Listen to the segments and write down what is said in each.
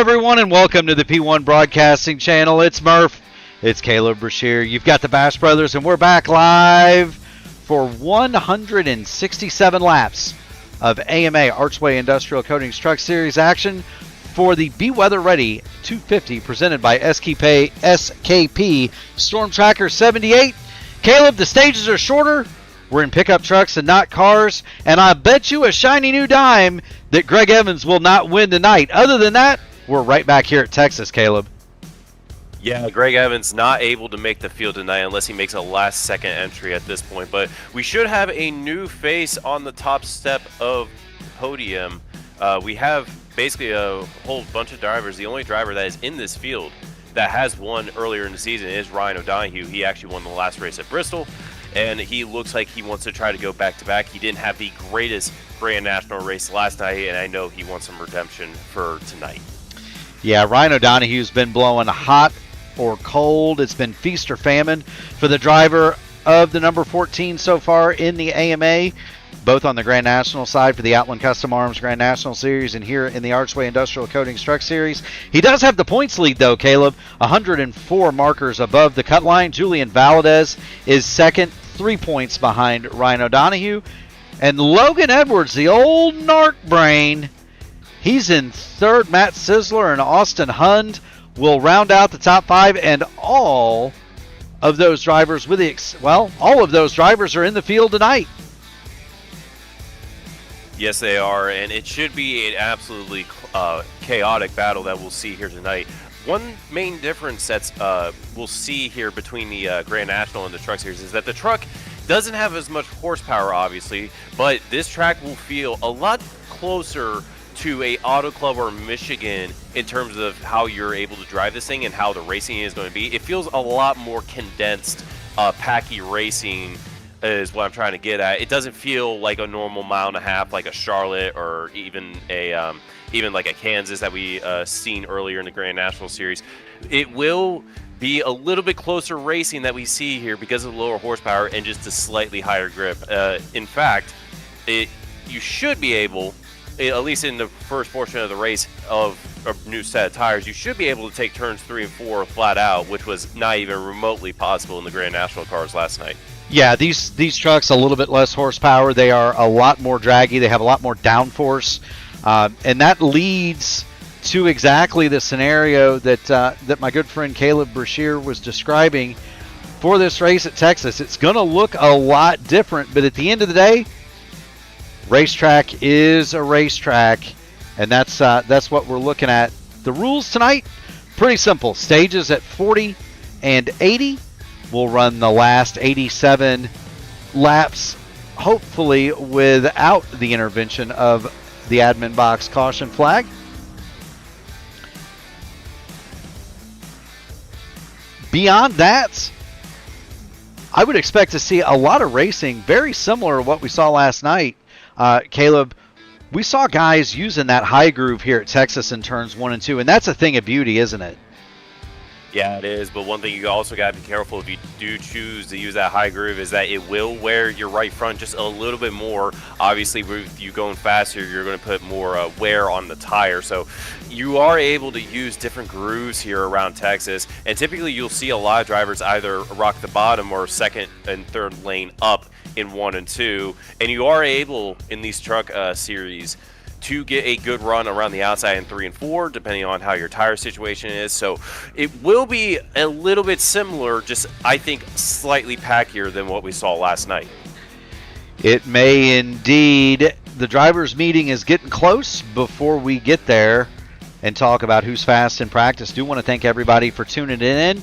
everyone, and welcome to the P1 Broadcasting Channel. It's Murph. It's Caleb Brashear. You've got the Bash Brothers, and we're back live for 167 laps of AMA Archway Industrial Coatings Truck Series action for the Be Weather Ready 250 presented by SKP Storm Tracker 78. Caleb, the stages are shorter. We're in pickup trucks and not cars, and I bet you a shiny new dime that Greg Evans will not win tonight. Other than that, we're right back here at Texas, Caleb. Yeah, Greg Evans not able to make the field tonight unless he makes a last-second entry at this point. But we should have a new face on the top step of the podium. We have basically a whole bunch of drivers. The only driver that is in this field that has won earlier in the season is Ryan O'Donohue. He actually won the last race at Bristol, and he looks like he wants to try to go back-to-back. He didn't have the greatest Grand National race last night, and I know he wants some redemption for tonight. Yeah, Ryan O'Donohue's been blowing hot or cold. It's been feast or famine for the driver of the number 14 so far in the AMA, both on the Grand National side for the Outland Custom Arms Grand National Series and here in the Archway Industrial Coatings Truck Series. He does have the points lead, though, Caleb. 104 markers above the cut line. Julian Valadez is second, 3 points behind Ryan O'Donohue. And Logan Edwards, the old narc brain, he's in third. Matt Sizzler and Austin Hund will round out the top five, and all of those drivers, all of those drivers are in the field tonight. Yes, they are, and it should be an absolutely chaotic battle that we'll see here tonight. One main difference that we'll see here between the Grand National and the Truck Series is that the truck doesn't have as much horsepower, obviously, but this track will feel a lot closer to a Auto Club or Michigan in terms of how you're able to drive this thing and how the racing is going to be. It feels a lot more condensed, packy racing is what I'm trying to get at. It doesn't feel like a normal mile and a half like a Charlotte or even like a Kansas that we seen earlier in the Grand National Series. It will be a little bit closer racing that we see here because of the lower horsepower and just a slightly higher grip. In fact, you should be able, at least in the first portion of the race of a new set of tires, you should be able to take turns 3 and 4 flat out, which was not even remotely possible in the Grand National cars last night. Yeah, these trucks a little bit less horsepower. They are a lot more draggy. They have a lot more downforce, and that leads to exactly the scenario that my good friend Caleb Brashear was describing for this race at Texas. It's going to look a lot different, but at the end of the day, racetrack is a racetrack, and that's what we're looking at. The rules tonight, pretty simple. Stages at 40 and 80. We'll run the last 87 laps, hopefully without the intervention of the admin box caution flag. Beyond that, I would expect to see a lot of racing very similar to what we saw last night. Caleb, we saw guys using that high groove here at Texas in turns 1 and 2, and that's a thing of beauty, isn't it? Yeah, it is, but one thing you also got to be careful if you do choose to use that high groove is that it will wear your right front just a little bit more. Obviously, with you going faster, you're going to put more wear on the tire, so you are able to use different grooves here around Texas, and typically you'll see a lot of drivers either rock the bottom or second and third lane up in 1 and 2, and you are able in these truck series to get a good run around the outside in 3 and 4, depending on how your tire situation is. So it will be a little bit similar, just I think slightly packier than what we saw last night. It may indeed. The drivers' meeting is getting close. Before we get there and talk about who's fast in practice, do want to thank everybody for tuning in.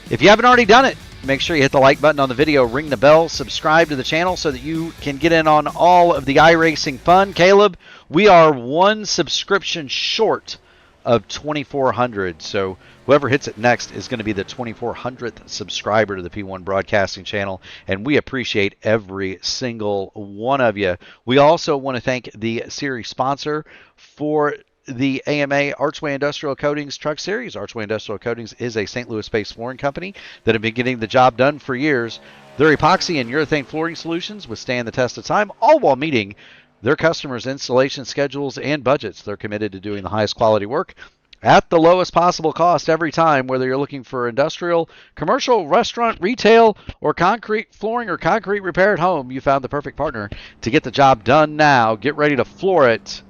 If you haven't already done it, make sure you hit the like button on the video, ring the bell, subscribe to the channel so that you can get in on all of the iRacing fun. Caleb, we are one subscription short of 2,400, so whoever hits it next is going to be the 2,400th subscriber to the P1 Broadcasting Channel, and we appreciate every single one of you. We also want to thank the series sponsor for the AMA Archway Industrial Coatings Truck Series. Archway Industrial Coatings is a St. Louis-based flooring company that have been getting the job done for years. Their epoxy and urethane flooring solutions withstand the test of time, all while meeting their customers' installation schedules and budgets. They're committed to doing the highest quality work at the lowest possible cost every time, whether you're looking for industrial, commercial, restaurant, retail, or concrete flooring or concrete repair at home. You found the perfect partner to get the job done now. Get ready to floor it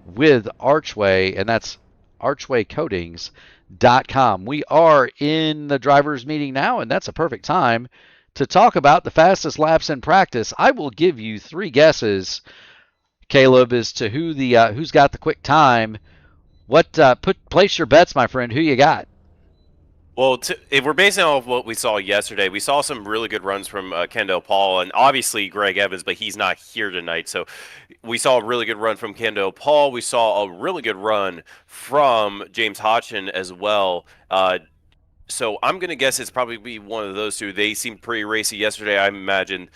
with Archway, and that's archwaycoatings.com. We are in the driver's meeting now, and that's a perfect time to talk about the fastest laps in practice. I will give you 3 guesses, Caleb, as to who's got the quick time. Place your bets, my friend. Who you got? Well, if we're basing it off what we saw yesterday, we saw some really good runs from Kendall Paul and obviously Greg Evans, but he's not here tonight. So we saw a really good run from Kendall Paul. We saw a really good run from James Hodgson as well. So I'm going to guess it's probably be one of those two. They seemed pretty racy yesterday. I imagine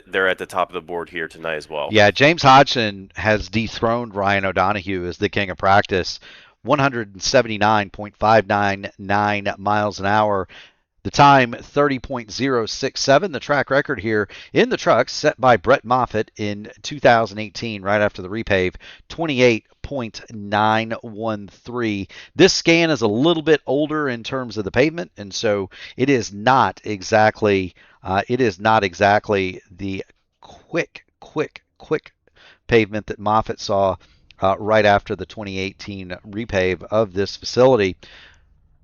they're at the top of the board here tonight as well. Yeah, James Hodgson has dethroned Ryan O'Donoghue as the king of practice. 179.599 miles an hour. The time, 30.067. The track record here in the trucks set by Brett Moffitt in 2018, right after the repave, 28.913. This scan is a little bit older in terms of the pavement, and so it is not exactly the quick pavement that Moffitt saw right after the 2018 repave of this facility.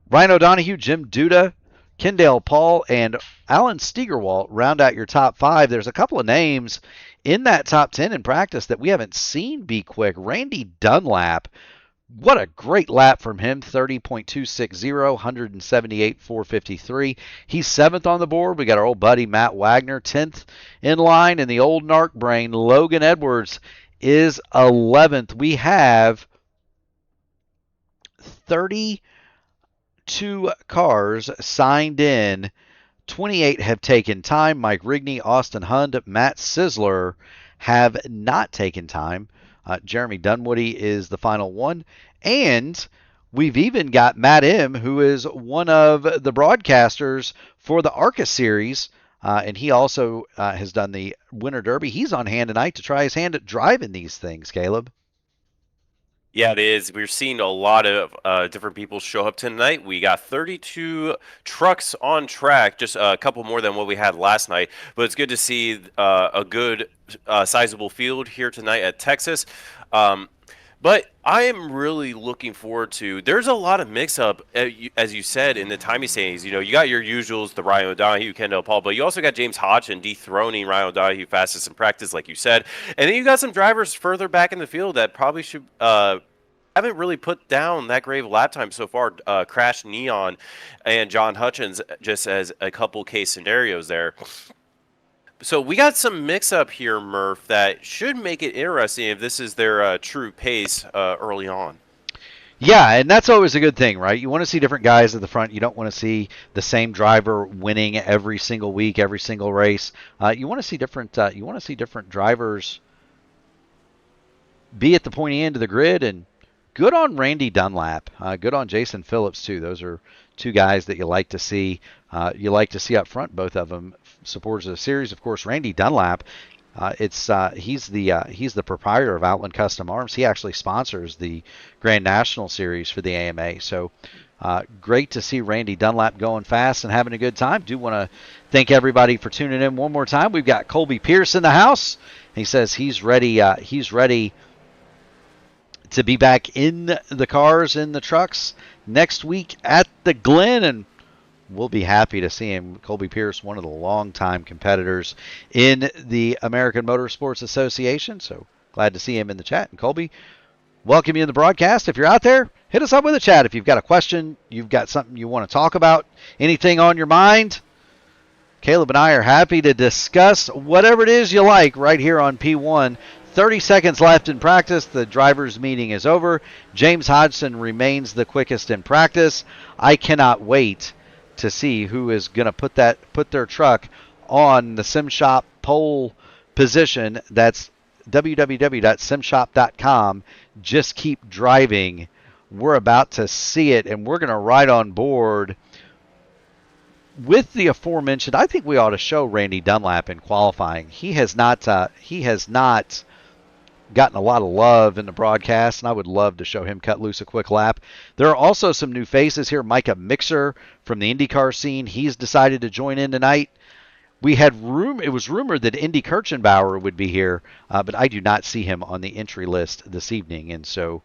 Ryan O'Donoghue, Jim Duda, Kendall Paul, and Alan Steigerwalt round out your top 5. There's a couple of names in that top 10 in practice that we haven't seen be quick. Randy Dunlap, what a great lap from him, 30.260, 178.453. He's 7th on the board. We got our old buddy Matt Wagner, 10th in line, and the old narc brain, Logan Edwards, is 11th. We have 32 cars signed in. 28 have taken time. Mike Rigney, Austin Hund, Matt Sizzler have not taken time. Jeremy Dunwoody is the final one. And we've even got Matt M., who is one of the broadcasters for the ARCA series. And he also has done the Winter Derby. He's on hand tonight to try his hand at driving these things, Caleb. Yeah, it is. We're seeing a lot of different people show up tonight. We got 32 trucks on track, just a couple more than what we had last night. But it's good to see a good sizable field here tonight at Texas. But I am really looking forward to. There's a lot of mix-up, as you said, in the timing standings. You know, you got your usuals, the Ryan O'Donoghue, Kendall Paul, but you also got James Hodgson dethroning Ryan O'Donoghue fastest in practice, like you said. And then you got some drivers further back in the field that probably should haven't really put down that great of lap time so far. Crash Neon and John Hutchins, just as a couple case scenarios there. So we got some mix-up here, Murph, that should make it interesting if this is their true pace early on. Yeah, and that's always a good thing, right? You want to see different guys at the front. You don't want to see the same driver winning every single week, every single race. You want to see different. You want to see different drivers be at the pointy end of the grid. And good on Randy Dunlap. Good on Jason Phillips too. Those are two guys that you like to see. You like to see up front. Both of them supporters of the series. Of course, Randy Dunlap. He's the proprietor of Outland Custom Arms. He actually sponsors the Grand National Series for the AMA. So great to see Randy Dunlap going fast and having a good time. Do want to thank everybody for tuning in one more time. We've got Colby Pierce in the house. He says he's ready. He's ready to be back in the cars, in the trucks next week at the Glen, and we'll be happy to see him. Colby Pierce, one of the longtime competitors in the American Motorsports Association. So glad to see him in the chat. And Colby, welcome you in the broadcast. If you're out there, hit us up with a chat. If you've got a question, you've got something you want to talk about, anything on your mind, Caleb and I are happy to discuss whatever it is you like right here on P1. 30 seconds left in practice. The drivers' meeting is over. James Hodgson remains the quickest in practice. I cannot wait to see who is going to put their truck on the SimShop pole position. That's www.simshop.com. Just keep driving. We're about to see it, and we're going to ride on board with the aforementioned. I think we ought to show Randy Dunlap in qualifying. He has not gotten a lot of love in the broadcast, and I would love to show him cut loose a quick lap. There are also some new faces here. Micah Mixer from the IndyCar scene. He's decided to join in tonight. It was rumored that Indy Kirchenbauer would be here, but I do not see him on the entry list this evening, and so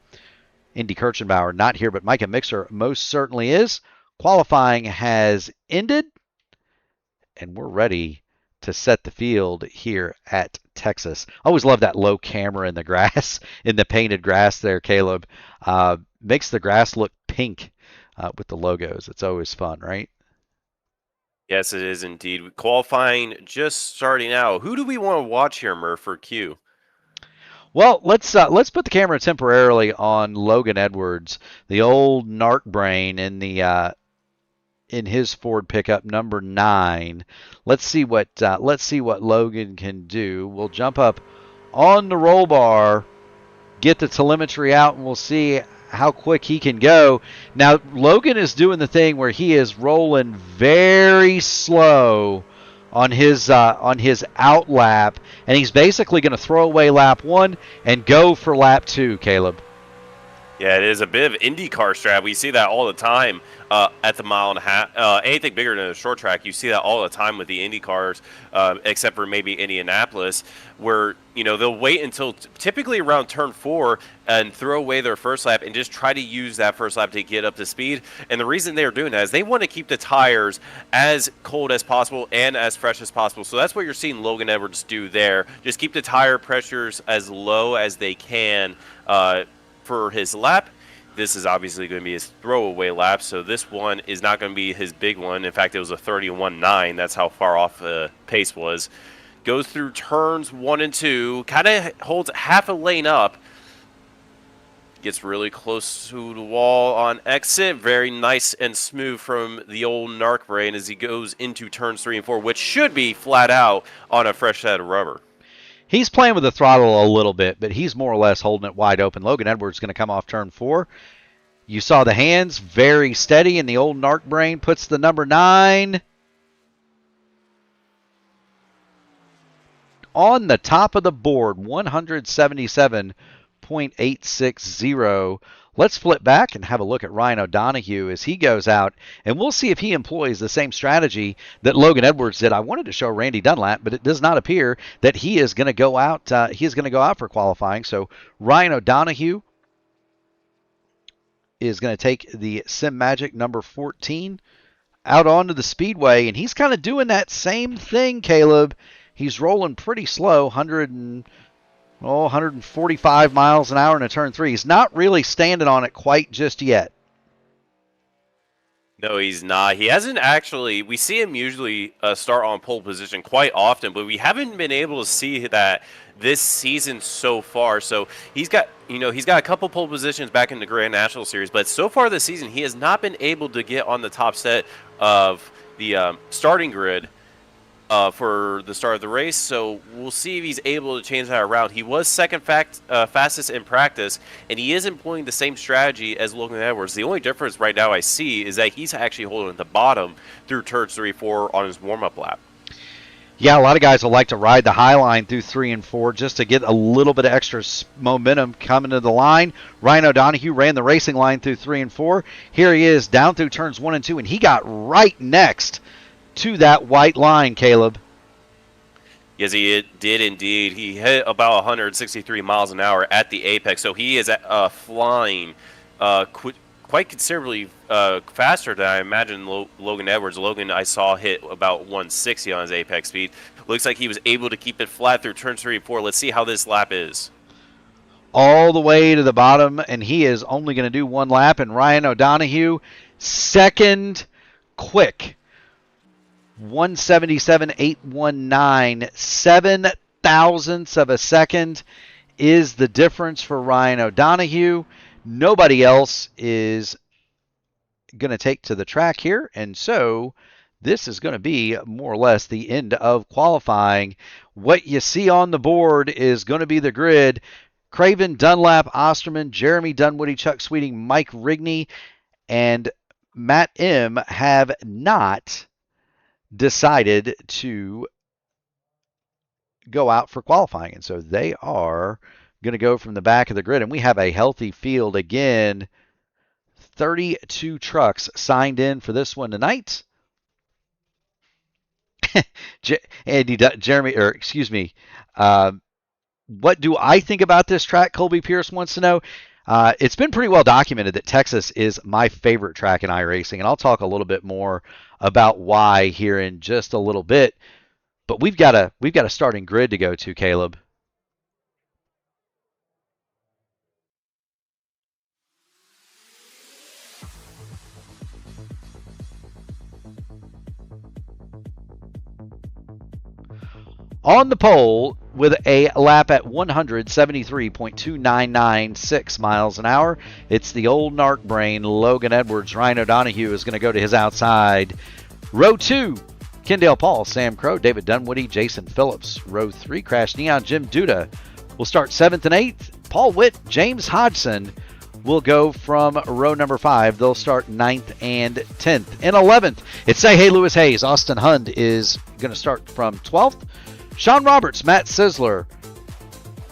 Indy Kirchenbauer not here, but Micah Mixer most certainly is. Qualifying has ended, and we're ready to set the field here at Texas. I always love that low camera in the grass, in the painted grass there, Caleb. Makes the grass look pink with the logos. It's always fun, right? Yes, it is indeed. Qualifying just starting out. Who do we want to watch here, Murph, for Q? Well, let's put the camera temporarily on Logan Edwards, the old narc brain in his Ford pickup number 9. Let's see what Logan can do. We'll jump up on the roll bar, get the telemetry out, and we'll see how quick he can go. Now, Logan is doing the thing where he is rolling very slow on his out lap, and he's basically going to throw away lap 1 and go for lap 2, Caleb. Yeah, it is a bit of IndyCar strat. We see that all the time at the mile and a half. Anything bigger than a short track, you see that all the time with the IndyCars, except for maybe Indianapolis, where they'll wait until typically around turn 4 and throw away their first lap and just try to use that first lap to get up to speed. And the reason they're doing that is they want to keep the tires as cold as possible and as fresh as possible. So that's what you're seeing Logan Edwards do there. Just keep the tire pressures as low as they can for his lap. This is obviously going to be his throwaway lap, so this one is not going to be his big one. In fact, it was a 31.9. That's how far off the pace was. Goes through turns 1 and 2, kind of holds half a lane up. Gets really close to the wall on exit. Very nice and smooth from the old narc brain as he goes into turns 3 and 4, which should be flat out on a fresh set of rubber. He's playing with the throttle a little bit, but he's more or less holding it wide open. Logan Edwards is going to come off turn 4. You saw the hands, very steady, and the old narc brain puts the number 9 on the top of the board, 177.860. Let's flip back and have a look at Ryan O'Donoghue as he goes out, and we'll see if he employs the same strategy that Logan Edwards did. I wanted to show Randy Dunlap, but it does not appear that he is going to go out. He is going to go out for qualifying. So Ryan O'Donoghue is going to take the Sim Magic number 14 out onto the Speedway, and he's kind of doing that same thing, Caleb. He's rolling pretty slow, 145 miles an hour in a turn 3. He's not really standing on it quite just yet. No, he's not. He hasn't actually. We see him usually start on pole position quite often, but we haven't been able to see that this season so far. So he's got a couple pole positions back in the Grand National Series, but so far this season he has not been able to get on the top set of the starting grid for the start of the race, so we'll see if he's able to change that around. He was second fastest in practice, and he is employing the same strategy as Logan Edwards. The only difference right now I see is that he's actually holding at the bottom through turns 3 and 4 on his warm-up lap. Yeah, a lot of guys will like to ride the high line through 3 and 4 just to get a little bit of extra momentum coming to the line. Ryan O'Donoghue ran the racing line through 3 and 4. Here he is down through turns 1 and 2, and he got right next to that white line, Caleb. Yes, he did indeed. He hit about 163 miles an hour at the apex, so he is flying quite considerably faster than I imagine Logan Edwards. Logan, I saw hit about 160 on his apex speed. Looks like he was able to keep it flat through turns 3 and 4. Let's see how this lap is. All the way to the bottom, and he is only going to do 1 lap, and Ryan O'Donoghue, second quick. 177.819, 7 thousandths of a second is the difference for Ryan O'Donoghue. Nobody else is going to take to the track here, and so this is going to be more or less the end of qualifying. What you see on the board is going to be the grid. Craven, Dunlap, Osterman, Jeremy Dunwoody, Chuck Sweeting, Mike Rigney, and Matt M. have not decided to go out for qualifying, and so they are going to go from the back of the grid, and we have a healthy field again. 32 trucks signed in for this one tonight. Jeremy, or excuse me, what do I think about this track? Colby Pierce wants to know. It's been pretty well documented that Texas is my favorite track in iRacing, and I'll talk a little bit more about why here in just a little bit. But we've got a starting grid to go to, Caleb. On the pole with a lap at 173.2996 miles an hour, it's the old narc brain, Logan Edwards. Ryan O'Donohue is going to go to his outside. Row 2, Kendall Paul, Sam Crow, David Dunwoody, Jason Phillips. Row 3, Crash Neon, Jim Duda will start 7th and 8th. Paul Witt, James Hodgson will go from row number 5. They'll start 9th and 10th. And 11th, it's Say Hey Lewis Hayes. Austin Hund is going to start from 12th. Sean Roberts, Matt Sizzler,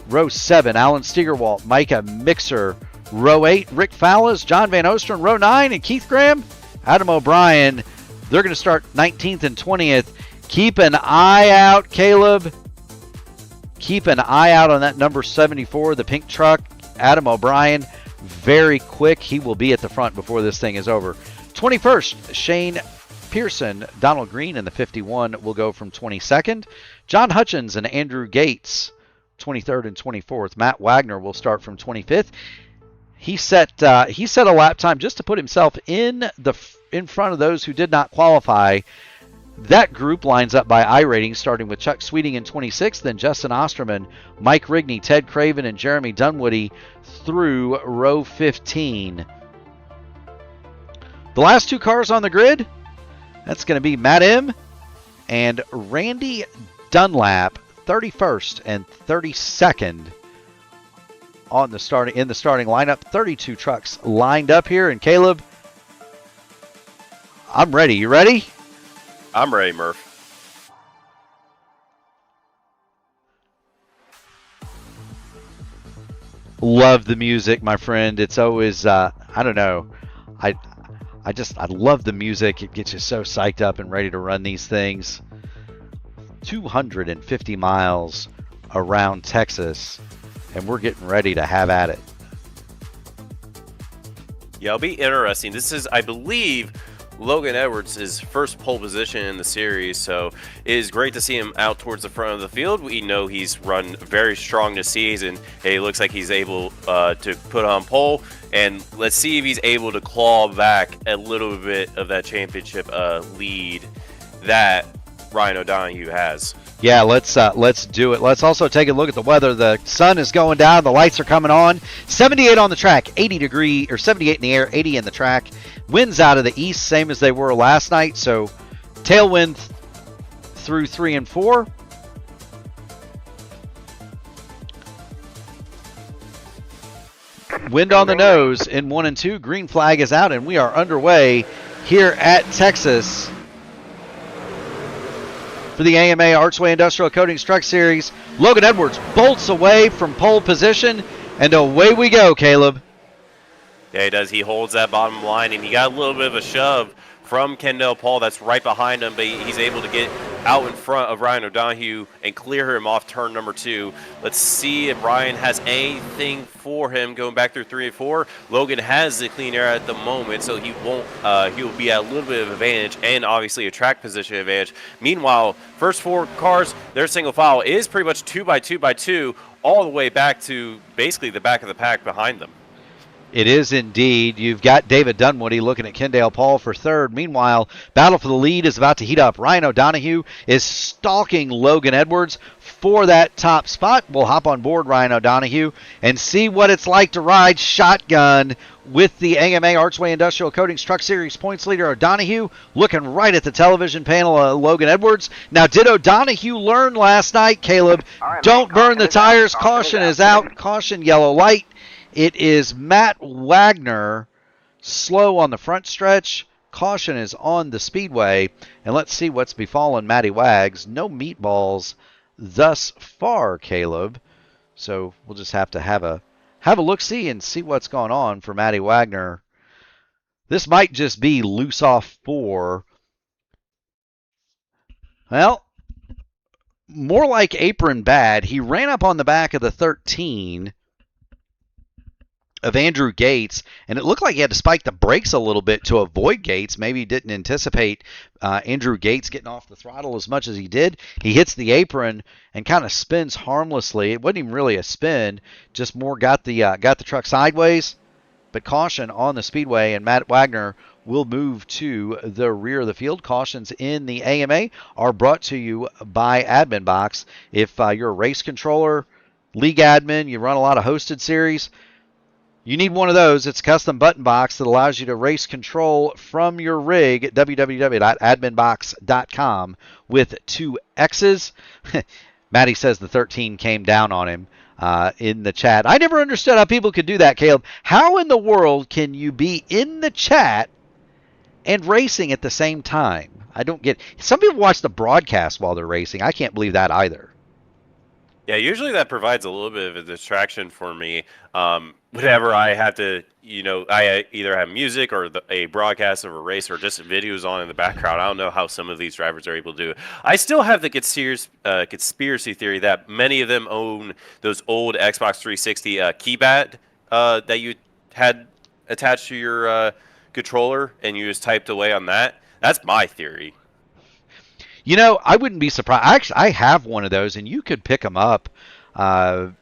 row 7. Alan Steigerwalt, Micah Mixer, row 8. Rick Fallas, John Van Osteren, row 9. And Keith Graham, Adam O'Brien, they're going to start 19th and 20th. Keep an eye out, Caleb. Keep an eye out on that number 74, the pink truck. Adam O'Brien, very quick. He will be at the front before this thing is over. 21st, Shane Pearson, Donald Green in the 51 will go from 22nd. John Hutchins and Andrew Gates, 23rd and 24th. Matt Wagner will start from 25th. He set a lap time just to put himself in front of those who did not qualify. That group lines up by iRating, starting with Chuck Sweeting in 26th, then Justin Osterman, Mike Rigney, Ted Craven, and Jeremy Dunwoody through row 15. The last 2 cars on the grid, that's going to be Matt M. and Randy Dunlap, 31st and 32nd in the starting lineup. 32 trucks lined up here. And Caleb, I'm ready. You ready? I'm ready, Murph. Love the music, my friend. It's always, I don't know. I love the music. It gets you so psyched up and ready to run these things. 250 miles around Texas, and we're getting ready to have at it. Yeah, it'll be interesting. This is, I believe, Logan Edwards' first pole position in the series, so it is great to see him out towards the front of the field. We know he's run very strong this season. It looks like he's able to put on pole, and let's see if he's able to claw back a little bit of that championship lead that Ryan O'Donohue has. Yeah, let's do it. Let's also take a look at the weather. The sun is going down. The lights are coming on. 78 on the track, 78 in the air, 80 in the track. Winds out of the east, same as they were last night. So tailwind through 3 and 4. Wind on the nose in 1 and 2. Green flag is out, and we are underway here at Texas for the AMA Archway Industrial Coatings Truck Series. Logan Edwards bolts away from pole position, and away we go, Caleb. Yeah, he does. He holds that bottom line, and he got a little bit of a shove from Kendall Paul that's right behind him, but he's able to get out in front of Ryan O'Donohue and clear him off turn number 2. Let's see if Ryan has anything for him going back through 3 and 4. Logan has the clean air at the moment, so he won't. He'll be at a little bit of advantage and obviously a track position advantage. Meanwhile, first 4 cars, their single file is pretty much 2 by 2 by 2 all the way back to basically the back of the pack behind them. It is indeed. You've got David Dunwoody looking at Kendall Paul for third. Meanwhile, battle for the lead is about to heat up. Ryan O'Donohue is stalking Logan Edwards for that top spot. We'll hop on board Ryan O'Donohue and see what it's like to ride shotgun with the AMA Archway Industrial Coatings Truck Series points leader O'Donohue, looking right at the television panel of Logan Edwards. Now, did O'Donohue learn last night, Caleb? Don't burn the tires. Caution is out. Caution, yellow light. It is Matt Wagner, slow on the front stretch. Caution is on the Speedway. And let's see what's befallen Matty Wags. No meatballs thus far, Caleb. So we'll just have to have a look-see and see what's going on for Matty Wagner. This might just be loose off 4. Well, more like apron bad. He ran up on the back of the 13 of Andrew Gates, and it looked like he had to spike the brakes a little bit to avoid Gates. Maybe he didn't anticipate Andrew Gates getting off the throttle as much as he did. He hits the apron and kind of spins harmlessly. It wasn't even really a spin, just more got the truck sideways. But caution on the Speedway, and Matt Wagner will move to the rear of the field. Cautions in the AMA are brought to you by Admin Box. If you're a race controller, league admin, you run a lot of hosted series, you need one of those. It's a custom button box that allows you to race control from your rig at www.adminbox.com with 2 X's. Matty says the 13 came down on him in the chat. I never understood how people could do that, Caleb. How in the world can you be in the chat and racing at the same time? I don't get. Some people watch the broadcast while they're racing. I can't believe that either. Yeah, usually that provides a little bit of a distraction for me. Whenever I have to, I either have music or a broadcast of a race or just videos on in the background. I don't know how some of these drivers are able to do it. I still have the conspiracy theory that many of them own those old Xbox 360 keypad that you had attached to your controller and you just typed away on that. That's my theory. I wouldn't be surprised. Actually, I have one of those, and you could pick them up.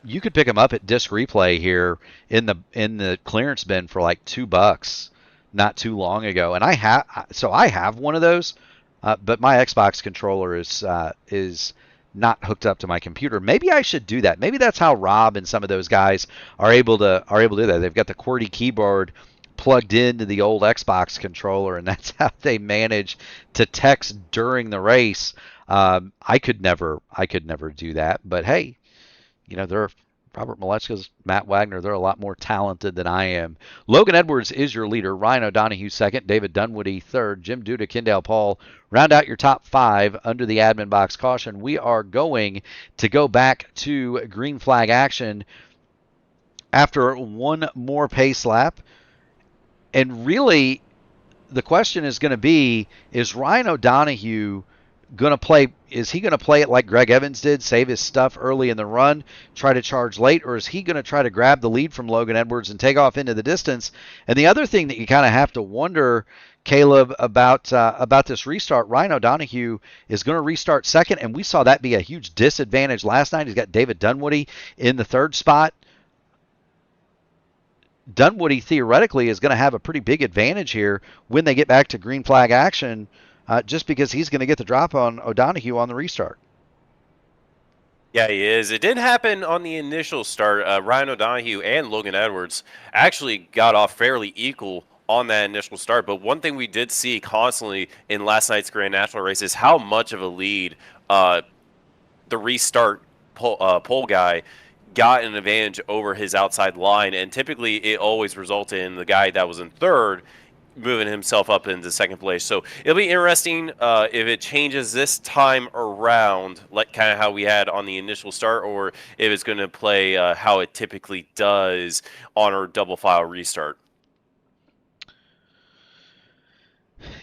You could pick them up at Disc Replay here in the clearance bin for like $2 not too long ago. And I have one of those, but my Xbox controller is not hooked up to my computer. Maybe I should do that. Maybe that's how Rob and some of those guys are able to do that. They've got the QWERTY keyboard plugged into the old Xbox controller, and that's how they manage to text during the race. I could never do that. But hey, they're Robert Malechka's, Matt Wagner. They're a lot more talented than I am. Logan Edwards is your leader. Ryan O'Donohue second. David Dunwoody third. Jim Duda, Kendall Paul. Round out your top 5 under the Admin Box caution. We are going to go back to green flag action after one more pace lap. And really, the question is going to be, is Ryan O'Donohue going to play? Is he going to play it like Greg Evans did, save his stuff early in the run, try to charge late, or is he going to try to grab the lead from Logan Edwards and take off into the distance? And the other thing that you kind of have to wonder, Caleb, about this restart, Ryan O'Donohue is going to restart second, and we saw that be a huge disadvantage last night. He's got David Dunwoody in the 3rd spot. Dunwoody theoretically is going to have a pretty big advantage here when they get back to green flag action, just because he's going to get the drop on O'Donohue on the restart. Yeah, he is. It did happen on the initial start. Ryan O'Donohue and Logan Edwards actually got off fairly equal on that initial start. But one thing we did see constantly in last night's Grand National race is how much of a lead the restart pole guy got an advantage over his outside line, and typically it always resulted in the guy that was in 3rd moving himself up into 2nd place. So it'll be interesting if it changes this time around, like kind of how we had on the initial start, or if it's going to play how it typically does on our double file restart.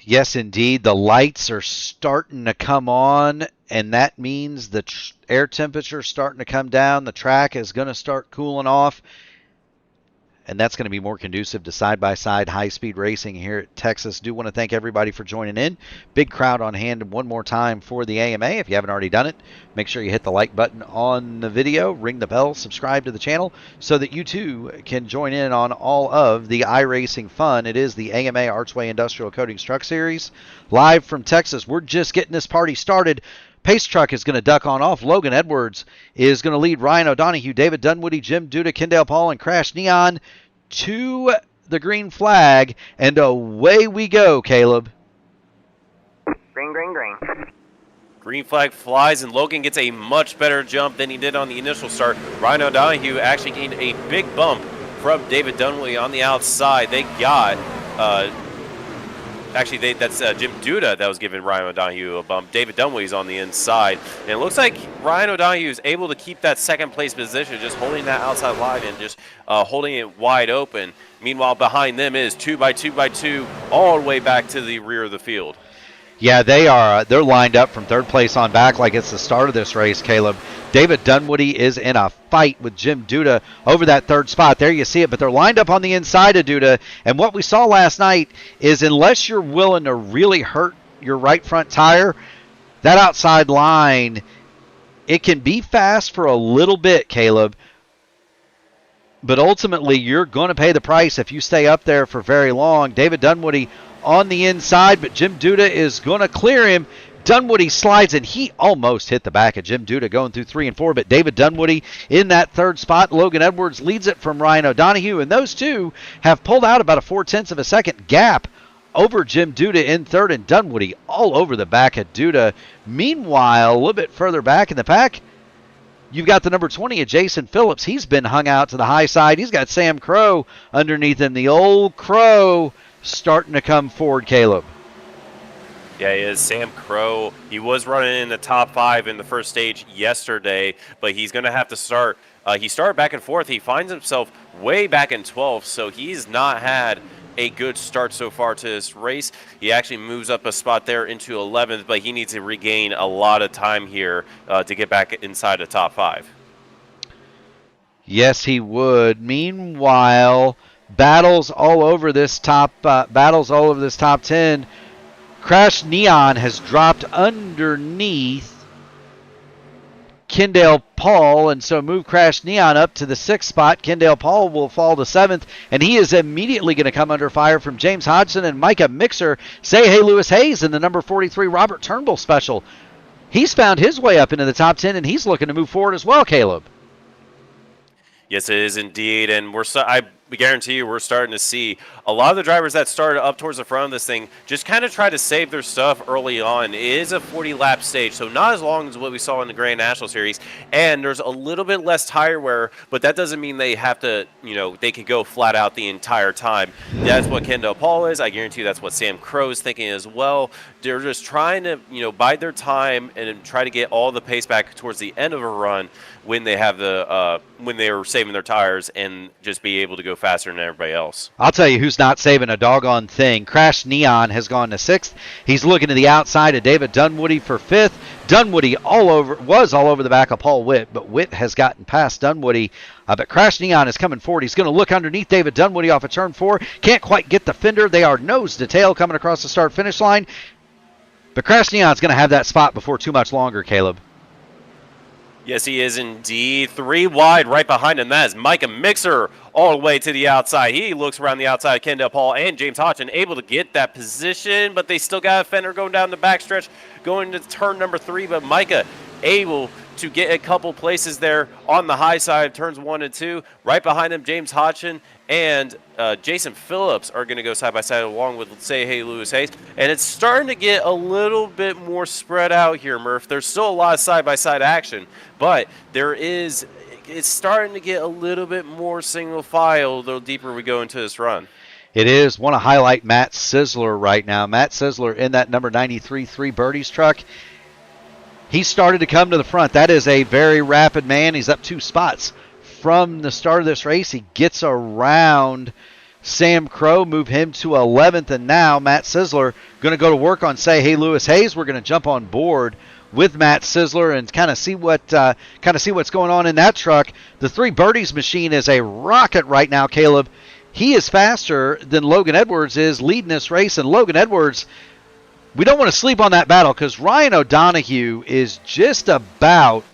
Yes, indeed. The lights are starting to come on, and that means the air temperature is starting to come down. The track is going to start cooling off, and that's going to be more conducive to side-by-side high-speed racing here at Texas. Do want to thank everybody for joining in. Big crowd on hand one more time for the AMA. If you haven't already done it, make sure you hit the like button on the video, ring the bell, subscribe to the channel so that you too can join in on all of the iRacing fun. It is the AMA Archway Industrial Coatings Truck Series. Live from Texas. We're just getting this party started. Pace truck is going to duck on off. Logan Edwards is going to lead Ryan O'Donohue, David Dunwoody, Jim Duda, Kendall Paul, and Crash Neon to the green flag. And away we go, Caleb. Green, green, green. Green flag flies, and Logan gets a much better jump than he did on the initial start. Ryan O'Donohue actually gained a big bump from David Dunwoody on the outside. They got Actually, that's Jim Duda that was giving Ryan O'Donoghue a bump. David Dunway's on the inside. And it looks like Ryan O'Donoghue is able to keep that second place position, just holding that outside line and just holding it wide open. Meanwhile, behind them is 2x2x2 all the way back to the rear of the field. Yeah, they're lined up from third place on back like it's the start of this race, Caleb. David Dunwoody is in a fight with Jim Duda over that third spot. There you see it, but they're lined up on the inside of Duda. And what we saw last night is unless you're willing to really hurt your right front tire, that outside line, it can be fast for a little bit, Caleb. But ultimately, you're going to pay the price if you stay up there for very long. David Dunwoody on the inside, but Jim Duda is going to clear him. Dunwoody slides, and he almost hit the back of Jim Duda going through 3 and 4, but David Dunwoody in that third spot. Logan Edwards leads it from Ryan O'Donoghue, and those two have pulled out about a 0.4 of a second gap over Jim Duda in third, and Dunwoody all over the back of Duda. Meanwhile, a little bit further back in the pack, you've got the number 20 of Jason Phillips. He's been hung out to the high side. He's got Sam Crow underneath him. The old Crow starting to come forward, Caleb. Yeah, he is. Sam Crow, he was running in the top 5 in the first stage yesterday, but he's going to have to start. He started back and forth. He finds himself way back in 12th, so he's not had a good start so far to this race. He actually moves up a spot there into 11th, but he needs to regain a lot of time here to get back inside the top 5. Yes, he would. Meanwhile, battles all over this top 10. Crash Neon has dropped underneath Kendall Paul, and so move Crash Neon up to the 6th spot. Kendall Paul will fall to 7th, and he is immediately going to come under fire from James Hodgson and Micah Mixer. Say hey Lewis Hayes in the number 43 Robert Turnbull special. He's found his way up into the top 10, and he's looking to move forward as well, Caleb. Yes, it is indeed, and I guarantee you we're starting to see a lot of the drivers that started up towards the front of this thing just kind of try to save their stuff early on. It is a 40-lap stage, so not as long as what we saw in the Grand National Series, and there's a little bit less tire wear, but that doesn't mean they have to, they could go flat out the entire time. That's what Kendall Paul is. I guarantee you that's what Sam Crow is thinking as well. They're just trying to, bide their time and try to get all the pace back towards the end of a run when they have when they are saving their tires and just be able to go faster than everybody else. I'll tell you who's not saving a doggone thing. Crash Neon has gone to 6th. He's looking to the outside of David Dunwoody for 5th. Dunwoody was all over the back of Paul Witt, but Witt has gotten past Dunwoody. But Crash Neon is coming forward. He's going to look underneath David Dunwoody off of turn 4. Can't quite get the fender. They are nose to tail coming across the start-finish line. But Crash Neon's going to have that spot before too much longer, Caleb. Yes, he is indeed. 3 wide right behind him. That is Micah Mixer all the way to the outside. He looks around the outside. Kendall Paul and James Hodgson able to get that position, but they still got a fender going down the backstretch, going to turn number 3. But Micah able to get a couple places there on the high side of turns 1 and 2. Right behind him, James Hodgson and Jason Phillips are going to go side by side along with Say Hey Lewis Hayes. And it's starting to get a little bit more spread out here, Murph. There's still a lot of side-by-side action, but it's starting to get a little bit more single file the deeper we go into this run. It is. Want to highlight Matt Sizzler right now. Matt Sizzler in that number 93 3 Birdies truck. He started to come to the front. That is a very rapid man. He's up 2 spots from the start of this race. He gets around Sam Crow, move him to 11th, and now Matt Sizzler going to go to work on Say Hey Lewis Hayes. We're going to jump on board with Matt Sizzler and kind of see what's going on in that truck. The 3 Birdies machine is a rocket right now, Caleb. He is faster than Logan Edwards is leading this race, and Logan Edwards, we don't want to sleep on that battle because Ryan O'Donoghue is just about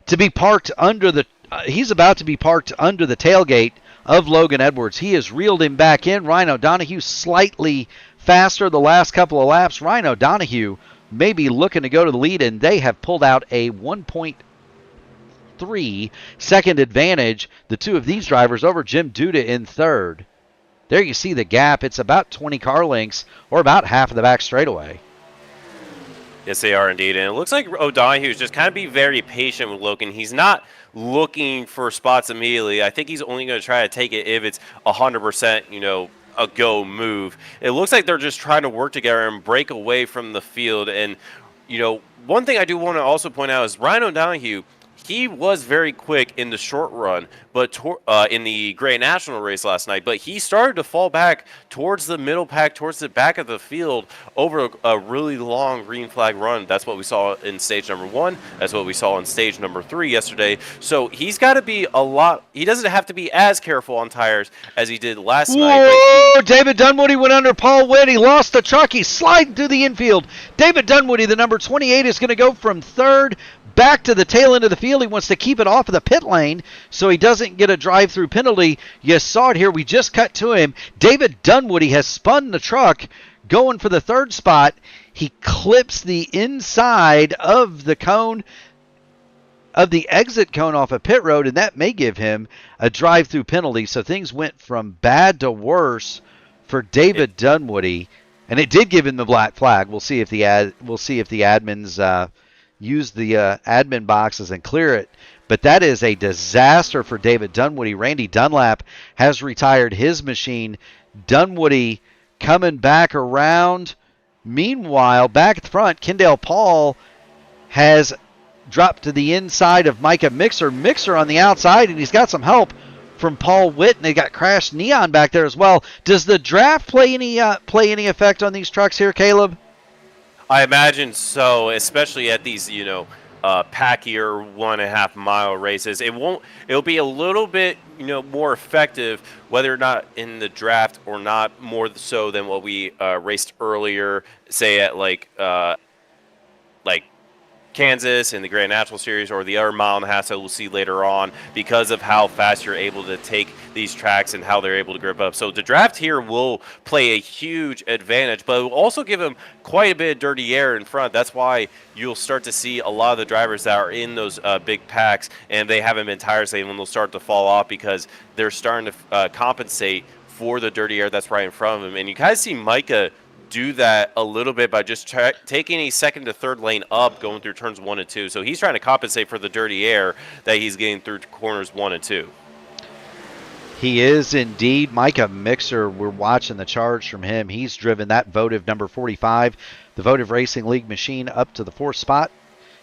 to be parked under the he's about to be parked under the tailgate of Logan Edwards. He has reeled him back in. Ryan O'Donoghue slightly faster the last couple of laps. Ryan O'Donoghue may be looking to go to the lead, and they have pulled out a 1.3 second advantage, the two of these drivers, over Jim Duda in third. There you see the gap. It's about 20 car lengths, or about half of the back straightaway. Yes, they are indeed. And it looks like O'Donoghue is just kind of be very patient with Logan. He's not looking for spots immediately. I think he's only going to try to take it if it's 100%, a go move. It looks like they're just trying to work together and break away from the field. And, one thing I do want to also point out is Ryan O'Donoghue, he was very quick in the short run, but in the Grand National race last night. But he started to fall back towards the middle pack, towards the back of the field over a really long green flag run. That's what we saw in stage number 1. That's what we saw in stage number 3 yesterday. So he's got to be he doesn't have to be as careful on tires as he did last night. Whoa! David Dunwoody went under Paul Witt. He lost the truck. He's sliding through the infield. David Dunwoody, the number 28, is going to go from third back to the tail end of the field. He wants to keep it off of the pit lane so he doesn't get a drive-through penalty. You saw it here. We just cut to him. David Dunwoody has spun the truck going for the third spot. He clips the inside of the cone, of the exit cone off a pit road, and that may give him a drive-through penalty. So things went from bad to worse for David Dunwoody, and it did give him the black flag. We'll see if the admins use the admin boxes and clear it. But that is a disaster for David Dunwoody. Randy Dunlap has retired his machine. Dunwoody coming back around. Meanwhile, back at the front, Kendall Paul has dropped to the inside of Micah Mixer. Mixer on the outside, and he's got some help from Paul Witt, and they got Crash Neon back there as well. Does the draft play any effect on these trucks here, Caleb? I imagine so, especially at these, packier 1.5 mile races. It'll be a little bit, more effective, whether or not in the draft or not, more so than what we raced earlier, say at like Kansas in the Grand National Series, or the other 1.5 miles that we'll see later on, because of how fast you're able to take these tracks and how they're able to grip up. So the draft here will play a huge advantage, but it will also give them quite a bit of dirty air in front. That's why you'll start to see a lot of the drivers that are in those big packs, and they haven't been tire saving, when they'll start to fall off because they're starting to compensate for the dirty air that's right in front of them. And you guys see Micah do that a little bit by just taking a second to third lane up, going through turns 1 and 2. So he's trying to compensate for the dirty air that he's getting through corners 1 and 2. He is indeed. Micah Mixer, we're watching the charge from him. He's driven that Votive number 45, the Votive Racing League machine, up to the 4th spot.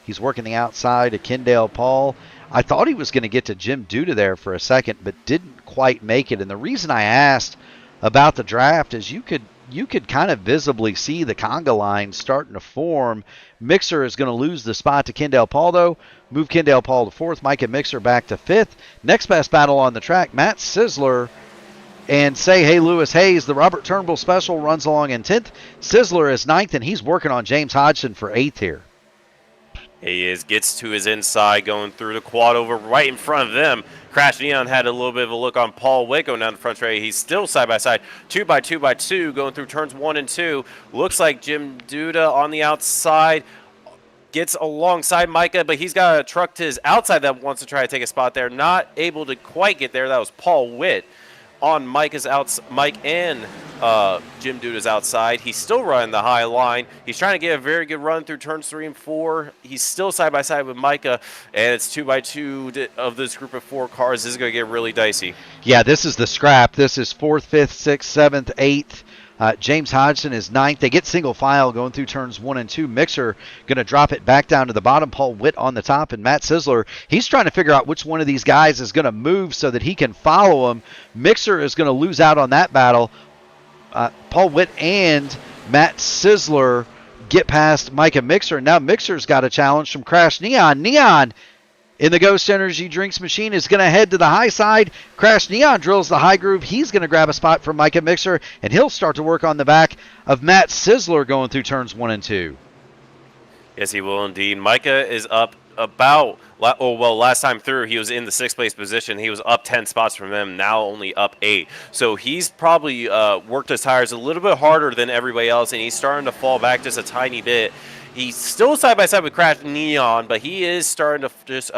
He's working the outside of Kendall Paul. I thought he was going to get to Jim Duda there for a second, but didn't quite make it. And the reason I asked about the draft is you could kind of visibly see the conga line starting to form. Mixer is going to lose the spot to Kendall Paul, though. Move Kendall Paul to 4th. Micah Mixer back to 5th. Next best battle on the track, Matt Sizzler and Say Hey Lewis Hayes. The Robert Turnbull special runs along in 10th. Sizzler is 9th, and he's working on James Hodgson for 8th here. He gets to his inside, going through the quad over right in front of them. Crash Neon had a little bit of a look on Paul Witt going down the front straight. He's still side by side, 2x2x2, going through turns 1 and 2. Looks like Jim Duda on the outside gets alongside Micah, but he's got a truck to his outside that wants to try to take a spot there. Not able to quite get there. That was Paul Witt on Mike and Jim Duda's outside. He's still running the high line. He's trying to get a very good run through turns 3 and 4. He's still side by side with Micah, and it's 2x2 of this group of 4 cars. This is going to get really dicey. Yeah, this is the scrap. This is 4th, 5th, 6th, 7th, 8th. James Hodgson is 9th. They get single file going through turns 1 and 2. Mixer going to drop it back down to the bottom. Paul Witt on the top, and Matt Sizzler, he's trying to figure out which one of these guys is going to move so that he can follow him. Mixer is going to lose out on that battle. Paul Witt and Matt Sizzler get past Micah Mixer. Now Mixer's got a challenge from Crash Neon. Neon in the Ghost Energy Drinks machine is going to head to the high side. Crash Neon drills the high groove. He's going to grab a spot from Micah Mixer, and he'll start to work on the back of Matt Sizzler going through turns 1 and 2. Yes, he will indeed. Micah is up about, last time through, he was in the 6th place position. He was up 10 spots from them, now only up 8. So he's probably worked his tires a little bit harder than everybody else, and he's starting to fall back just a tiny bit. He's still side by side with Crash Neon, but he is starting to just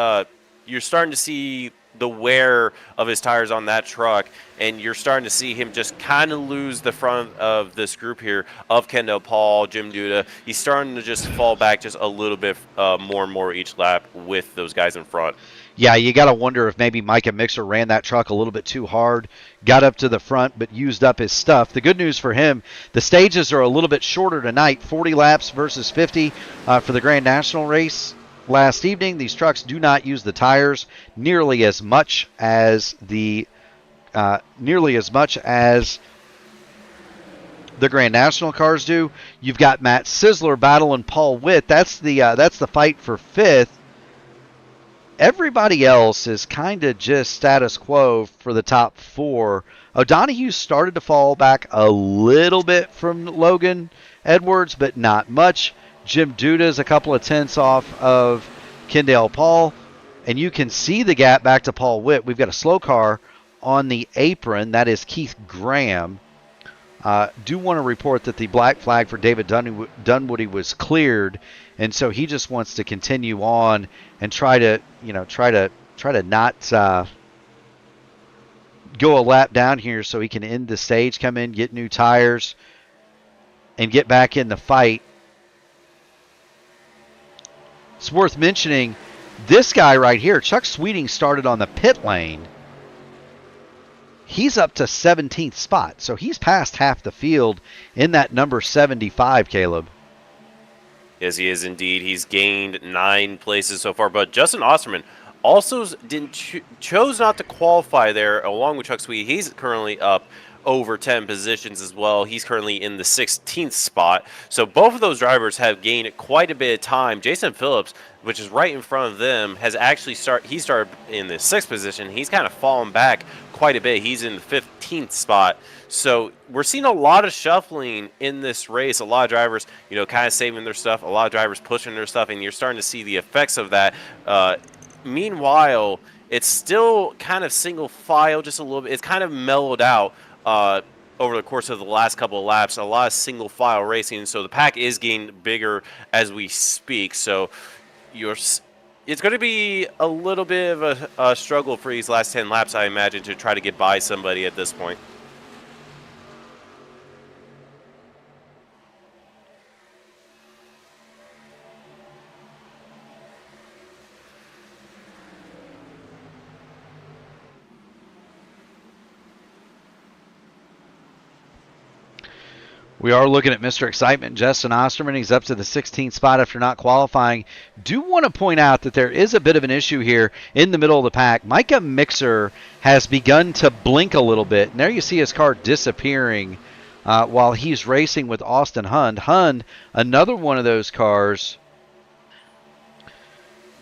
you're starting to see the wear of his tires on that truck, and you're starting to see him just kind of lose the front of this group here of Kendall Paul, Jim Duda. He's starting to just fall back just a little bit more and more each lap with those guys in front. Yeah, you got to wonder if maybe Micah Mixer ran that truck a little bit too hard, got up to the front, but used up his stuff. The good news for him, the stages are a little bit shorter tonight, 40 laps versus 50 for the Grand National race last evening. These trucks do not use the tires nearly as much as the Grand National cars do. You've got Matt Sizzler battling Paul Witt. That's the fight for fifth. Everybody else is kind of just status quo for the top four. O'Donohue started to fall back a little bit from Logan Edwards, but not much. Jim Duda's a couple of tenths off of Kendall Paul, and you can see the gap back to Paul Witt. We've got a slow car on the apron. That is Keith Graham. Do want to report that the black flag for David Dunwoody was cleared, and so he just wants to continue on and try to not go a lap down here so he can end the stage, come in, get new tires, and get back in the fight. It's worth mentioning this guy right here, Chuck Sweeting, started on the pit lane. He's up to 17th spot, so he's past half the field in that number 75, Caleb. Yes, he is indeed. He's gained 9 places so far, but Justin Osterman also chose not to qualify there along with Chuck Sweet. He's currently up over 10 positions as well. He's currently in the 16th spot. So both of those drivers have gained quite a bit of time. Jason Phillips, which is right in front of them, has actually started in the 6th position. He's kind of fallen back quite a bit. He's in the 15th spot. So we're seeing a lot of shuffling in this race. A lot of drivers, kind of saving their stuff. A lot of drivers pushing their stuff, and you're starting to see the effects of that. Meanwhile, it's still kind of single file, just a little bit. It's kind of mellowed out over the course of the last couple of laps. A lot of single file racing, so the pack is getting bigger as we speak. So it's going to be a little bit of a struggle for these last 10 laps, I imagine, to try to get by somebody at this point. We are looking at Mr. Excitement, Justin Osterman. He's up to the 16th spot after not qualifying. Do want to point out that there is a bit of an issue here in the middle of the pack. Micah Mixer has begun to blink a little bit, and there you see his car disappearing while he's racing with Austin Hund. Hund, another one of those cars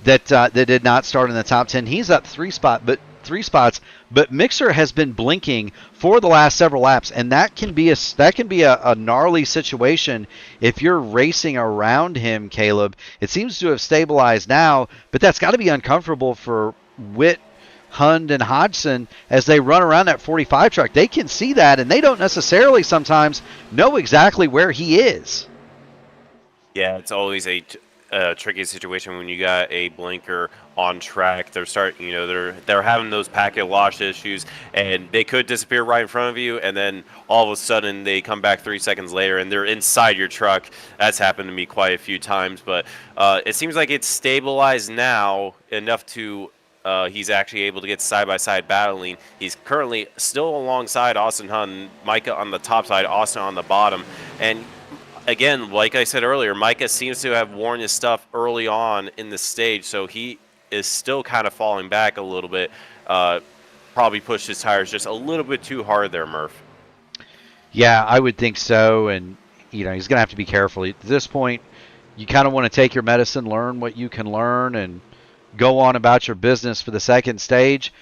that did not start in the top 10. He's up 3 spots, but Mixer has been blinking for the last several laps, and that can be a gnarly situation if you're racing around him, Caleb. It seems to have stabilized now, but that's got to be uncomfortable for Witt, Hund, and Hodgson as they run around that 45 truck. They can see that, and they don't necessarily sometimes know exactly where he is. Yeah, it's always a tricky situation when you got a blinker on track. They're starting, they're having those packet loss issues, and they could disappear right in front of you, and then all of a sudden they come back 3 seconds later and they're inside your truck. That's happened to me quite a few times, but it seems like it's stabilized now enough to he's actually able to get side-by-side battling. He's currently still alongside Austin Hunt, Micah on the top side, Austin on the bottom, and again, like I said earlier, Micah seems to have worn his stuff early on in the stage, so he is still kind of falling back a little bit. Probably pushed his tires just a little bit too hard there, Murph. Yeah, I would think so, and he's going to have to be careful. At this point, you kind of want to take your medicine, learn what you can learn, and go on about your business for the second stage.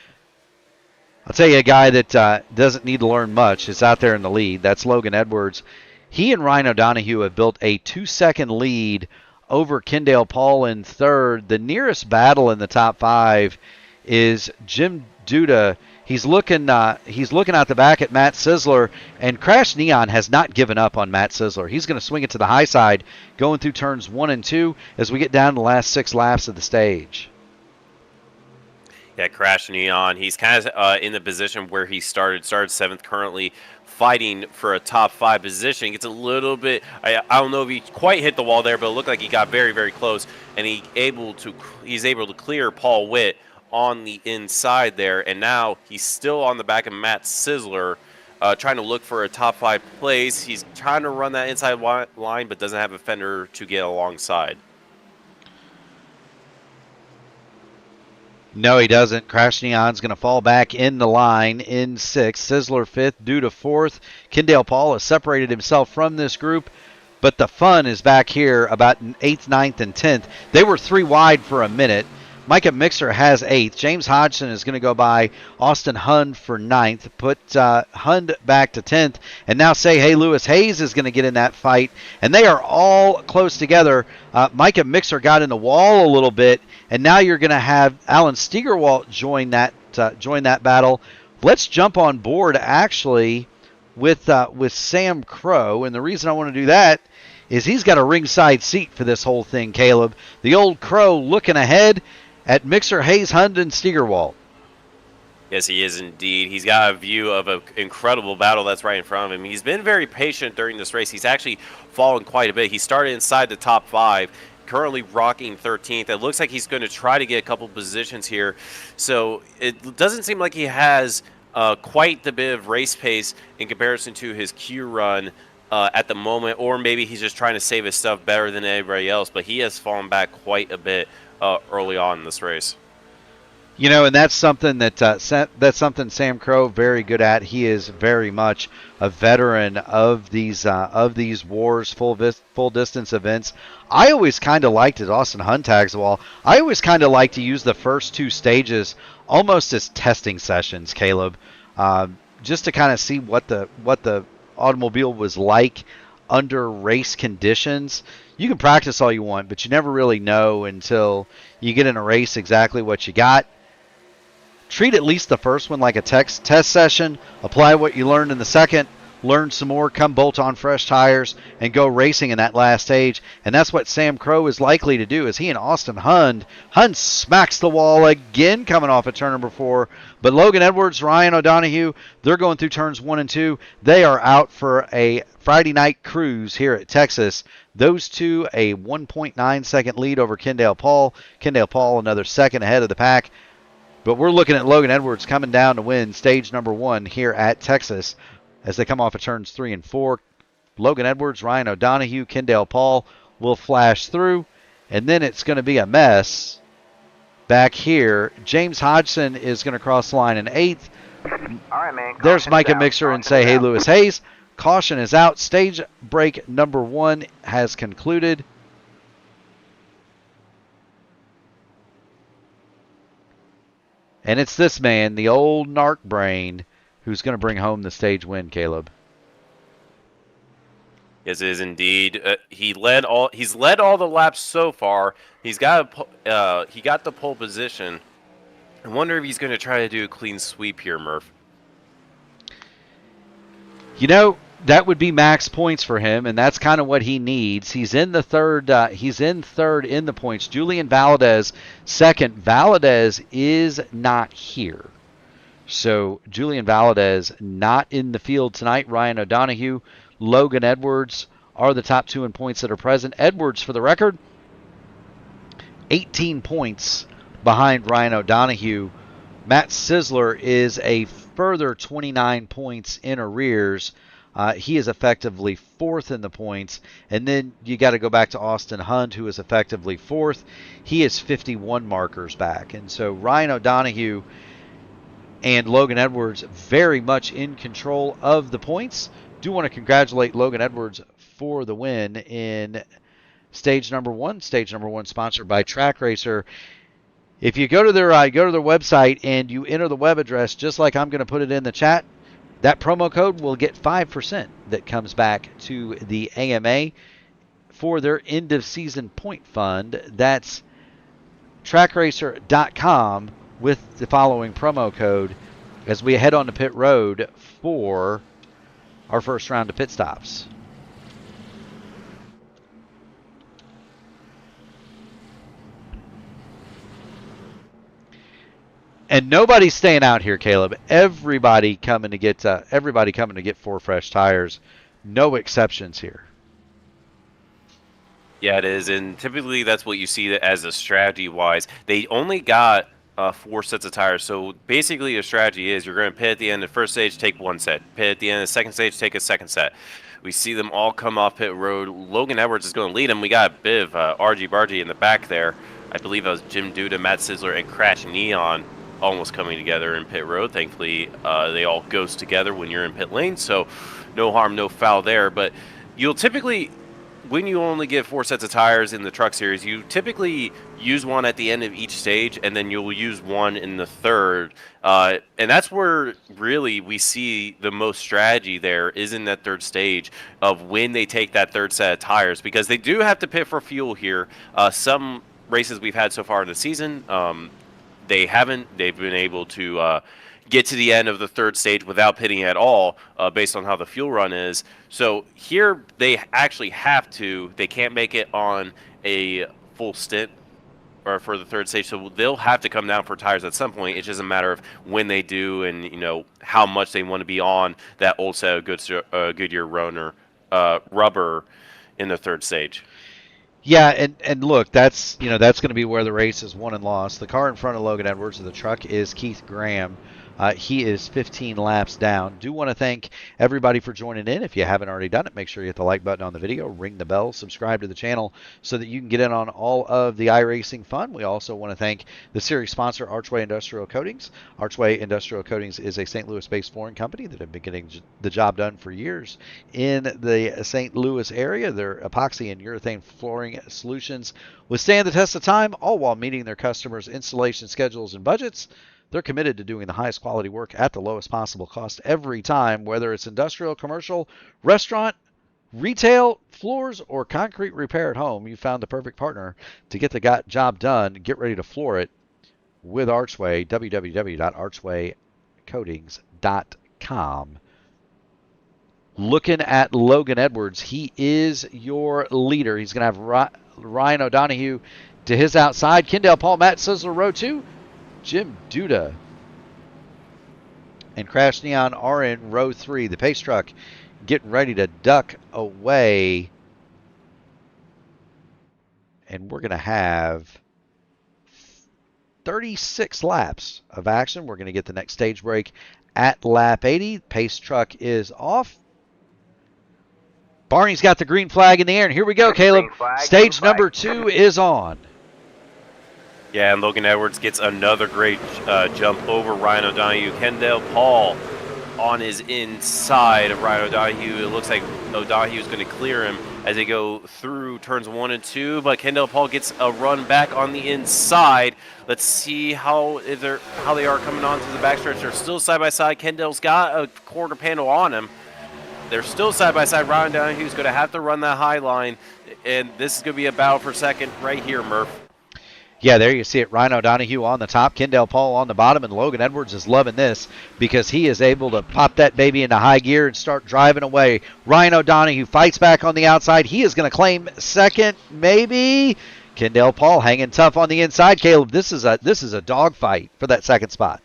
I'll tell you a guy that doesn't need to learn much is out there in the lead. That's Logan Edwards. He and Ryan O'Donohue have built a 2-second lead over Kendall Paul in third. The nearest battle in the top 5 is Jim Duda. He's looking out the back at Matt Sizzler, and Crash Neon has not given up on Matt Sizzler. He's going to swing it to the high side, going through turns 1 and 2 as we get down to the last 6 laps of the stage. Yeah, Crash Neon. He's kind of in the position where he started 7th currently, fighting for a top 5 position. He gets a little bit, I don't know if he quite hit the wall there, but it looked like he got very, very close, and he's able to clear Paul Witt on the inside there, and now he's still on the back of Matt Sizzler, trying to look for a top 5 place. He's trying to run that inside line, but doesn't have a fender to get alongside. No, he doesn't. Crash Neon's going to fall back in the line in 6th. Sizzler 5th, due to 4th. Kendall Paul has separated himself from this group, but the fun is back here about 8th, 9th, and 10th. They were 3 wide for a minute. Micah Mixer has 8th. James Hodgson is going to go by Austin Hund for 9th. Put Hund back to 10th. And now Hey Lewis Hayes is going to get in that fight. And they are all close together. Micah Mixer got in the wall a little bit. And now you're going to have Alan Steigerwalt join that battle. Let's jump on board, actually, with Sam Crow. And the reason I want to do that is he's got a ringside seat for this whole thing, Caleb. The old Crow looking ahead at Mixer, Hayes, Hund, and Steigerwalt. Yes, he is indeed. He's got a view of an incredible battle that's right in front of him. He's been very patient during this race. He's actually fallen quite a bit. He started inside the top 5, currently rocking 13th. It looks like he's going to try to get a couple positions here. So it doesn't seem like he has quite the bit of race pace in comparison to his Q run at the moment, or maybe he's just trying to save his stuff better than anybody else, but he has fallen back quite a bit early on in this race. You know, and that's something that's something Sam Crow very good at. He is very much a veteran of these wars, full distance events. I always kind of liked it. Austin Hunt tags the wall. I always kind of like to use the first 2 stages almost as testing sessions, Caleb, just to kind of see what the automobile was like under race conditions. You can practice all you want, but you never really know until you get in a race exactly what you got. Treat at least the first one like a test session. Apply what you learned in the second. Learn some more. Come bolt on fresh tires and go racing in that last stage. And that's what Sam Crow is likely to do. Is he and Austin Hund smacks the wall again coming off of turn number 4. But Logan Edwards, Ryan O'Donoghue, they're going through turns 1 and 2. They are out for a Friday night cruise here at Texas. Those two a 1.9 second lead over Kendall Paul. Kendall Paul another second ahead of the pack. But we're looking at Logan Edwards coming down to win stage number 1 here at Texas as they come off of turns 3 and 4. Logan Edwards, Ryan O'Donoghue, Kendall Paul will flash through, and then it's going to be a mess back here. James Hodgson is going to cross the line in 8th. All right, man. There's Micah Mixer and Hey Lewis Hayes. Caution is out. Stage break number 1 has concluded. And it's this man, the old narc brain, who's going to bring home the stage win, Caleb. Yes, it is indeed. He's led all the laps so far. He got the pole position. I wonder if he's going to try to do a clean sweep here, Murph. You know, that would be max points for him, and that's kind of what he needs. He's in the third. He's in third in the points. Julian Valadez second. Valadez is not here, so Julian Valadez not in the field tonight. Ryan O'Donoghue, Logan Edwards are the top 2 in points that are present. Edwards, for the record, 18 points behind Ryan O'Donoghue. Matt Sizzler is a further 29 points in arrears. He is effectively 4th in the points. And then you got to go back to Austin Hunt, who is effectively 4th. He is 51 markers back. And so Ryan O'Donoghue and Logan Edwards very much in control of the points. Do want to congratulate Logan Edwards for the win in stage number 1. Stage number 1 sponsored by Track Racer. If you go to their website and you enter the web address, just like I'm going to put it in the chat, that promo code will get 5% that comes back to the AMA for their end of season point fund. That's trackracer.com with the following promo code as we head on to pit road for our first round of pit stops. And nobody's staying out here, Caleb. Everybody coming to get 4 fresh tires. No exceptions here. Yeah, it is, and typically that's what you see as a strategy-wise. They only got 4 sets of tires. So basically, your strategy is you're going to pit at the end of the first stage, take 1 set. Pit at the end of the second stage, take a second set. We see them all come off pit road. Logan Edwards is going to lead them. We got a bit of argy-bargy in the back there. I believe it was Jim Duda, Matt Sizzler, and Crash Neon almost coming together in pit road. Thankfully, they all ghost together when you're in pit lane, so no harm, no foul there. But you'll typically, when you only get 4 sets of tires in the truck series, you typically use one at the end of each stage, and then you'll use one in the third. And that's where really we see the most strategy there is in that third stage of when they take that third set of tires, because they do have to pit for fuel here. Some races we've had so far in the season, they've been able to get to the end of the third stage without pitting at all, based on how the fuel run is. So here they actually have to. They can't make it on a full stint or for the third stage, so they'll have to come down for tires at some point. It's just a matter of when they do and how much they want to be on that old set of Goodyear rubber in the third stage. Yeah, and look, that's that's going to be where the race is won and lost. The car in front of Logan Edwards of the truck is Keith Graham. He is 15 laps down. Do want to thank everybody for joining in. If you haven't already done it, make sure you hit the like button on the video, ring the bell, subscribe to the channel so that you can get in on all of the iRacing fun. We also want to thank the series sponsor, Archway Industrial Coatings. Archway Industrial Coatings is a St. Louis-based flooring company that have been getting the job done for years in the St. Louis area. Their epoxy and urethane flooring solutions withstand the test of time, all while meeting their customers' installation schedules and budgets. They're committed to doing the highest quality work at the lowest possible cost every time, whether it's industrial, commercial, restaurant, retail, floors, or concrete repair at home. You found the perfect partner to get the job done. Get ready to floor it with Archway, www.archwaycoatings.com. Looking at Logan Edwards, he is your leader. He's going to have Ryan O'Donohue to his outside. Kendall Paul, Matt Sizzler, row 2. Jim Duda and Crash Neon are in row 3. The pace truck getting ready to duck away. And we're going to have 36 laps of action. We're going to get the next stage break at lap 80. Pace truck is off. Barney's got the green flag in the air. And here we go, Caleb. Stage number 2 is on. Yeah, and Logan Edwards gets another great jump over Ryan O'Donohue. Kendall Paul on his inside of Ryan O'Donohue. It looks like O'Donohue is going to clear him as they go through turns 1 and 2, but Kendall Paul gets a run back on the inside. Let's see how they are coming on to the backstretch. They're still side by side. Kendall's got a quarter panel on him. They're still side by side. Ryan O'Donohue's going to have to run that high line, and this is going to be a battle for second right here, Murph. Yeah, there you see it. Ryan O'Donohue on the top, Kendall Paul on the bottom, and Logan Edwards is loving this because he is able to pop that baby into high gear and start driving away. Ryan O'Donohue fights back on the outside. He is going to claim second, maybe. Kendall Paul hanging tough on the inside. Caleb, this is a dogfight for that second spot.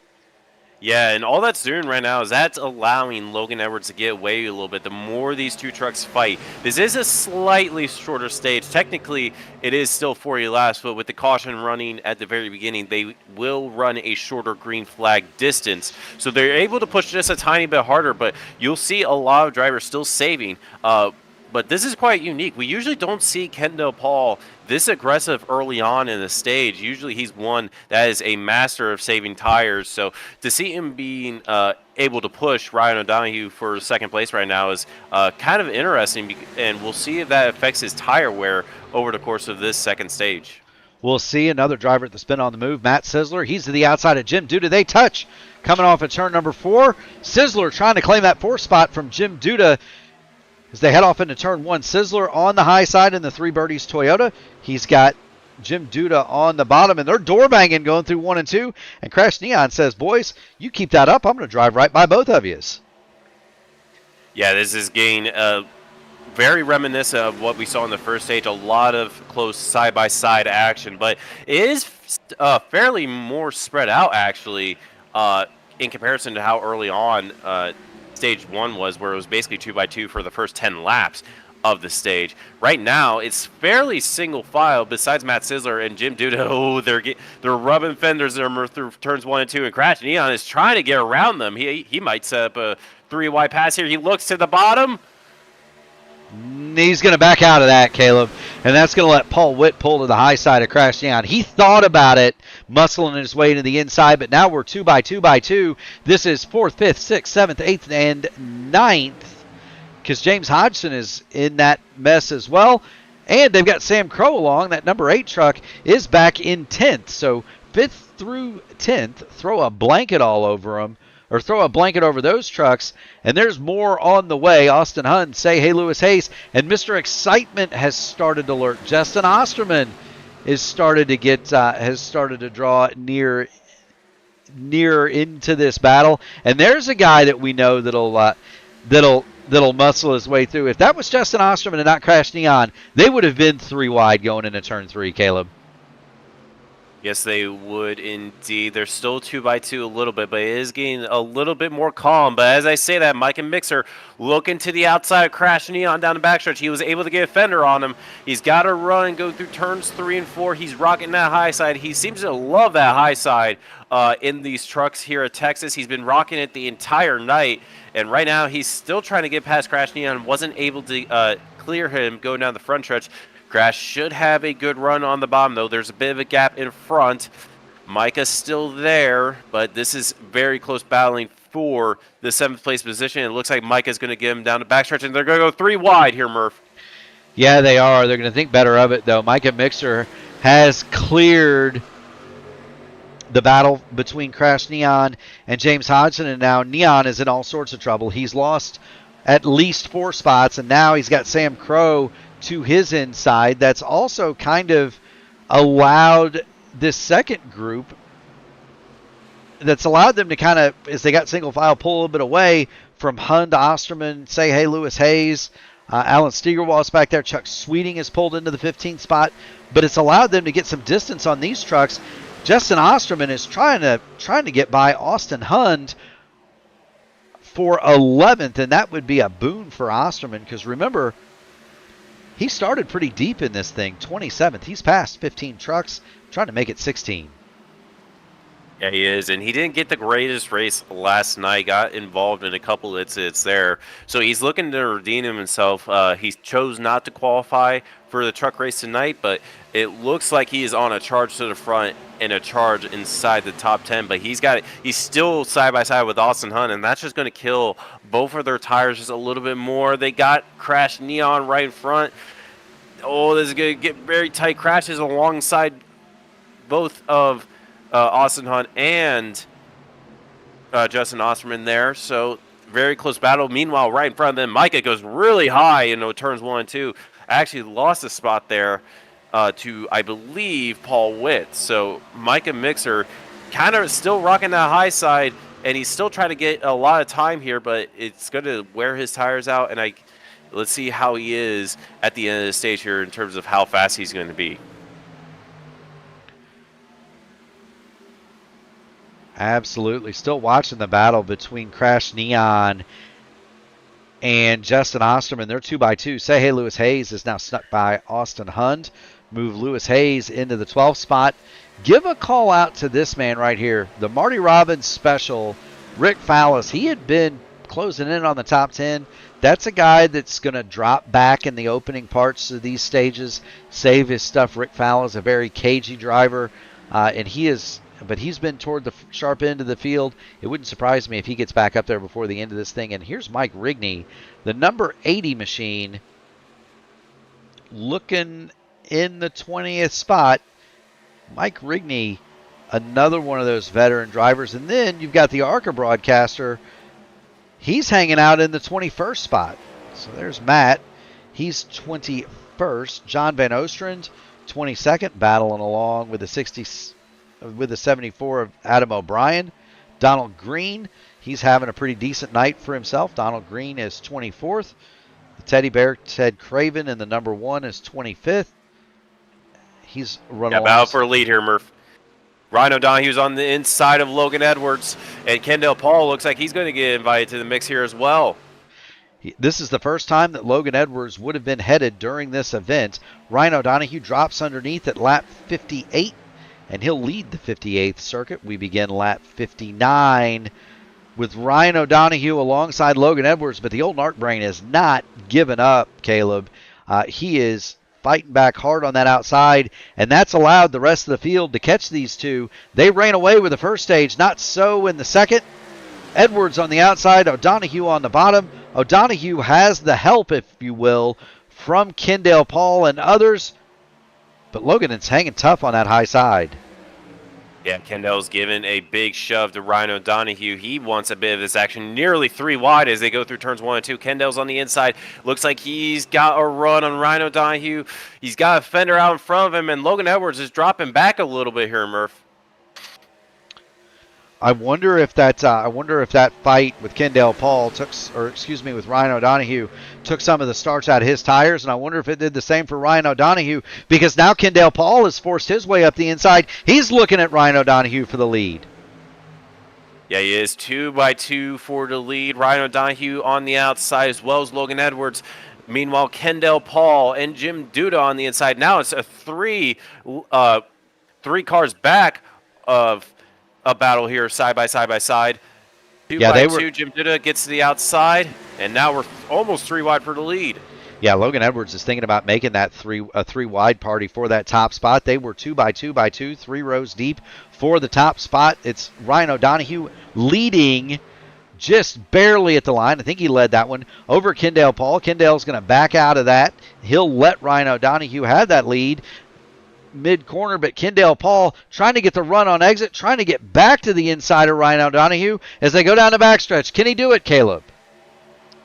Yeah, and all that's doing right now is that's allowing Logan Edwards to get away a little bit. The more these two trucks fight, this is a slightly shorter stage. Technically, it is still 40 laps, but with the caution running at the very beginning, they will run a shorter green flag distance. So they're able to push just a tiny bit harder, but you'll see a lot of drivers still saving. But this is quite unique. We usually don't see Kendall Paul this aggressive early on in the stage. Usually he's one that is a master of saving tires. So to see him being able to push Ryan O'Donohue for second place right now is kind of interesting. And we'll see if that affects his tire wear over the course of this second stage. We'll see another driver at the spin on the move, Matt Sizzler. He's to the outside of Jim Duda. They touch coming off at turn number 4. Sizzler trying to claim that 4th spot from Jim Duda. As they head off into turn 1, Sizzler on the high side in the Three Birdies Toyota. He's got Jim Duda on the bottom, and they're door banging going through 1 and 2. And Crash Neon says, boys, you keep that up. I'm going to drive right by both of you. Yeah, this is getting very reminiscent of what we saw in the first stage. A lot of close side-by-side action, but it is fairly more spread out, actually, in comparison to how early on Stage 1 was, where it was basically 2x2 for the first 10 laps. of the stage. Right now, it's fairly single file. Besides Matt Sizzler and Jim Duda, oh, they're rubbing fenders through turns 1 and 2, and Crash Neon is trying to get around them. He might set up a 3-wide pass here. He looks to the bottom. He's going to back out of that, Caleb, and that's going to let Paul Witt pull to the high side of Crash Neon. He thought about it, muscling his way to the inside, but now we're 2 by 2 by 2. This is 4th, 5th, 6th, 7th, 8th, and 9th, because James Hodgson is in that mess as well, and they've got Sam Crow along. That number 8 truck is back in 10th, so 5th through 10th, throw a blanket all over them, or throw a blanket over those trucks, and there's more on the way. Austin Hunt, say hey Lewis Hayes, and Mr. Excitement has started to lurk. Justin Osterman has started to draw near into this battle, and there's a guy that we know that'll muscle his way through. If that was Justin Osterman and not Crash Neon, they would have been 3 wide going into turn 3, Caleb. Yes, they would indeed. They're still 2 by 2 a little bit, but it is getting a little bit more calm. But as I say that, Mike and Mixer looking to the outside of Crash Neon down the backstretch. He was able to get a fender on him. He's got to run and go through turns 3 and 4. He's rocking that high side. He seems to love that high side in these trucks here at Texas. He's been rocking it the entire night. And right now, he's still trying to get past Crash Neon. Wasn't able to clear him going down the front stretch. Crash should have a good run on the bottom, though. There's a bit of a gap in front. Micah's still there, but this is very close battling for the 7th place position. It looks like Micah's going to get him down the backstretch, and they're going to go 3 wide here, Murph. Yeah, they are. They're going to think better of it, though. Micah Mixer has cleared the battle between Crash Neon and James Hodgson, and now Neon is in all sorts of trouble. He's lost at least 4 spots, and now he's got Sam Crow to his inside. That's also kind of allowed this second group, that's allowed them to kind of, as they got single file, pull a little bit away from Hund, Osterman, say hey Lewis Hayes, Alan Steigerwald's back there. Chuck Sweeting is pulled into the 15th spot, but it's allowed them to get some distance on these trucks. Justin Osterman is trying to get by Austin Hund for 11th, and that would be a boon for Osterman, because remember, he started pretty deep in this thing, 27th. He's passed 15 trucks, trying to make it 16. Yeah, he is, and he didn't get the greatest race last night. Got involved in a couple incidents there, so he's looking to redeem himself. He chose not to qualify for the truck race tonight, but it looks like he is on a charge to the front and a charge inside the top 10. But he's still side by side with Austin Hunt, and that's just going to kill both of their tires just a little bit more. They got Crash Neon right in front. Oh, this is going to get very tight crashes alongside both of Austin Hunt and Justin Osterman there. So very close battle. Meanwhile, right in front of them, Micah goes really high in turns 1 and 2. Actually lost a spot there to, I believe, Paul Witt. So Micah Mixer kind of still rocking that high side, and he's still trying to get a lot of time here, but it's going to wear his tires out. And let's see how he is at the end of the stage here in terms of how fast he's going to be. Absolutely. Still watching the battle between Crash Neon and Justin Osterman. They're 2 by 2. Say hey Lewis Hayes is now snuck by Austin Hund. Move Lewis Hayes into the 12th spot. Give a call out to this man right here, the Marty Robbins special, Rick Fallis. He had been closing in on the top 10. That's a guy that's going to drop back in the opening parts of these stages, save his stuff. Rick Fallis, a very cagey driver, and he's been toward the sharp end of the field. It wouldn't surprise me if he gets back up there before the end of this thing. And here's Mike Rigney, the number 80 machine, looking in the 20th spot. Mike Rigney, another one of those veteran drivers. And then you've got the ARCA broadcaster. He's hanging out in the 21st spot. So there's Matt. He's 21st. John Van Ostrand, 22nd, battling along with the 74 of Adam O'Brien. Donald Green, he's having a pretty decent night for himself. Donald Green is 24th. The teddy bear, Ted Craven, in the number 1 is 25th. He's running out for a lead here, Murph. Ryan O'Donoghue's on the inside of Logan Edwards, and Kendall Paul looks like he's going to get invited to the mix here as well. This is the first time that Logan Edwards would have been headed during this event. Ryan O'Donoghue drops underneath at lap 58, and he'll lead the 58th circuit. We begin lap 59 with Ryan O'Donoghue alongside Logan Edwards, but the old Narc brain has not given up, Caleb. He is fighting back hard on that outside, and that's allowed the rest of the field to catch these two. They ran away with the first stage, not so in the second. Edwards on the outside, O'Donoghue on the bottom. O'Donoghue has the help, if you will, from Kendall Paul and others, but Logan is hanging tough on that high side. Yeah, Kendall's giving a big shove to Ryan O'Donoghue. He wants a bit of this action, nearly 3 wide as they go through turns 1 and 2. Kendall's on the inside. Looks like he's got a run on Ryan O'Donoghue. He's got a fender out in front of him, and Logan Edwards is dropping back a little bit here, Murph. I wonder if that fight with Kendall Paul with Ryan O'Donoghue took some of the starch out of his tires, and I wonder if it did the same for Ryan O'Donoghue, because now Kendall Paul has forced his way up the inside. He's looking at Ryan O'Donoghue for the lead. Yeah, he is 2 by 2 for the lead. Ryan O'Donoghue on the outside as well as Logan Edwards. Meanwhile, Kendall Paul and Jim Duda on the inside. Now it's a three cars back of a battle here, side by side. 2 by 2, Jim Duda gets to the outside, and now we're almost 3 wide for the lead. Yeah, Logan Edwards is thinking about making that a 3 wide party for that top spot. They were 2 by 2 by 2, 3 rows deep for the top spot. It's Ryan O'Donoghue leading just barely at the line. I think he led that one over Kendall Paul. Kendall's going to back out of that. He'll let Ryan O'Donoghue have that lead mid-corner, but Kendall Paul trying to get the run on exit, trying to get back to the inside of Ryan O'Donoghue as they go down the backstretch. Can he do it, Caleb?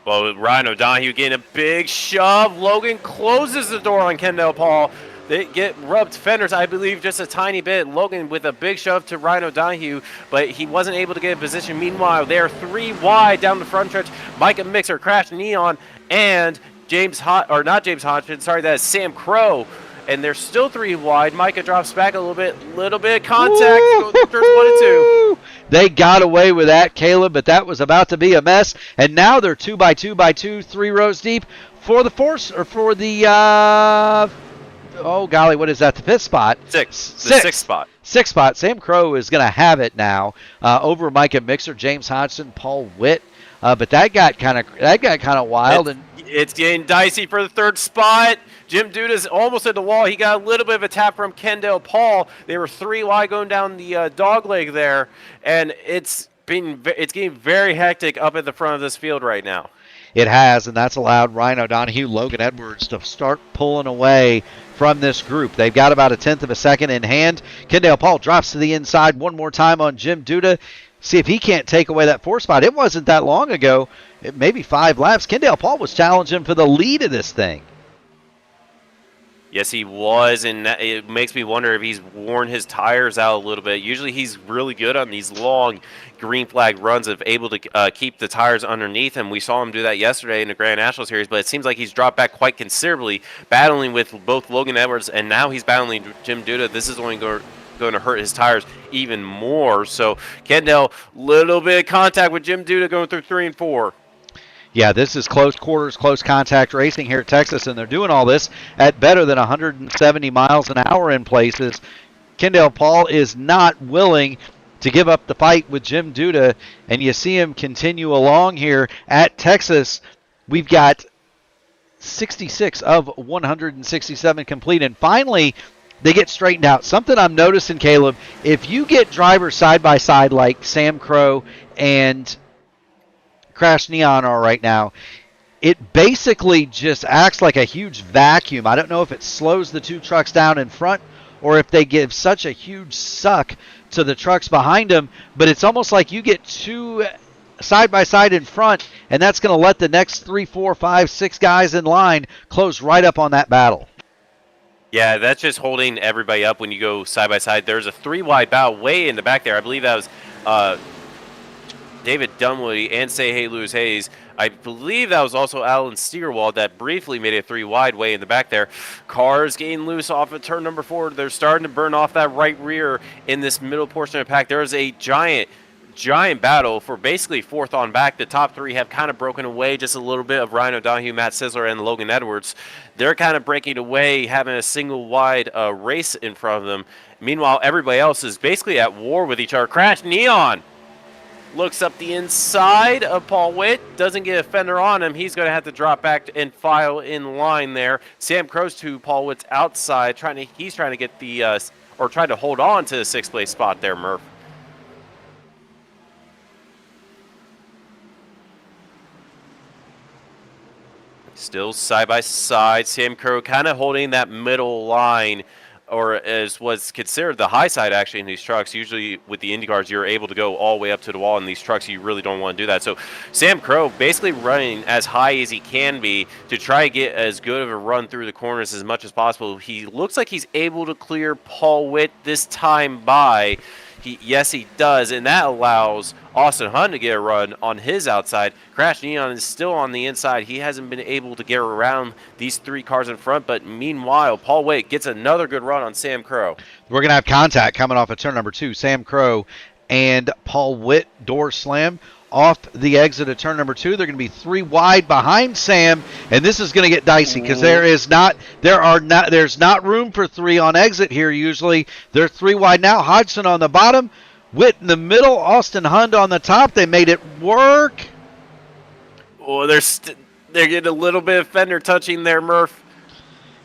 Well, Ryan O'Donoghue getting a big shove. Logan closes the door on Kendall Paul. They get rubbed fenders, I believe, just a tiny bit. Logan with a big shove to Ryan O'Donoghue, but he wasn't able to get in position. Meanwhile, they're 3 wide down the front stretch. Micah Mixer, Crash Neon, and that is Sam Crow. And they're still 3 wide. Micah drops back a little bit of contact. Go through turns 1 and 2. They got away with that, Caleb, but that was about to be a mess. And now they're 2 by 2 by 2, 3 rows deep for the what is that? The 5th spot. 6th spot. 6th spot. Sam Crow is going to have it now over Micah Mixer, James Hodgson, Paul Witt. But that got kind of wild. It's getting dicey for the 3rd spot. Jim Duda's almost at the wall. He got a little bit of a tap from Kendall Paul. They were 3 wide going down the dog leg there, and it's getting very hectic up at the front of this field right now. It has, and that's allowed Ryan O'Donoghue, Logan Edwards to start pulling away from this group. They've got about a 1/10 of a second in hand. Kendall Paul drops to the inside one more time on Jim Duda. See if he can't take away that 4th spot. It wasn't that long ago, maybe 5 laps. Kendall Paul was challenging for the lead of this thing. Yes, he was, and it makes me wonder if he's worn his tires out a little bit. Usually he's really good on these long green flag runs of able to keep the tires underneath him. We saw him do that yesterday in the Grand National Series, but it seems like he's dropped back quite considerably, battling with both Logan Edwards, and now he's battling Jim Duda. This is only going to hurt his tires even more. So Kendall, little bit of contact with Jim Duda going through 3 and 4. Yeah, this is close quarters, close contact racing here at Texas, and they're doing all this at better than 170 miles an hour in places. Kendall Paul is not willing to give up the fight with Jim Duda, and you see him continue along here at Texas. We've got 66 of 167 complete, and finally they get straightened out. Something I'm noticing, Caleb, if you get drivers side by side like Sam Crow and Crash Neon are right now, it basically just acts like a huge vacuum. I don't know if it slows the 2 trucks down in front or if they give such a huge suck to the trucks behind them, but it's almost like you get 2 side by side in front, and that's going to let the next 3, 4, 5, 6 guys in line close right up on that battle. Yeah, that's just holding everybody up when you go side by side. There's a 3 wide battle way in the back there. I believe that was David Dunwoody and Say Hey Lewis Hayes. I believe that was also Alan Steigerwald that briefly made a 3 wide way in the back there. Cars getting loose off of turn number 4. They're starting to burn off that right rear in this middle portion of the pack. There's a giant giant battle for basically fourth on back. The top three have kind of broken away just a little bit of Ryan O'Donoghue, Matt Sisler, and Logan Edwards. They're kind of breaking away, having a single wide race in front of them. Meanwhile, everybody else is basically at war with each other. Crash Neon looks up the inside of Paul Witt. Doesn't get a fender on him. He's going to have to drop back and file in line there. Sam Crow's to Paul Witt's outside. He's trying to get the or trying to hold on to the sixth place spot there, Murph. Still side by side. Sam Crow kind of holding that middle line, or as what's considered the high side actually in these trucks. Usually with the Indy cars, you're able to go all the way up to the wall. In these trucks, you really don't want to do that. So Sam Crow basically running as high as he can be to try to get as good of a run through the corners as much as possible. He looks like he's able to clear Paul Witt this time by. Yes, he does, and that allows Austin Hunt to get a run on his outside. Crash Neon is still on the inside. He hasn't been able to get around these three cars in front, but meanwhile, Paul Witt gets another good run on Sam Crow. We're going to have contact coming off of turn number 2. Sam Crow and Paul Witt door slam off the exit of turn number 2. They're going to be 3 wide behind Sam, and this is going to get dicey because there's not room for 3 on exit here usually. They're 3 wide now. Hodgson on the bottom, Witt in the middle, Austin Hunt on the top. They made it work. Oh, they're getting a little bit of fender touching there, Murph.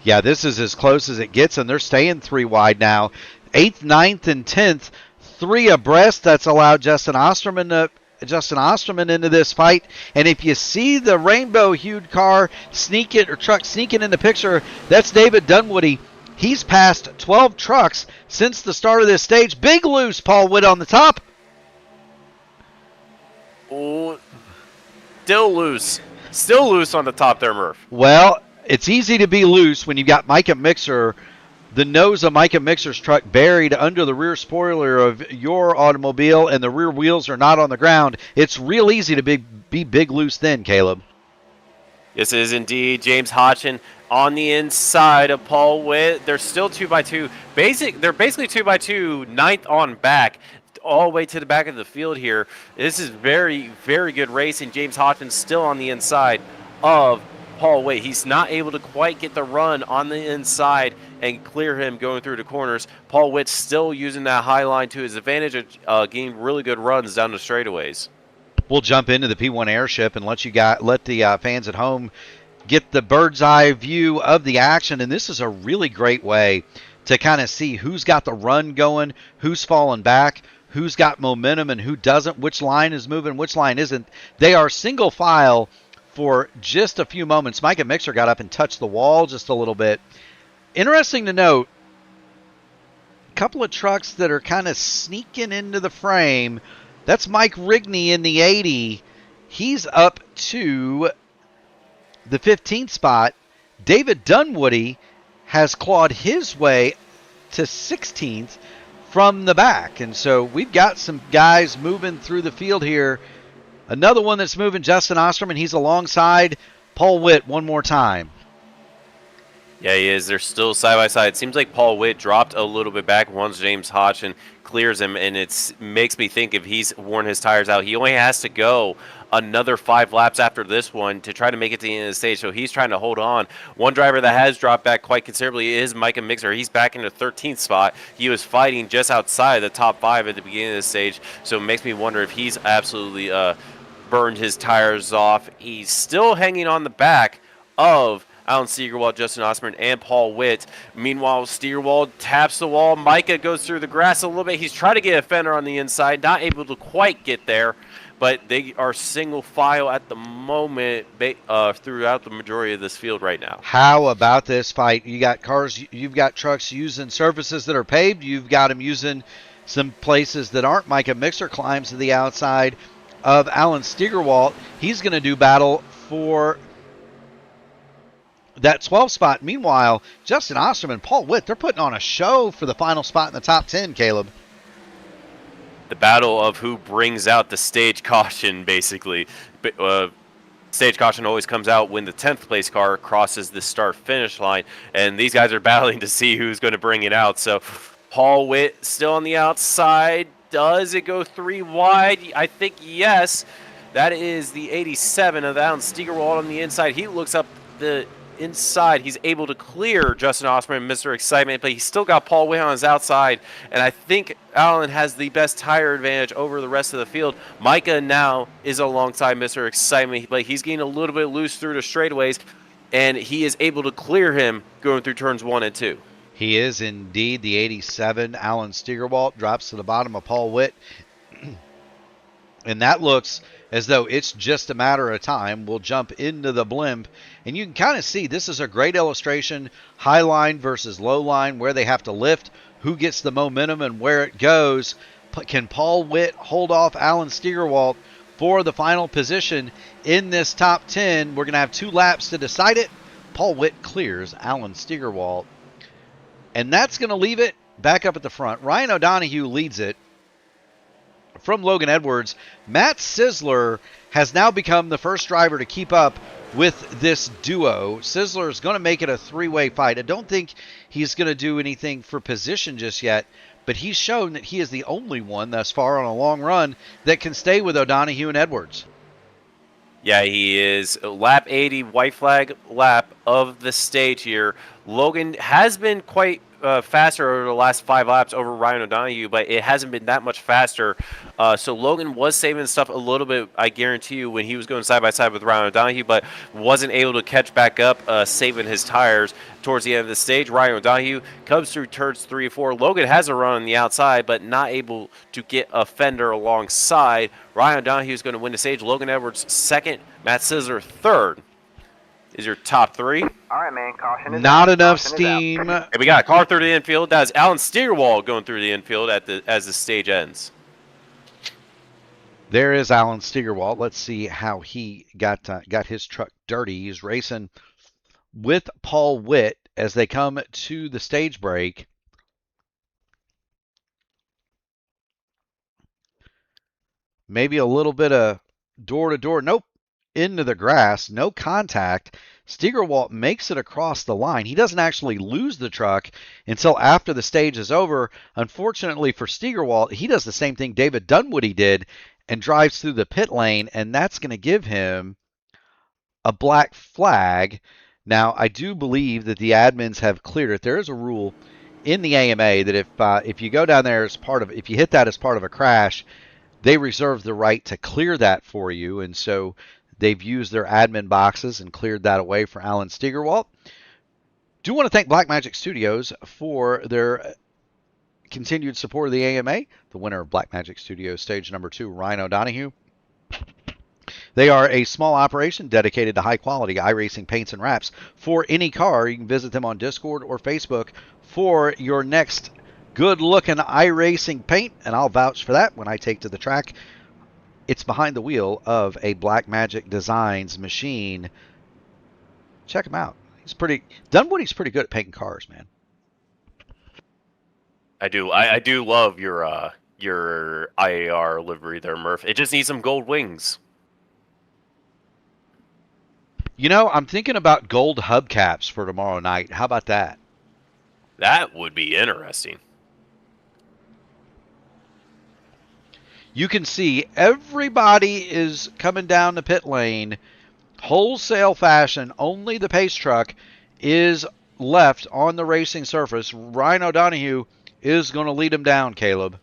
Yeah, this is as close as it gets, and they're staying 3 wide now. 8th, 9th, and 10th, 3 abreast. That's allowed Justin Osterman into this fight. And if you see the rainbow-hued car truck sneaking in the picture, that's David Dunwoody. He's passed 12 trucks since the start of this stage. Big loose, Paul Witt on the top. Oh, still loose. Still loose on the top there, Murph. Well, it's easy to be loose when you've got Micah Mixer, the nose of Micah Mixer's truck buried under the rear spoiler of your automobile, and the rear wheels are not on the ground. It's real easy to be big loose then, Caleb. Yes, it is indeed. James Hodgson on the inside of Paul Witt. They're still 2x2. They're basically 2x2, 9th on back, all the way to the back of the field here. This is very, very good racing. James Hodgson still on the inside of Paul Witt. He's not able to quite get the run on the inside and clear him going through the corners. Paul Witt still using that high line to his advantage, getting really good runs down the straightaways. We'll jump into the P1 airship and let the fans at home get the bird's eye view of the action. And this is a really great way to kind of see who's got the run going, who's falling back, who's got momentum, and who doesn't, which line is moving, which line isn't. They are single file for just a few moments. Micah Mixer got up and touched the wall just a little bit. Interesting to note, a couple of trucks that are kind of sneaking into the frame. That's Mike Rigney in the 80. He's up to the 15th spot. David Dunwoody has clawed his way to 16th from the back. And so we've got some guys moving through the field here. Another one that's moving, Justin Osterman. He's alongside Paul Witt one more time. Yeah, he is. They're still side by side. It seems like Paul Witt dropped a little bit back once James Hodgson clears him, and it makes me think if he's worn his tires out, he only has to go another 5 laps after this one to try to make it to the end of the stage. So he's trying to hold on. One driver that has dropped back quite considerably is Micah Mixer. He's back in the 13th spot. He was fighting just outside the top 5 at the beginning of the stage. So it makes me wonder if he's absolutely burned his tires off. He's still hanging on the back of Alan Steigerwald, Justin Osman, and Paul Witt. Meanwhile, Steigerwald taps the wall. Micah goes through the grass a little bit. He's trying to get a fender on the inside, not able to quite get there, but they are single file at the moment throughout the majority of this field right now. How about this fight? You got cars, you've got trucks using surfaces that are paved. You've got them using some places that aren't. Micah Mixer climbs to the outside of Alan Steigerwald. He's going to do battle for that 12 spot. Meanwhile, Justin Osterman, Paul Witt, they're putting on a show for the final spot in the top 10, Caleb. The battle of who brings out the stage caution, basically. Stage caution always comes out when the 10th place car crosses the start-finish line, and these guys are battling to see who's going to bring it out. So Paul Witt still on the outside. Does it go 3 wide? I think yes. That is the 87 of Alan Steigerwald on the inside. He looks up the inside. He's able to clear Justin Osman, Mr. Excitement, but he's still got Paul Witt on his outside. And I think Alan has the best tire advantage over the rest of the field. Micah now is alongside Mr. Excitement, but he's getting a little bit loose through the straightaways, and he is able to clear him going through turns 1 and 2. He is indeed the 87. Alan Steigerwald drops to the bottom of Paul Witt. And that looks as though it's just a matter of time. We'll jump into the blimp. And you can kind of see this is a great illustration. High line versus low line, where they have to lift, who gets the momentum and where it goes. Can Paul Witt hold off Alan Steigerwald for the final position in this top 10? We're going to have 2 laps to decide it. Paul Witt clears Alan Steigerwald. And that's going to leave it back up at the front. Ryan O'Donoghue leads it from Logan Edwards. Matt Sizzler has now become the first driver to keep up with this duo. Sizzler is going to make it a 3-way fight. I don't think he's going to do anything for position just yet, but he's shown that he is the only one thus far on a long run that can stay with O'Donoghue and Edwards. Yeah, he is. Lap 80, white flag lap of the stage here. Logan has been quite faster over the last 5 laps over Ryan O'Donoghue, but it hasn't been that much faster. So Logan was saving stuff a little bit, I guarantee you, when he was going side by side with Ryan O'Donoghue, but wasn't able to catch back up, saving his tires towards the end of the stage. Ryan O'Donoghue comes through turns 3 and 4. Logan has a run on the outside, but not able to get a fender alongside. Ryan O'Donoghue is going to win the stage. Logan Edwards second, Matt Sizzler third. Is your top 3. All right, man. Caution is Not out. enough Caution is out. steam. And we got a car through the infield. That's Alan Steigerwald going through the infield as the stage ends. There is Alan Steigerwald. Let's see how he got his truck dirty. He's racing with Paul Witt as they come to the stage break. Maybe a little bit of door-to-door. Nope. Into the grass. No contact. Steigerwald makes it across the line. He doesn't actually lose the truck until after the stage is over. Unfortunately for Steigerwald, he does the same thing David Dunwoody did and drives through the pit lane, and that's going to give him a black flag. Now, I do believe that the admins have cleared it. There is a rule in the AMA that if you go down there if you hit that as part of a crash, they reserve the right to clear that for you, and so they've used their admin boxes and cleared that away for Alan Steigerwald. Do want to thank Blackmagic Studios for their continued support of the AMA. The winner of Blackmagic Studios Stage Number 2, Ryan O'Donoghue. They are a small operation dedicated to high-quality iRacing paints and wraps for any car. You can visit them on Discord or Facebook for your next good-looking iRacing paint, and I'll vouch for that when I take to the track. It's behind the wheel of a Blackmagic Designs machine. Check him out. Dunwoody's pretty good at painting cars, man. I do love your IAR livery there, Murph. It just needs some gold wings. You know, I'm thinking about gold hubcaps for tomorrow night. How about that? That would be interesting. You can see everybody is coming down the pit lane, wholesale fashion. Only the pace truck is left on the racing surface. Ryan O'Donoghue is going to lead him down, Caleb.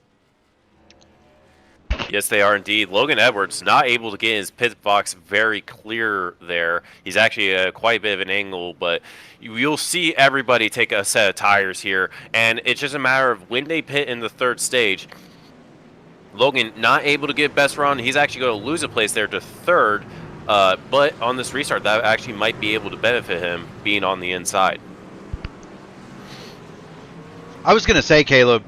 Yes, they are indeed. Logan Edwards not able to get his pit box very clear there. He's actually quite a bit of an angle, but you'll see everybody take a set of tires here, and it's just a matter of when they pit in the third stage. Logan not able to get best run. He's actually going to lose a place there to third, but on this restart, that actually might be able to benefit him being on the inside. I was going to say, Caleb,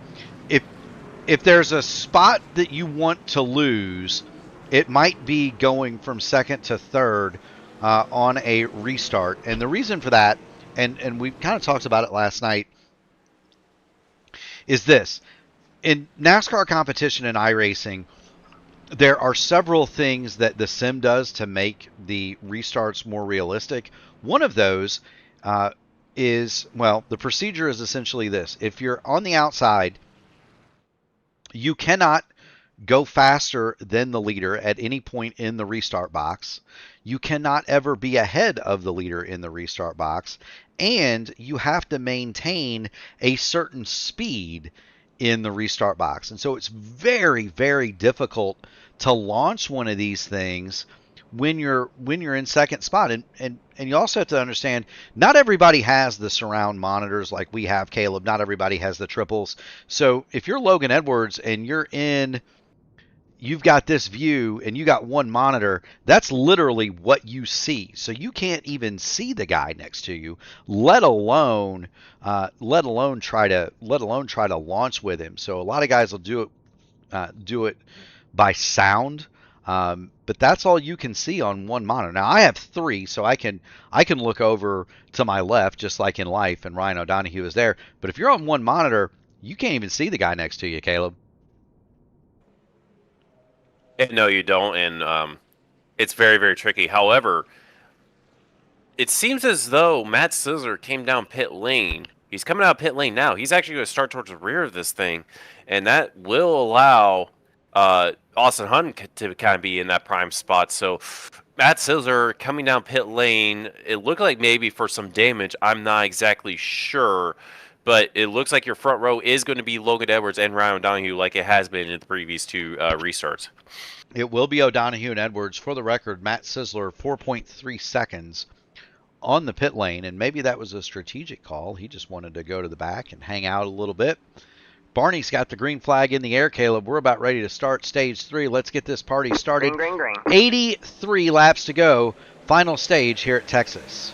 if there's a spot that you want to lose, it might be going from second to third on a restart. And the reason for that, and we kind of talked about it last night, is this. In NASCAR competition and iRacing, there are several things that the sim does to make the restarts more realistic. One of those is, well, the procedure is essentially this. If you're on the outside You cannot go faster than the leader at any point in the restart box. You cannot ever be ahead of the leader in the restart box. And you have to maintain a certain speed in the restart box. And so it's very, very difficult to launch one of these things when you're in second spot. And you also have to understand, not everybody has the surround monitors like we have, Caleb. Not everybody has the triples. So if you're Logan Edwards and you've got this view and you got one monitor, that's literally what you see. So you can't even see the guy next to you, let alone try to launch with him. So a lot of guys will do it by sound. But that's all you can see on one monitor. Now I have three, so I can look over to my left just like in life, and Ryan O'Donohue is there. But if you're on one monitor, you can't even see the guy next to you, Caleb. No, you don't, and it's very, very tricky. However, it seems as though Matt Sizzler came down pit lane. He's coming out pit lane now. He's actually going to start towards the rear of this thing, and that will allow Austin Hunt to kind of be in that prime spot. So Matt Sizzler coming down pit lane, it looked like maybe for some damage. I'm not exactly sure. But it looks like your front row is going to be Logan Edwards and Ryan O'Donohue like it has been in the previous two restarts. It will be O'Donohue and Edwards. For the record, Matt Sizzler, 4.3 seconds on the pit lane, and maybe that was a strategic call. He just wanted to go to the back and hang out a little bit. Barney's got the green flag in the air, Caleb. We're about ready to start stage 3. Let's get this party started. Green, green, green. 83 laps to go. Final stage here at Texas.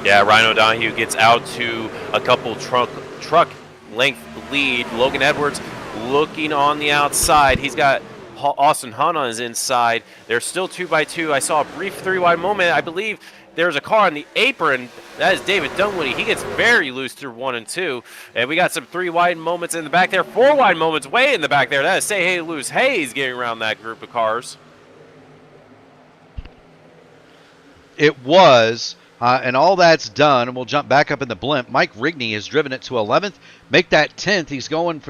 Yeah, Ryan O'Donohue gets out to a couple truck length lead. Logan Edwards looking on the outside. He's got Austin Hunt on his inside. They're still 2x2. I saw a brief 3 wide moment. I believe there's a car on the apron. That is David Dunwoody. He gets very loose through 1 and 2. And we got some 3 wide moments in the back there. 4 wide moments way in the back there. That is Say Hey Loose Hayes getting around that group of cars. It was. And all that's done, and we'll jump back up in the blimp. Mike Rigney has driven it to 11th. Make that 10th. He's going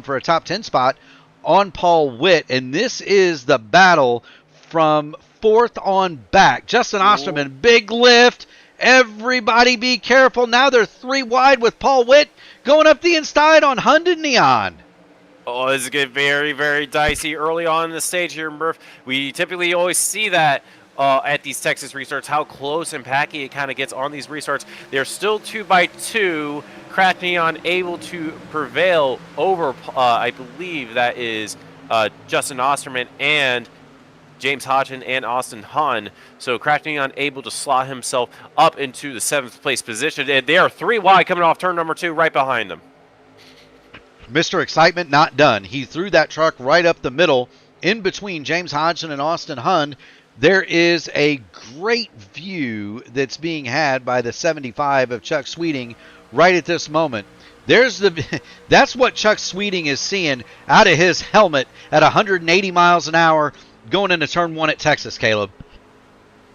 for a top 10 spot on Paul Witt, and this is the battle from 4th on back. Justin Osterman, big lift. Everybody be careful. Now they're 3 wide with Paul Witt going up the inside on Hyundai Neon. Oh, this is getting very, very dicey early on in the stage here, Murph. We typically always see that at these Texas restarts, how close and packy it kind of gets on these restarts. They're still 2x2. Crash Neon able to prevail over, I believe that is Justin Osterman and James Hodgson and Austin Hahn. So Crash Neon able to slot himself up into the 7th place position. And they are 3 wide coming off turn number 2 right behind them. Mr. Excitement not done. He threw that truck right up the middle in between James Hodgson and Austin Hahn. There is a great view that's being had by the 75 of Chuck Sweeting right at this moment. That's what Chuck Sweeting is seeing out of his helmet at 180 miles an hour going into turn 1 at Texas, Caleb.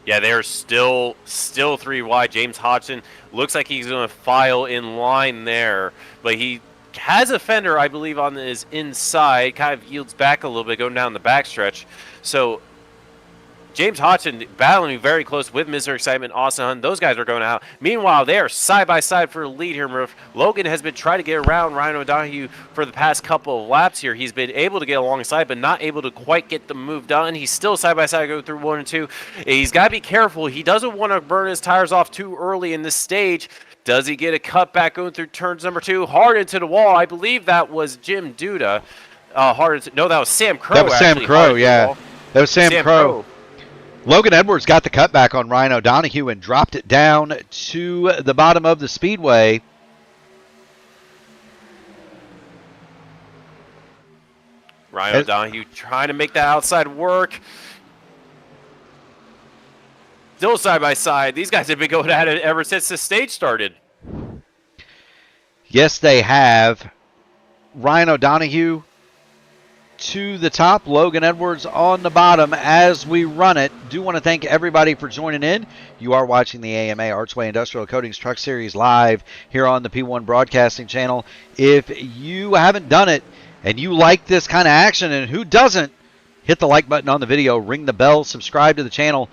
Yeah, they're still 3 wide. James Hodgson looks like he's going to file in line there, but he has a fender, I believe, on his inside. Kind of yields back a little bit going down the backstretch. So James Hodgson battling very close with Mr. Excitement, Austin Hunt. Those guys are going out. Meanwhile, they are side by side for the lead here, Murph. Logan has been trying to get around Ryan O'Donohue for the past couple of laps here. He's been able to get alongside, but not able to quite get the move done. He's still side by side going through 1 and 2. He's got to be careful. He doesn't want to burn his tires off too early in this stage. Does he get a cutback going through turns number 2? Hard into the wall. I believe that was Jim Duda. No, that was Sam Crow. That was Sam Crow, yeah. That was Sam Crow. Logan Edwards got the cutback on Ryan O'Donohue and dropped it down to the bottom of the speedway. Ryan O'Donohue trying to make that outside work. Still side by side. These guys have been going at it ever since the stage started. Yes, they have. Ryan O'Donohue to the top, Logan Edwards on the bottom as we run it. Do want to thank everybody for joining in. You are watching the AMA Archway Industrial Coatings Truck Series live here on the P1 Broadcasting Channel. If you haven't done it and you like this kind of action, and who doesn't, hit the like button on the video, ring the bell, subscribe to the channel,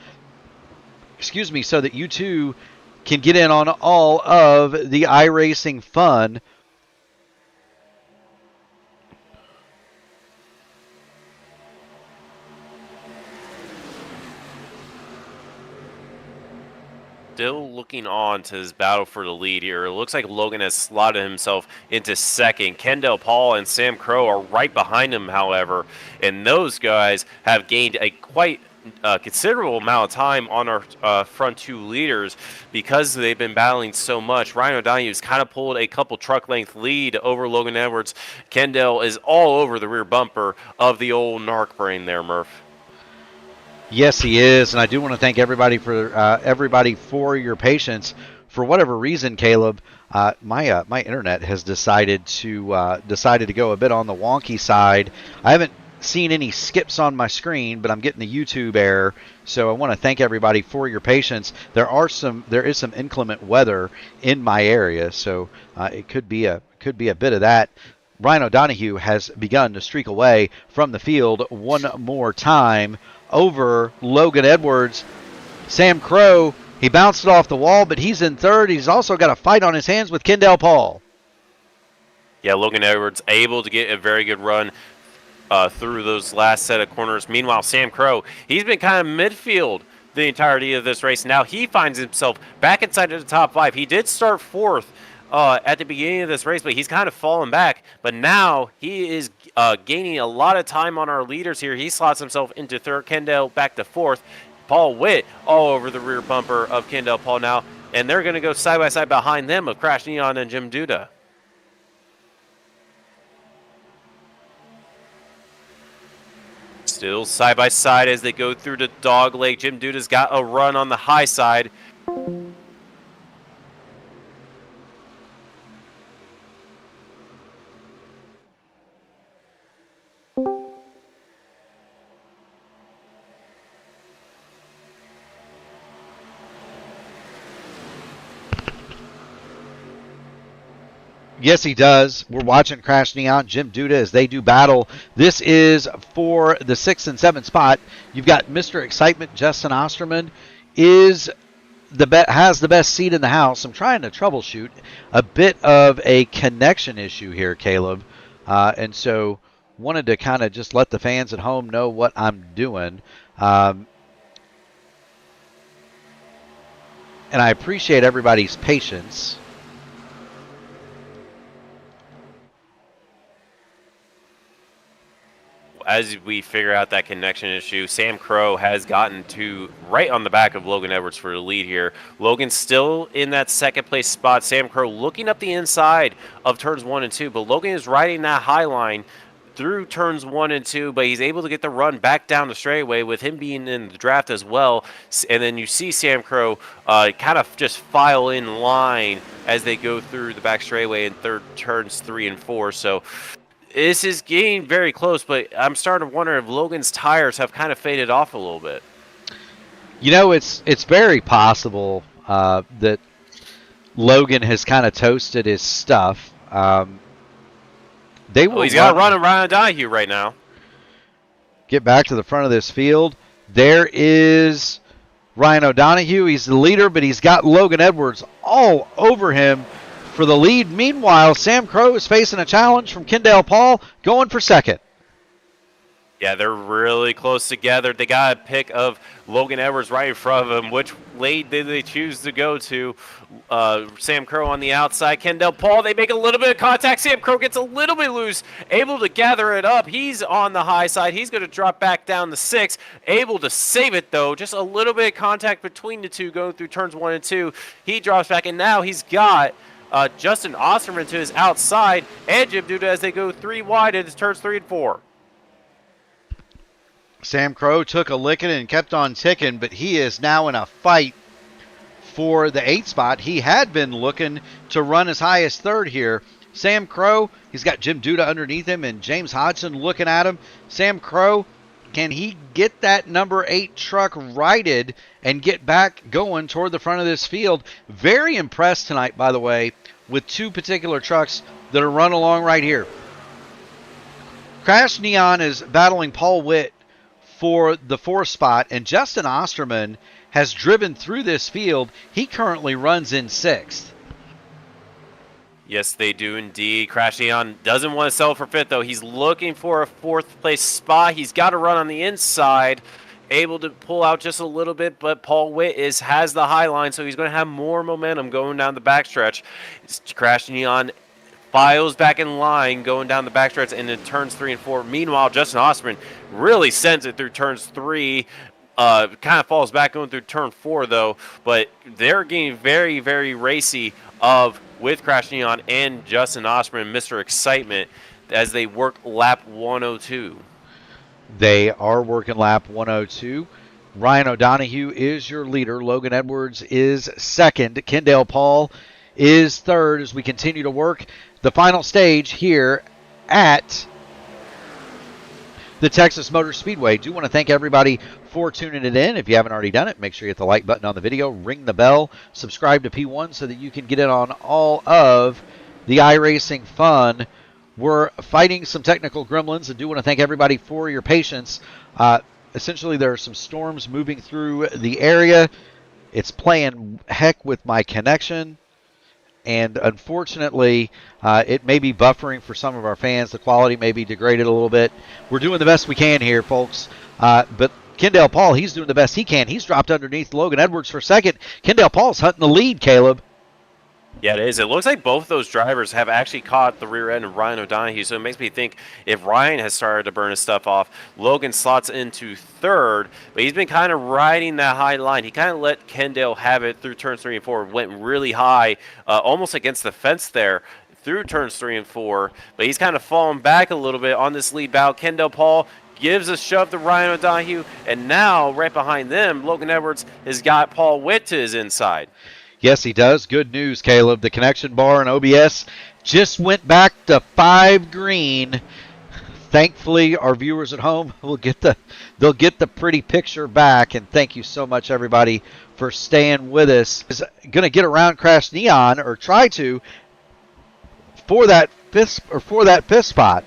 so that you too can get in on all of the iRacing fun. Still looking on to his battle for the lead here. It looks like Logan has slotted himself into second. Kendall Paul and Sam Crow are right behind him, however, and those guys have gained a quite considerable amount of time on our front two leaders because they've been battling so much. Ryan O'Donoghue's kind of pulled a couple truck length lead over Logan Edwards. Kendall is all over the rear bumper of the old narc brain there, Murph. Yes, he is, and I do want to thank everybody for your patience. For whatever reason, Caleb, my internet has decided to go a bit on the wonky side. I haven't seen any skips on my screen, but I'm getting the YouTube error. So I want to thank everybody for your patience. There is some inclement weather in my area, so it could be a bit of that. Ryan O'Donoghue has begun to streak away from the field one more time over Logan Edwards. Sam Crow, he bounced it off the wall, but he's in third. He's also got a fight on his hands with Kendall Paul. Yeah, Logan Edwards able to get a very good run through those last set of corners. Meanwhile, Sam Crow, he's been kind of midfield the entirety of this race. Now he finds himself back inside of the top five. He did start fourth at the beginning of this race, but he's kind of fallen back. But now he is gaining a lot of time on our leaders here. He slots himself into third. Kendall back to fourth. Paul Witt all over the rear bumper of Kendall Paul now. And they're going to go side by side behind them of Crash Neon and Jim Duda. Still side by side as they go through the dog leg. Jim Duda's got a run on the high side. Yes, he does. We're watching Crash Neon, Jim Duda as they do battle. This is for the 6th and 7th spot. You've got Mr. Excitement, Justin Osterman, has the best seat in the house. I'm trying to troubleshoot a bit of a connection issue here, Caleb. And so wanted to kind of just let the fans at home know what I'm doing. And I appreciate everybody's patience. As we figure out that connection issue, Sam Crow has gotten to right on the back of Logan Edwards for the lead here. Logan's still in that second place spot. Sam Crow looking up the inside of turns 1 and 2, but Logan is riding that high line through turns 1 and 2, but he's able to get the run back down the straightaway with him being in the draft as well. And then you see Sam Crow kind of just file in line as they go through the back straightaway in turns 3 and 4. So this is getting very close, but I'm starting to wonder if Logan's tires have kind of faded off a little bit. You know, it's very possible that Logan has kind of toasted his stuff. He's got to run around Donahue right now. Get back to the front of this field. There is Ryan O'Donoghue. He's the leader, but he's got Logan Edwards all over him for the lead. Meanwhile, Sam Crow is facing a challenge from Kendall Paul, going for second. Yeah, they're really close together. They got a pick of Logan Edwards right in front of him. Which lane did they choose to go to? Sam Crow on the outside. Kendall Paul, they make a little bit of contact. Sam Crow gets a little bit loose, able to gather it up. He's on the high side. He's going to drop back down to 6. Able to save it, though. Just a little bit of contact between the two going through turns 1 and 2. He drops back, and now he's got Justin Osterman to his outside, and Jim Duda as they go 3 wide into turns 3 and 4. Sam Crow took a licking and kept on ticking, but he is now in a fight for the 8th spot. He had been looking to run as high as 3rd here. Sam Crow, he's got Jim Duda underneath him and James Hodgson looking at him. Sam Crow, can he get that number 8 truck righted and get back going toward the front of this field? Very impressed tonight, by the way, with 2 particular trucks that are run along right here. Crash Neon is battling Paul Witt for the 4th spot, and Justin Osterman has driven through this field. He currently runs in 6th. Yes, they do indeed. Crash Neon doesn't want to settle for 5th, though. He's looking for a 4th place spot. He's got to run on the inside, able to pull out just a little bit, but Paul Witt has the high line, so he's going to have more momentum going down the backstretch. Crash Neon files back in line going down the backstretch into turns 3 and 4. Meanwhile, Justin Osman really sends it through turns 3. Kind of falls back going through turn 4, though. But they're getting very, very racy with Crash Neon and Justin Osman, Mr. Excitement, as they work lap 102. They are working lap 102. Ryan O'Donohue is your leader. Logan Edwards is 2nd. Kendall Paul is 3rd as we continue to work the final stage here at the Texas Motor Speedway. Do want to thank everybody for tuning it in. If you haven't already done it, make sure you hit the like button on the video, ring the bell, subscribe to P1 so that you can get in on all of the iRacing fun. We're fighting some technical gremlins, and do want to thank everybody for your patience. Essentially, there are some storms moving through the area. It's playing heck with my connection, and unfortunately, it may be buffering for some of our fans. The quality may be degraded a little bit. We're doing the best we can here, folks. But Kendall Paul, he's doing the best he can. He's dropped underneath Logan Edwards for 2nd. Kendall Paul's hunting the lead, Caleb. Yeah, it is. It looks like both those drivers have actually caught the rear end of Ryan O'Donohue, so it makes me think if Ryan has started to burn his stuff off, Logan slots into 3rd, but he's been kind of riding that high line. He kind of let Kendall have it through turns 3 and 4, went really high, almost against the fence there through turns 3 and 4, but he's kind of fallen back a little bit on this lead battle. Kendall Paul gives a shove to Ryan O'Donohue, and now right behind them, Logan Edwards has got Paul Witt to his inside. Yes, he does. Good news, Caleb. The connection bar and OBS just went back to 5 green. Thankfully, our viewers at home they'll get the pretty picture back. And thank you so much, everybody, for staying with us. Is going to get around Crash Neon, or try to, for that fifth spot.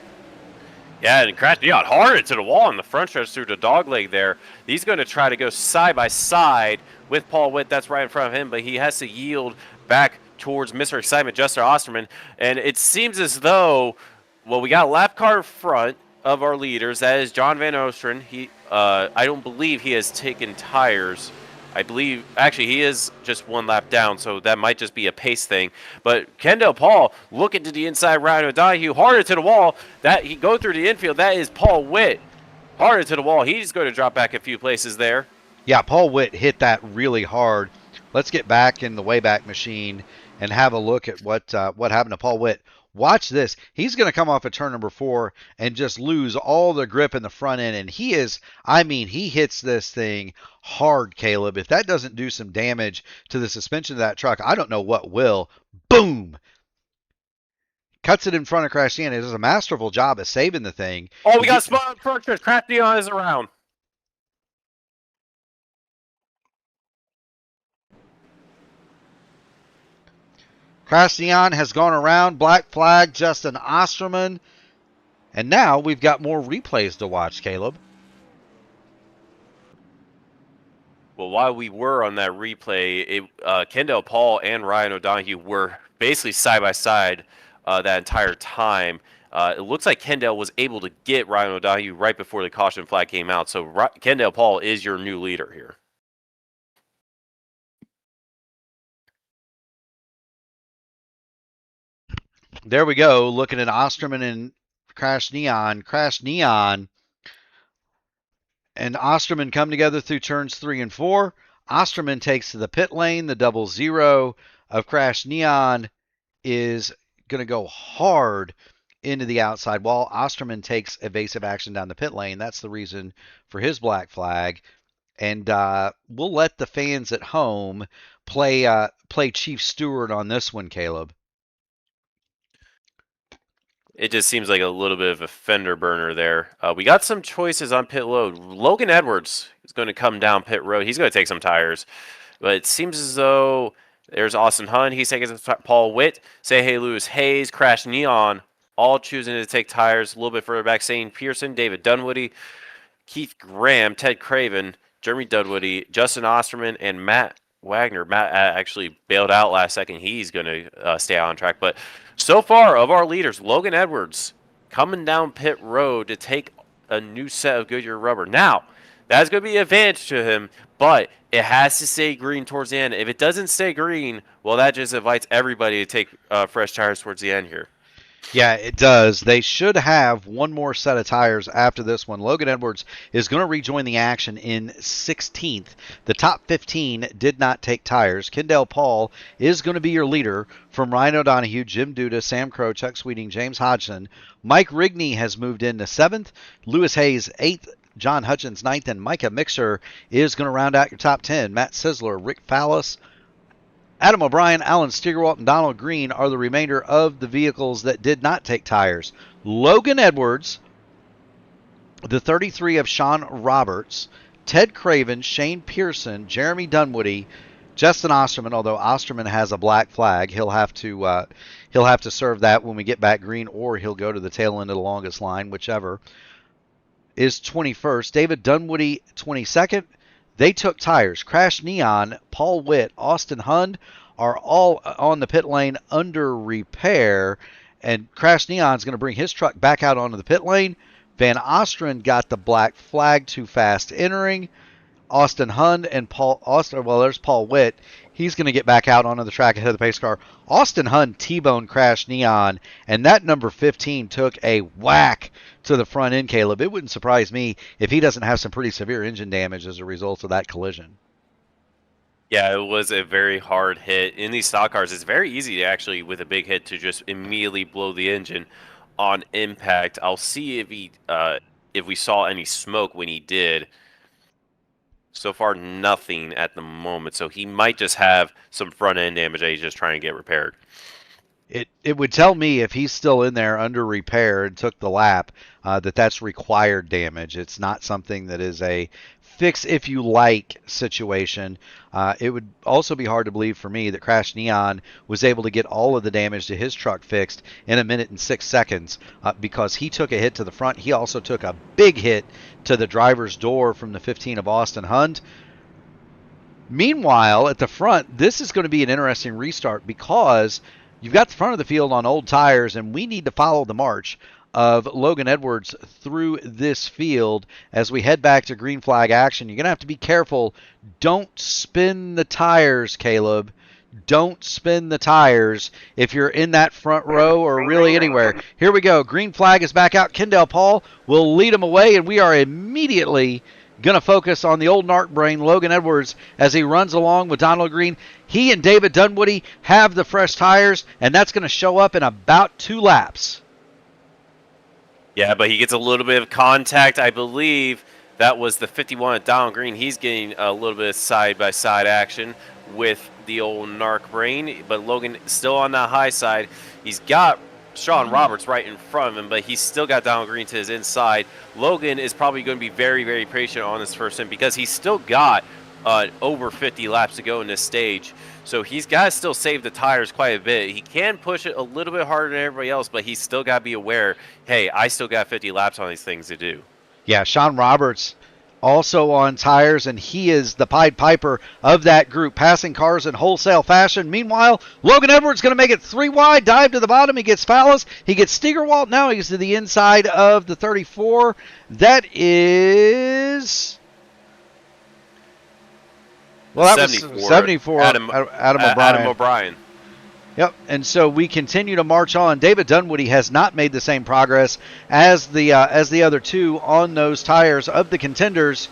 Yeah, and Crash Neon hard into the wall on the front stretch through the dog leg there. He's going to try to go side by side with Paul Witt. That's right in front of him, but he has to yield back towards Mr. Excitement, Justin Osterman. And it seems as though, well, we got a lap car in front of our leaders. That is John Van Osteren. I don't believe he has taken tires. I believe, actually, he is just 1 lap down, so that might just be a pace thing. But Kendall Paul looking to the inside, Ryan O'Donohue, harder to the wall. That he go through the infield. That is Paul Witt, harder to the wall. He's going to drop back a few places there. Yeah, Paul Witt hit that really hard. Let's get back in the Wayback Machine and have a look at what happened to Paul Witt. Watch this. He's going to come off at turn number 4 and just lose all the grip in the front end. And he hits this thing hard, Caleb. If that doesn't do some damage to the suspension of that truck, I don't know what will. Boom! Cuts it in front of Crash Neon. It does a masterful job of saving the thing. Oh, we got a spot on front stretch. Crash Neon is around. Crash Neon has gone around. Black flag, Justin Osterman. And now we've got more replays to watch, Caleb. Well, while we were on that replay, Kendall Paul and Ryan O'Donohue were basically side by side that entire time. It looks like Kendall was able to get Ryan O'Donohue right before the caution flag came out. So Kendall Paul is your new leader here. There we go. Looking at Osterman and Crash Neon. Crash Neon and Osterman come together through turns 3 and 4. Osterman takes to the pit lane. The 0-0 of Crash Neon is going to go hard into the outside wall. Osterman takes evasive action down the pit lane. That's the reason for his black flag. And we'll let the fans at home play Chief Stewart on this one, Caleb. It just seems like a little bit of a fender burner there. We got some choices on pit road. Logan Edwards is going to come down pit road. He's going to take some tires. But it seems as though there's Austin Hunt. He's taking Paul Witt. Say Hey Lewis Hayes. Crash Neon all choosing to take tires a little bit further back. Shane Pearson, David Dunwoody, Keith Graham, Ted Craven, Jeremy Dunwoody, Justin Osterman, and Matt Wagner. Matt actually bailed out last second. He's going to stay out on track. But so far, of our leaders, Logan Edwards coming down pit road to take a new set of Goodyear rubber. Now, that's going to be an advantage to him, but it has to stay green towards the end. If it doesn't stay green, well, that just invites everybody to take fresh tires towards the end here. Yeah, it does. They should have one more set of tires after this one. Logan Edwards is going to rejoin the action in 16th. The top 15 did not take tires. Kendall Paul is going to be your leader from Ryan O'Donohue, Jim Duda, Sam Crow, Chuck Sweeting, James Hodgson. Mike Rigney has moved into 7th. Lewis Hayes, 8th. John Hutchins, 9th. And Micah Mixer is going to round out your top 10. Matt Sizzler, Rick Fallis, Adam O'Brien, Alan Steigerwalt, and Donald Green are the remainder of the vehicles that did not take tires. Logan Edwards, the 33 of Sean Roberts, Ted Craven, Shane Pearson, Jeremy Dunwoody, Justin Osterman, although Osterman has a black flag, he'll have to serve that when we get back green, or he'll go to the tail end of the longest line, whichever, is 21st. David Dunwoody, 22nd. They took tires. Crash Neon, Paul Witt, Austin Hund are all on the pit lane under repair. And Crash Neon's going to bring his truck back out onto the pit lane. Van Ostren got the black flag, too fast entering. Austin Hund and there's Paul Witt. He's going to get back out onto the track ahead of the pace car. Austin Hund T-boned Crash Neon, and that number 15 took a whack to the front end, Caleb. It wouldn't surprise me if he doesn't have some pretty severe engine damage as a result of that collision. Yeah, it was a very hard hit. In these stock cars, it's very easy to actually, with a big hit, to just immediately blow the engine on impact. I'll see if we saw any smoke when he did. So far, nothing at the moment. So he might just have some front end damage that he's just trying to get repaired. It would tell me, if he's still in there under repair and took the lap, that's required damage. It's not something that is a fix if you like situation. It would also be hard to believe for me that Crash Neon was able to get all of the damage to his truck fixed in 1 minute and 6 seconds because he took a hit to the front. He also took a big hit to the driver's door from the 15 of Austin Hund. Meanwhile, at the front, this is going to be an interesting restart because you've got the front of the field on old tires, and we need to follow the march of Logan Edwards through this field as we head back to green flag action. You're going to have to be careful. Don't spin the tires, Caleb. Don't spin the tires if you're in that front row or really anywhere. Here we go. Green flag is back out. Kendall Paul will lead him away, and we are immediately going to focus on the old narc brain, Logan Edwards, as he runs along with Donald Green. He and David Dunwoody have the fresh tires, and that's going to show up in about 2 laps. Yeah, but he gets a little bit of contact. I believe that was the 51 at Donald Green. He's getting a little bit of side-by-side action with the old narc brain, but Logan still on that high side. He's got Sean Roberts right in front of him, but he's still got Donald Green to his inside. Logan is probably going to be very, very patient on this first end because he's still got over 50 laps to go in this stage. So he's got to still save the tires quite a bit. He can push it a little bit harder than everybody else, but he's still got to be aware, hey, I still got 50 laps on these things to do. Yeah, Sean Roberts also on tires, and he is the Pied Piper of that group, passing cars in wholesale fashion. Meanwhile, Logan Edwards going to make it 3 wide, dive to the bottom. He gets Fallis. He gets Steigerwalt. Now he's to the inside of the 34. That is... Well, that 74. Was 74. Adam O'Brien. Adam O'Brien. Yep, and so we continue to march on. David Dunwoody has not made the same progress as the other two on those tires of the contenders.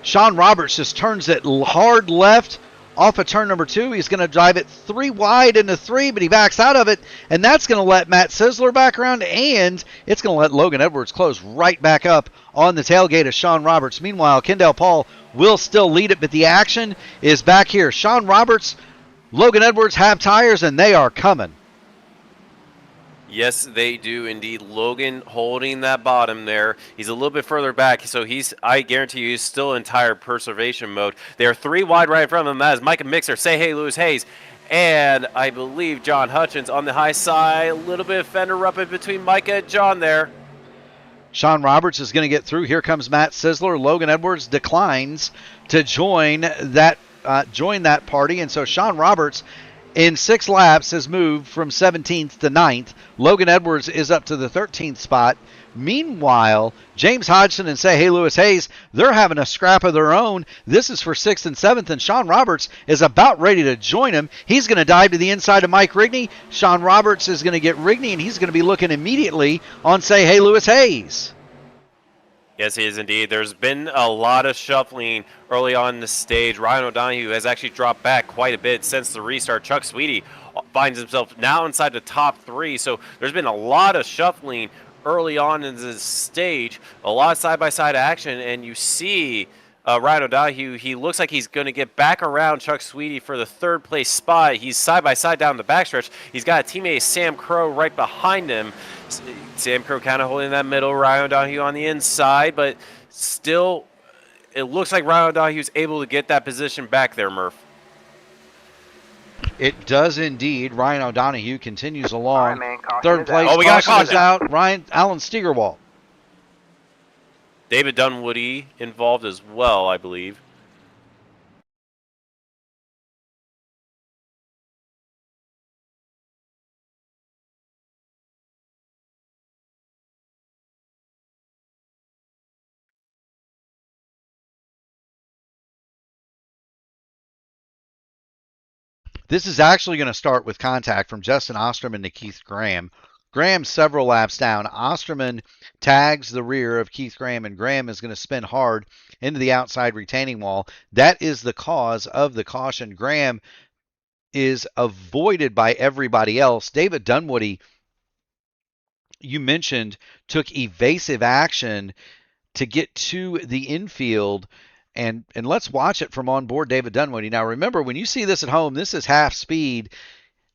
Sean Roberts just turns it hard left off of turn number 2. He's going to drive it 3 wide into 3, but he backs out of it, and that's going to let Matt Sizzler back around, and it's going to let Logan Edwards close right back up on the tailgate of Sean Roberts. Meanwhile, Kendall Paul will still lead it, but the action is back here. Sean Roberts, Logan Edwards have tires, and they are coming. Yes, they do indeed. Logan holding that bottom there. He's a little bit further back, so I guarantee you, he's still in tire preservation mode. They're 3 wide right in front of him. That is Micah Mixer, Say Hey Lewis Hayes, And I believe John Hutchins on the high side. A little bit of fender rubbing between Micah and John there. Sean Roberts is going to get through. Here comes Matt Sizzler. Logan Edwards declines to join that party, and so Sean Roberts in 6 laps has moved from 17th to 9th. Logan Edwards is up to the 13th spot. Meanwhile, James Hodgson and Say Hey Lewis Hayes, they're having a scrap of their own. This is for 6th and 7th, and Sean Roberts is about ready to join him. He's going to dive to the inside of Mike Rigney. Sean Roberts is going to get Rigney, and he's going to be looking immediately on Say Hey Lewis Hayes. Yes, he is indeed. There's been a lot of shuffling early on in the stage. Ryan O'Donoghue has actually dropped back quite a bit since the restart. Chuck Sweetie finds himself now inside the top 3, so there's been a lot of shuffling early on in this stage, a lot of side-by-side action, and you see Ryan O'Donoghue, he looks like he's going to get back around Chuck Sweetie for the 3rd place spot. He's side-by-side down the backstretch. He's got a teammate, Sam Crow, right behind him. Sam Crow kind of holding that middle, Ryan O'Donoghue on the inside, but still, it looks like Ryan O'Donoghue's able to get that position back there, Murph. It does indeed. Ryan O'Donoghue continues along. All right, man, caution 3rd is place, out. Oh, we got caution is caution. out. Alan Steigerwald. David Dunwoody involved as well, I believe. This is actually going to start with contact from Justin Osterman to Keith Graham. Graham's several laps down. Osterman tags the rear of Keith Graham, and Graham is going to spin hard into the outside retaining wall. That is the cause of the caution. Graham is avoided by everybody else. David Dunwoody, you mentioned, took evasive action to get to the infield. And let's watch it from on board David Dunwoody. Now, remember, when you see this at home, this is half speed.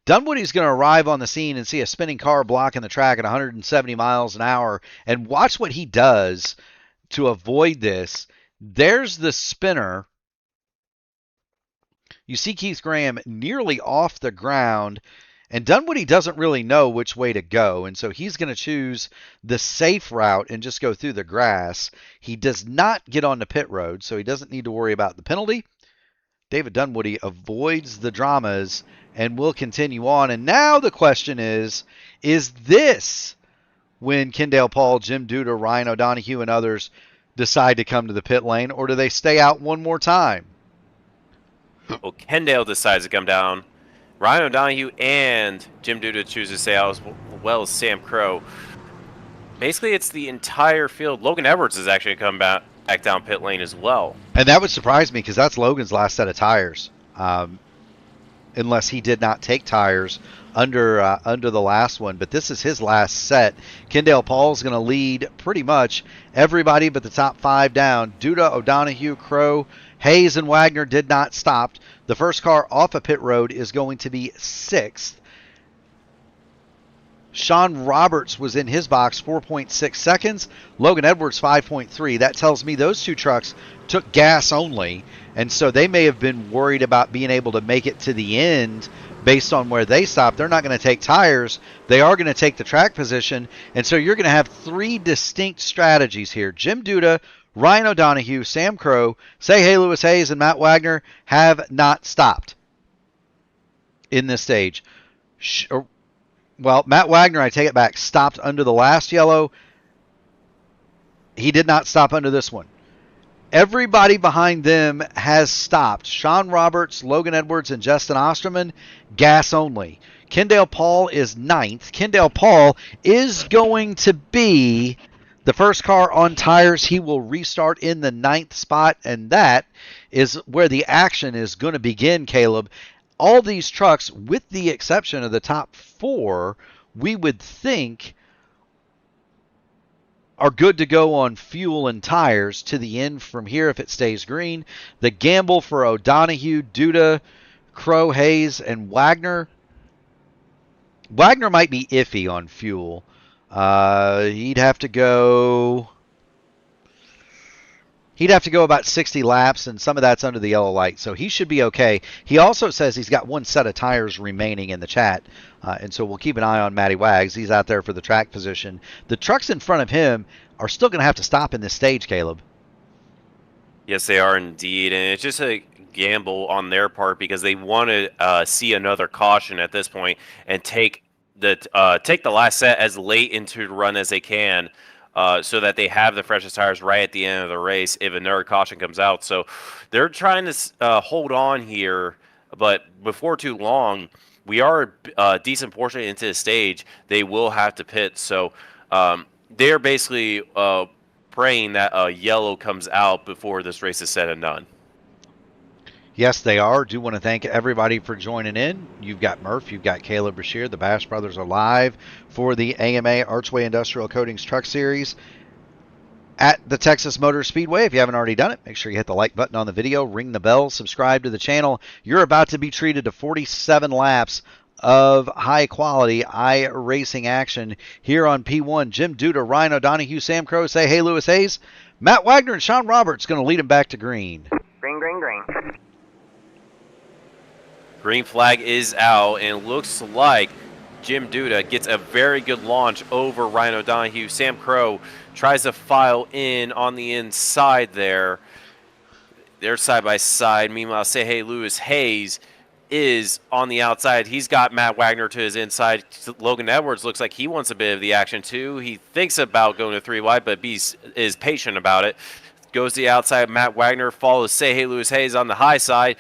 Dunwoody's going to arrive on the scene and see a spinning car blocking the track at 170 miles an hour. And watch what he does to avoid this. There's the spinner. You see Keith Graham nearly off the ground. And Dunwoody doesn't really know which way to go, and so he's going to choose the safe route and just go through the grass. He does not get on the pit road, so he doesn't need to worry about the penalty. David Dunwoody avoids the dramas and will continue on. And now the question is this when Kendall Paul, Jim Duda, Ryan O'Donoghue, and others decide to come to the pit lane, or do they stay out one more time? Well, Kendall decides to come down. Ryan O'Donoghue and Jim Duda choose to stay out, as well as Sam Crow. Basically, it's the entire field. Logan Edwards is actually come back down pit lane as well. And that would surprise me because that's Logan's last set of tires, unless he did not take tires under the last one. But this is his last set. Kendall Paul's going to lead pretty much everybody but the top 5 down. Duda, O'Donoghue, Crow, Hayes, and Wagner did not stop. The first car off a pit road is going to be 6th. Sean Roberts was in his box 4.6 seconds. Logan Edwards 5.3. That tells me those 2 trucks took gas only, and so they may have been worried about being able to make it to the end based on where they stopped. They're not going to take tires. They are going to take the track position, and so you're going to have 3 distinct strategies here. Jim Duda, Ryan O'Donoghue, Sam Crow, Say Hey Lewis Hayes, and Matt Wagner have not stopped in this stage. Well, Matt Wagner, I take it back, stopped under the last yellow. He did not stop under this one. Everybody behind them has stopped. Sean Roberts, Logan Edwards, and Justin Osterman, gas only. Kendall Paul is 9th. Kendall Paul is going to be the first car on tires. He will restart in the 9th spot, and that is where the action is going to begin, Caleb. All these trucks, with the exception of the top 4, we would think are good to go on fuel and tires to the end from here if it stays green. The gamble for O'Donoghue, Duda, Crow, Hayes, and Wagner. Wagner might be iffy on fuel. He'd have to go He'd have to go about 60 laps, and some of that's under the yellow light, so he should be okay. He also says he's got one set of tires remaining in the chat, and so we'll keep an eye on Matty Wags. He's out there for the track position. The trucks in front of him are still going to have to stop in this stage, Caleb. Yes, they are indeed, and it's just a gamble on their part because they want to see another caution at this point and take the last set as late into the run as they can. So that they have the freshest tires right at the end of the race if another caution comes out. So they're trying to hold on here, but before too long, we are a decent portion into the stage. They will have to pit. So they're basically praying that a yellow comes out before this race is said and done. Yes, they are. Do want to thank everybody for joining in. You've got Murph, you've got Caleb Brashear. The Bash Brothers are live for the AMA Archway Industrial Coatings Truck Series at the Texas Motor Speedway. If you haven't already done it, make sure you hit the like button on the video, ring the bell, subscribe to the channel. You're about to be treated to 47 laps of high-quality iRacing action here on P1. Jim Duda, Ryan O'Donohue, Sam Crow, say hey, Lewis Hayes. Matt Wagner and Sean Roberts going to lead him back to green. Green, green, green. Green flag is out, and it looks like Jim Duda gets a very good launch over Ryan O'Donohue. Sam Crow tries to file in on the inside there. They're side by side. Meanwhile, say hey, Lewis Hayes is on the outside. He's got Matt Wagner to his inside. Logan Edwards looks like he wants a bit of the action too. He thinks about going to 3 wide, but is patient about it. Goes to the outside. Matt Wagner follows say hey, Lewis Hayes on the high side.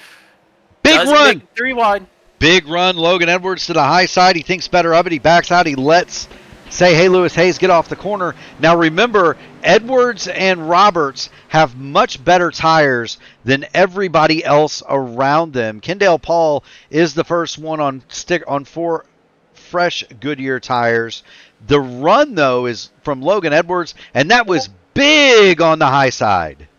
Big run. 3 wide. Big run. Logan Edwards to the high side. He thinks better of it. He backs out. He lets say hey, Lewis Hayes get off the corner. Now remember, Edwards and Roberts have much better tires than everybody else around them. Kendall Paul is the first one on 4 fresh Goodyear tires. The run, though, is from Logan Edwards, and that was big on the high side.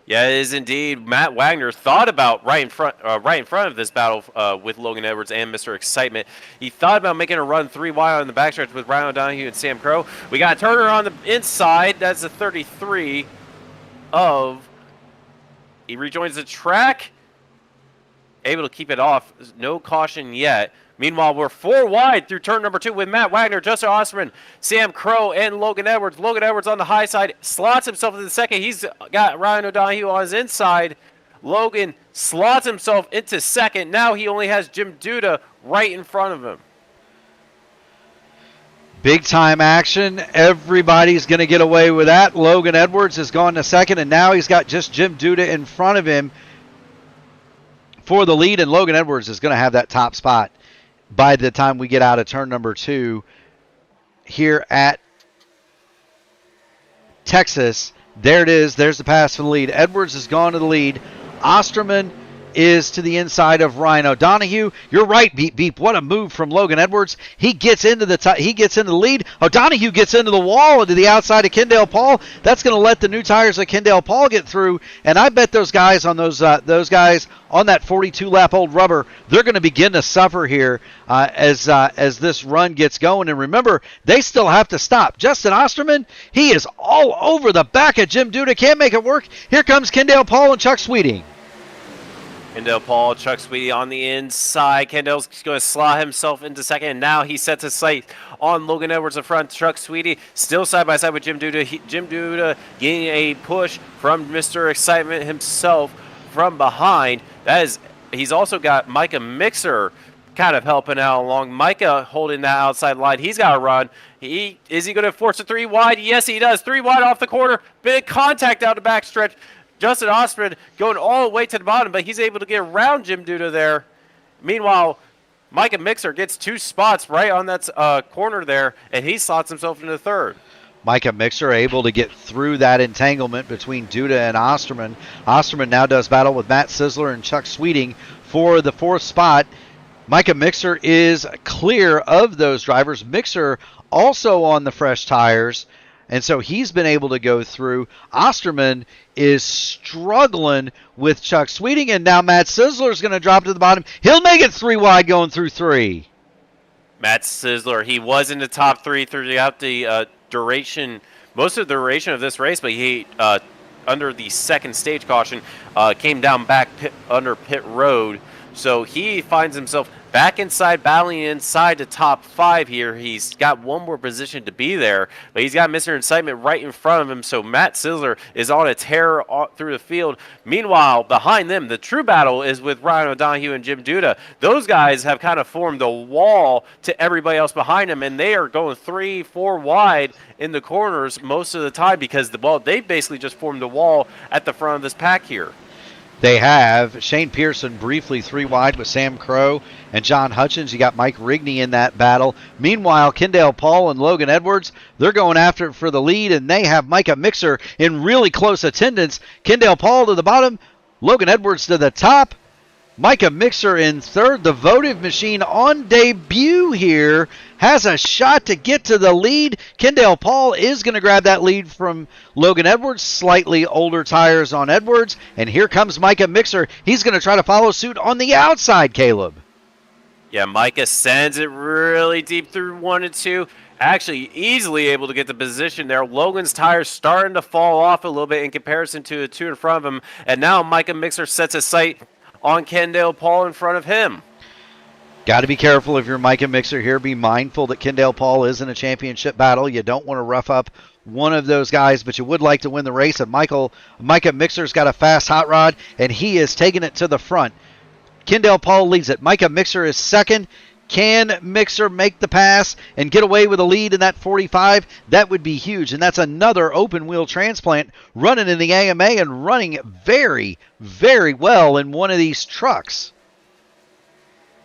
Yeah, it is indeed. Matt Wagner thought about right in front of this battle with Logan Edwards and Mr. Excitement. He thought about making a run 3 wide on the backstretch with Ryan O'Donohue and Sam Crow. We got Turner on the inside. That's a 33 of. He rejoins the track. Able to keep it off. No caution yet. Meanwhile, we're 4 wide through turn number 2 with Matt Wagner, Justin Osterman, Sam Crow, and Logan Edwards. Logan Edwards on the high side, slots himself into the second. He's got Ryan O'Donohue on his inside. Logan slots himself into second. Now he only has Jim Duda right in front of him. Big time action. Everybody's going to get away with that. Logan Edwards has gone to second, and now he's got just Jim Duda in front of him for the lead, and Logan Edwards is going to have that top spot by the time we get out of turn number 2 here at Texas. There it is. There's the pass for the lead. Edwards has gone to the lead. Osterman is to the inside of Ryan O'Donohue. You're right, Beep Beep. What a move from Logan Edwards. He gets into the lead. O'Donohue gets into the wall and to the outside of Kendall Paul. That's going to let the new tires of Kendall Paul get through. And I bet those guys on those guys on that 42-lap-old rubber, they're going to begin to suffer here as this run gets going. And remember, they still have to stop. Justin Osterman, he is all over the back of Jim Duda. Can't make it work. Here comes Kendall Paul and Chuck Sweeting. Kendall Paul, Chuck Sweetie on the inside. Kendall's going to slot himself into second, and now he sets his sight on Logan Edwards in front. Chuck Sweetie still side by side with Jim Duda. Jim Duda getting a push from Mr. Excitement himself from behind. He's also got Micah Mixer kind of helping out along. Micah holding that outside line. He's got to run. Is he going to force a 3 wide? Yes, he does. 3 wide off the corner. Big contact out the backstretch. Justin Osterman going all the way to the bottom, but he's able to get around Jim Duda there. Meanwhile, Micah Mixer gets 2 spots right on that corner there, and he slots himself into third. Micah Mixer able to get through that entanglement between Duda and Osterman. Osterman now does battle with Matt Sizzler and Chuck Sweeting for the 4th spot. Micah Mixer is clear of those drivers. Mixer also on the fresh tires, and so he's been able to go through. Osterman is struggling with Chuck Sweeting, and now Matt Sizzler is going to drop to the bottom. He'll make it 3 wide going through 3. Matt Sizzler, he was in the top 3 throughout the duration, most of the duration of this race, but he under the second stage caution, came down back under pit road. So he finds himself back inside, battling inside the top 5 here. He's got one more position to be there, but he's got Mr. Incitement right in front of him. So Matt Sizzler is on a tear through the field. Meanwhile, behind them, the true battle is with Ryan O'Donohue and Jim Duda. Those guys have kind of formed a wall to everybody else behind them, and they are going 3-4 wide in the corners most of the time because they basically just formed a wall at the front of this pack here. They have Shane Pearson briefly 3 wide with Sam Crow and John Hutchins. You got Mike Rigney in that battle. Meanwhile, Kendall Paul and Logan Edwards, they're going after it for the lead, and they have Micah Mixer in really close attendance. Kendall Paul to the bottom, Logan Edwards to the top. Micah Mixer in third. The votive machine on debut here has a shot to get to the lead. Kendall Paul is going to grab that lead from Logan Edwards. Slightly older tires on Edwards. And here comes Micah Mixer. He's going to try to follow suit on the outside, Caleb. Yeah, Micah sends it really deep through 1 and 2. Actually easily able to get the position there. Logan's tires starting to fall off a little bit in comparison to the 2 in front of him. And now Micah Mixer sets a sight on Kendall Paul in front of him. Got to be careful if you're Micah Mixer here. Be mindful that Kendall Paul is in a championship battle. You don't want to rough up one of those guys, but you would like to win the race. And Micah Mixer's got a fast hot rod, and he is taking it to the front. Kendall Paul leads it. Micah Mixer is second. Can Mixer make the pass and get away with a lead in that 45? That would be huge, and that's another open-wheel transplant running in the AMA and running very, very well in one of these trucks.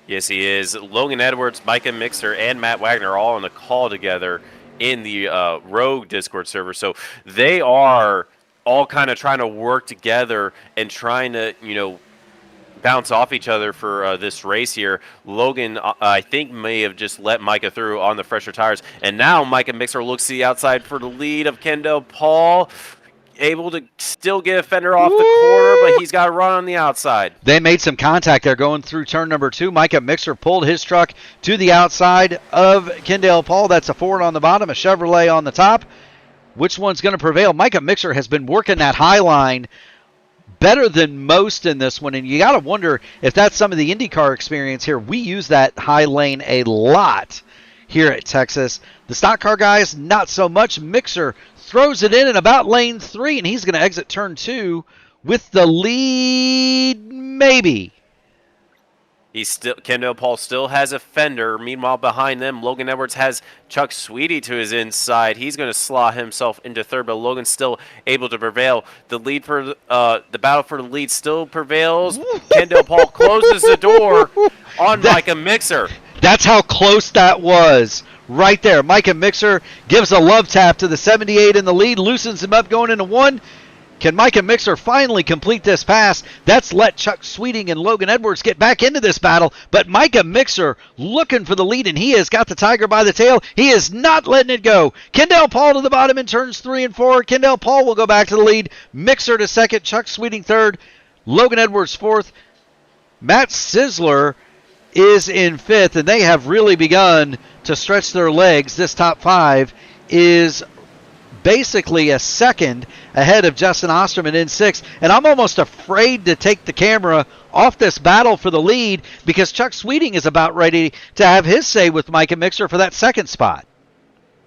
Yes, he is. Logan Edwards, Micah Mixer, and Matt Wagner are all on the call together in the Rogue Discord server, so they are all kind of trying to work together and trying to, bounce off each other for this race here. Logan, I think, may have just let Micah through on the fresher tires. And now Micah Mixer looks to the outside for the lead of Kendall Paul. Able to still get a fender off the corner, but he's got to run on the outside. They made some contact there going through turn number 2. Micah Mixer pulled his truck to the outside of Kendall Paul. That's a Ford on the bottom, a Chevrolet on the top. Which one's going to prevail? Micah Mixer has been working that high line better than most in this one, and you got to wonder if that's some of the IndyCar experience here. We use that high lane a lot here at Texas. The stock car guys, not so much. Mixer throws it in about lane 3, and he's going to exit turn 2 with the lead, maybe. Kendall Paul still has a fender. Meanwhile, behind them, Logan Edwards has Chuck Sweetie to his inside. He's going to slot himself into third, but Logan's still able to prevail. The lead for the battle for the lead still prevails. Kendall Paul closes the door on Micah Mixer. That's how close that was. Right there. Micah Mixer gives a love tap to the 78 in the lead, loosens him up going into 1. Can Micah Mixer finally complete this pass? That's let Chuck Sweeting and Logan Edwards get back into this battle. But Micah Mixer looking for the lead, and he has got the tiger by the tail. He is not letting it go. Kendall Paul to the bottom in turns 3 and 4. Kendall Paul will go back to the lead. Mixer to second. Chuck Sweeting third. Logan Edwards fourth. Matt Sizzler is in fifth, and they have really begun to stretch their legs. This top 5 is basically a second ahead of Justin Osterman in 6th. And I'm almost afraid to take the camera off this battle for the lead because Chuck Sweeting is about ready to have his say with Micah Mixer for that second spot.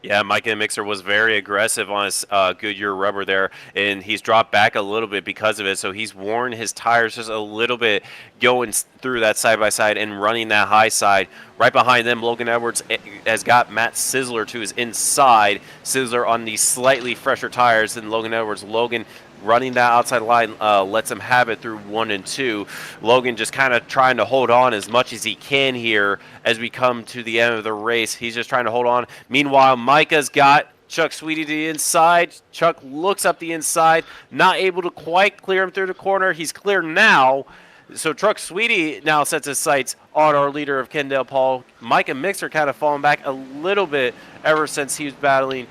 Yeah, Micah Mixer was very aggressive on his Goodyear rubber there, and he's dropped back a little bit because of it, so he's worn his tires just a little bit going through that side-by-side and running that high side. Right behind them, Logan Edwards has got Matt Sizzler to his inside. Sizzler on the slightly fresher tires than Logan Edwards. Logan running that outside line lets him have it through 1 and 2. Logan just kind of trying to hold on as much as he can here as we come to the end of the race. He's just trying to hold on. Meanwhile, Micah's got Chuck Sweetie to the inside. Chuck looks up the inside, not able to quite clear him through the corner. He's clear now. So Chuck Sweetie now sets his sights on our leader of Kendall Paul. Micah Mixer kind of falling back a little bit ever since he was battling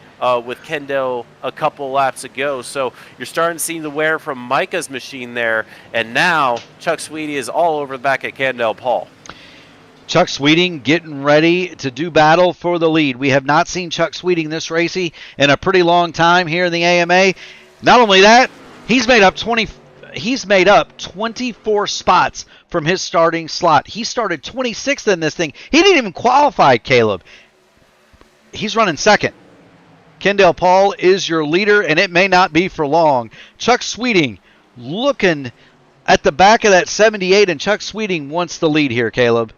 with Kendall a couple laps ago. So you're starting to see the wear from Micah's machine there. And now Chuck Sweetie is all over the back at Kendall Paul. Chuck Sweeting getting ready to do battle for the lead. We have not seen Chuck Sweeting this racy in a pretty long time here in the AMA. Not only that, He's made up 24 spots from his starting slot. He started 26th in this thing. He didn't even qualify, Caleb. He's running second. Kendall Paul is your leader, and it may not be for long. Chuck Sweeting looking at the back of that 78, and Chuck Sweeting wants the lead here, Caleb.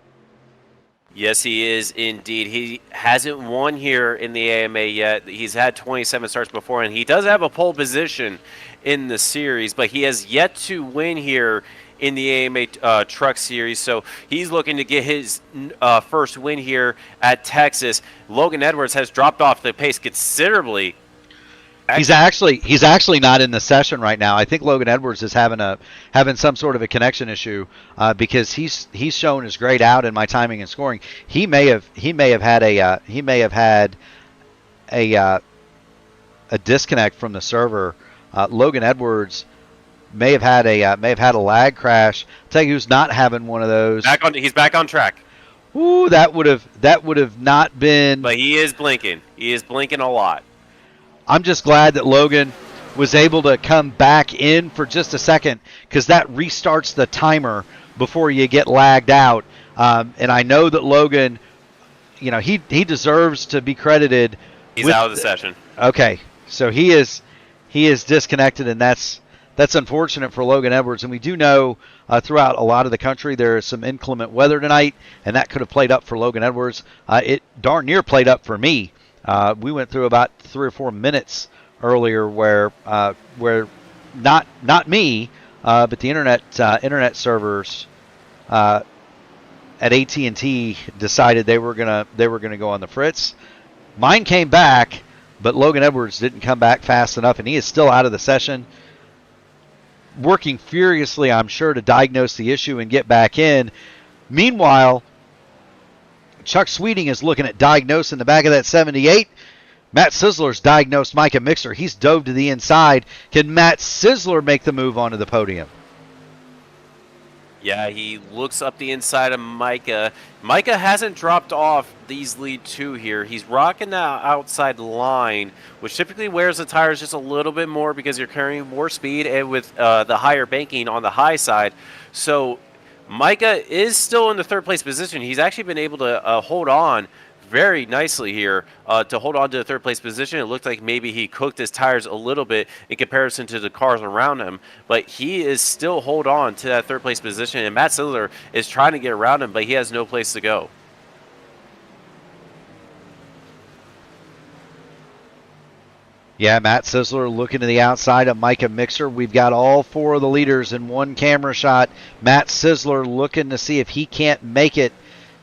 Yes, he is indeed. He hasn't won here in the AMA yet. He's had 27 starts before, and he does have a pole position in the series, but he has yet to win here in the AMA Truck Series. So he's looking to get his first win here at Texas. Logan Edwards has dropped off the pace considerably. He's actually not in the session right now. I think Logan Edwards is having some sort of a connection issue because he's shown his grade out in my timing and scoring. He may have had a disconnect from the server. Logan Edwards may have had a lag crash. I'll tell you who's not having one of those. He's back on track. Ooh, that would have not been. But he is blinking. He is blinking a lot. I'm just glad that Logan was able to come back in for just a second because that restarts the timer before you get lagged out. And I know that Logan, he deserves to be credited. He's out of the session. Okay, so he is disconnected, and that's unfortunate for Logan Edwards. And we do know throughout a lot of the country there is some inclement weather tonight, and that could have played up for Logan Edwards. It darn near played up for me. We went through about 3 or 4 minutes earlier where not me, but the internet servers at AT&T decided they were gonna go on the fritz. Mine came back, but Logan Edwards didn't come back fast enough, and he is still out of the session. Working furiously, I'm sure, to diagnose the issue and get back in. Meanwhile, Chuck Sweeting is looking at diagnosing the back of that 78. Matt Sizzler's diagnosed Micah Mixer. He's dove to the inside. Can Matt Sizzler make the move onto the podium? Yeah, he looks up the inside of Micah. Micah hasn't dropped off these lead two here. He's rocking the outside line, which typically wears the tires just a little bit more because you're carrying more speed and with the higher banking on the high side. So Micah is still in the third place position. He's actually been able to hold on very nicely here to hold on to the third place position. It looked like maybe he cooked his tires a little bit in comparison to the cars around him, but he is still hold on to that third place position, and Matt Sizzler is trying to get around him, but he has no place to go. Yeah, Matt Sizzler looking to the outside of Micah Mixer. We've got all 4 of the leaders in one camera shot. Matt Sizzler looking to see if he can't make it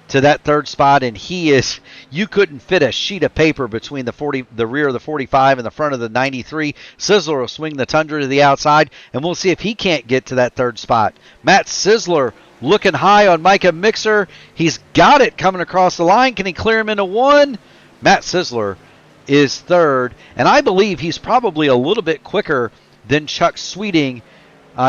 to that third spot, and you couldn't fit a sheet of paper between the rear of the 45 and the front of the 93. Sizzler will swing the Tundra to the outside, and we'll see if he can't get to that third spot. Matt Sizzler looking high on Micah Mixer. He's got it coming across the line. Can he clear him into one? Matt Sizzler is third, and I believe he's probably a little bit quicker than Chuck Sweeting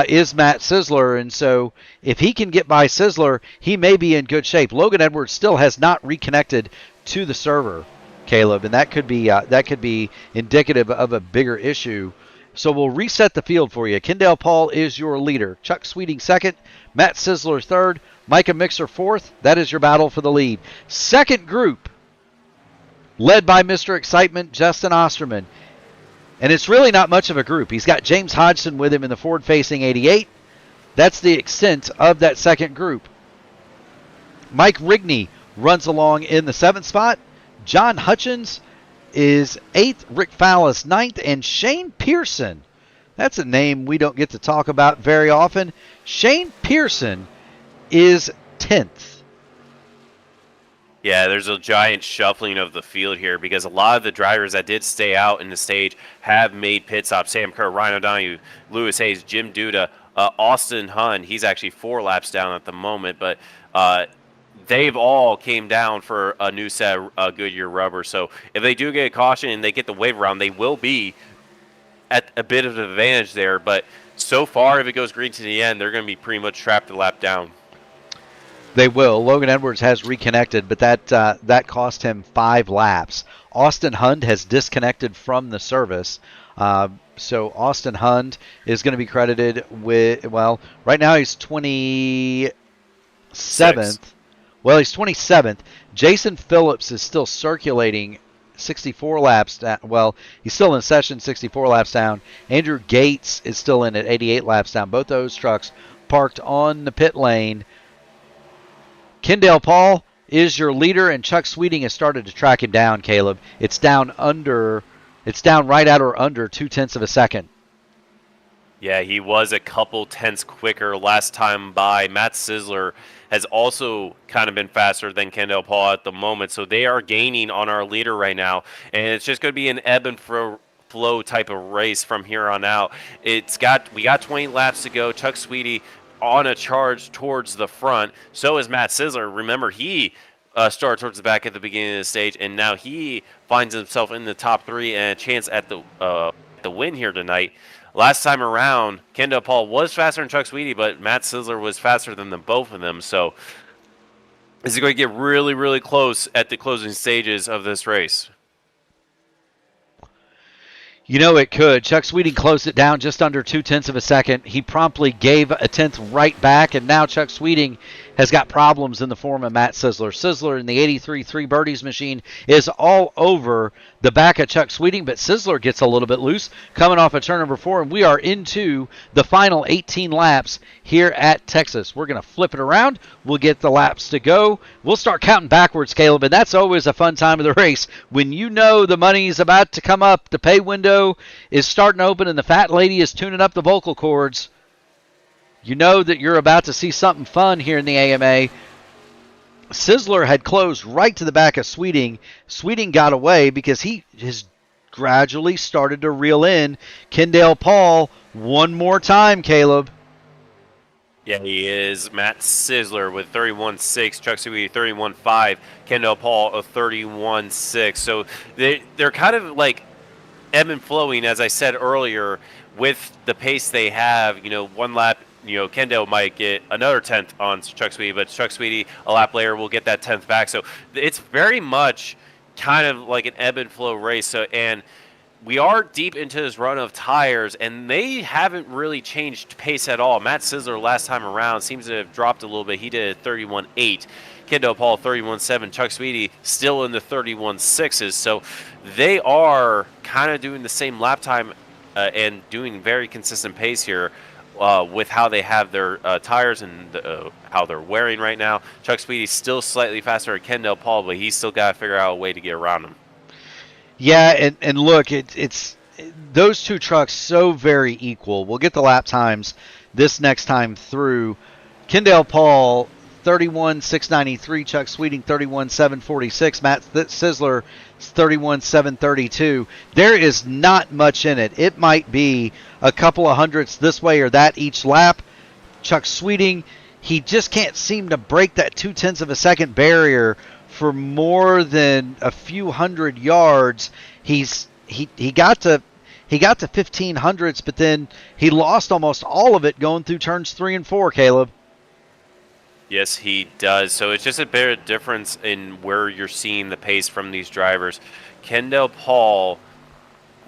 is Matt Sizzler, and so if he can get by Sizzler, he may be in good shape. Logan Edwards still has not reconnected to the server, Caleb, and that could be indicative of a bigger issue. So we'll reset the field for you. Kendall Paul is your leader. Chuck Sweeting second, Matt Sizzler third, Micah Mixer fourth. That is your battle for the lead. Second group, led by Mr. Excitement, Justin Osterman. And it's really not much of a group. He's got James Hodgson with him in the forward-facing 88. That's the extent of that second group. Mike Rigney runs along in the 7th spot. John Hutchins is 8th. Rick Fallis 9th. And Shane Pearson, that's a name we don't get to talk about very often. Shane Pearson is 10th. Yeah, there's a giant shuffling of the field here because a lot of the drivers that did stay out in the stage have made pit stops. Sam Kerr, Ryan O'Donoghue, Lewis Hayes, Jim Duda, Austin Hunn. He's actually 4 laps down at the moment, but they've all came down for a new set of Goodyear rubber. So if they do get a caution and they get the wave around, they will be at a bit of an advantage there. But so far, if it goes green to the end, they're going to be pretty much trapped a lap down. They will. Logan Edwards has reconnected, but that cost him 5 laps. Austin Hund has disconnected from the service. So Austin Hund is going to be credited with, well, right now he's 27th. Well, he's 27th. Jason Phillips is still circulating 64 laps down. Well, he's still in session 64 laps down. Andrew Gates is still in at 88 laps down. Both those trucks parked on the pit lane. Kendall Paul is your leader, and Chuck Sweeting has started to track him down, Caleb. It's down right at or under 0.2 of a second. Yeah, he was a couple tenths quicker last time by. Matt Sizzler has also kind of been faster than Kendall Paul at the moment, so they are gaining on our leader right now, and it's just going to be an ebb and flow type of race from here on out. We got 20 laps to go. Chuck Sweeting on a charge towards the front. So is Matt Sizzler. Remember, he started towards the back at the beginning of the stage, and now he finds himself in the top 3 and a chance at the win here tonight. Last time around, Kendall Paul was faster than Chuck Sweeting, but Matt Sizzler was faster than both of them. So this is going to get really, really close at the closing stages of this race. You know it could. Chuck Sweeting closed it down just under 0.2 of a second. He promptly gave a tenth right back, and now Chuck Sweeting has got problems in the form of Matt Sizzler. Sizzler in the 83 3 birdies machine is all over the back of Chuck Sweeting, but Sizzler gets a little bit loose coming off of turn number 4, and we are into the final 18 laps here at Texas. We're going to flip it around. We'll get the laps to go. We'll start counting backwards, Caleb, and that's always a fun time of the race. When you know the money's about to come up, the pay window is starting to open, and the fat lady is tuning up the vocal cords, you know that you're about to see something fun here in the AMA. Sizzler had closed right to the back of Sweeting. Sweeting got away because he has gradually started to reel in Kendall Paul one more time, Caleb. Yeah, he is. Matt Sizzler with 31.6, Chuck Sweeting 31.5, Kendall Paul a 31.6. So they're kind of like ebb and flowing, as I said earlier, with the pace they have. One lap, Kendall might get another 10th on Chuck Sweeting, but Chuck Sweeting a lap later will get that 10th back. So it's very much kind of like an ebb and flow race. So, and we are deep into this run of tires, and they haven't really changed pace at all. Matt Sizzler last time around seems to have dropped a little bit. He did a 31.8. Kendall Paul 31.7. Chuck Sweeting still in the 31.6s. So they are kind of doing the same lap time and doing very consistent pace here with how they have their tires and how they're wearing right now. Chuck Sweeting still slightly faster than Kendall Paul, but he's still got to figure out a way to get around him. Yeah, and look, it's those two trucks so very equal. We'll get the lap times this next time through. Kendall Paul 31.693, Chuck Sweeting 31.746, Matt Sizzler 31.732. There is not much in it. It might be a couple of hundredths this way or that each lap. Chuck Sweeting, he just can't seem to break that 0.2 of a second barrier for more than a few hundred yards. He got to 15 hundredths, but then he lost almost all of it going through turns 3 and 4, Caleb. Yes, he does. So it's just a bit of difference in where you're seeing the pace from these drivers. Kendall Paul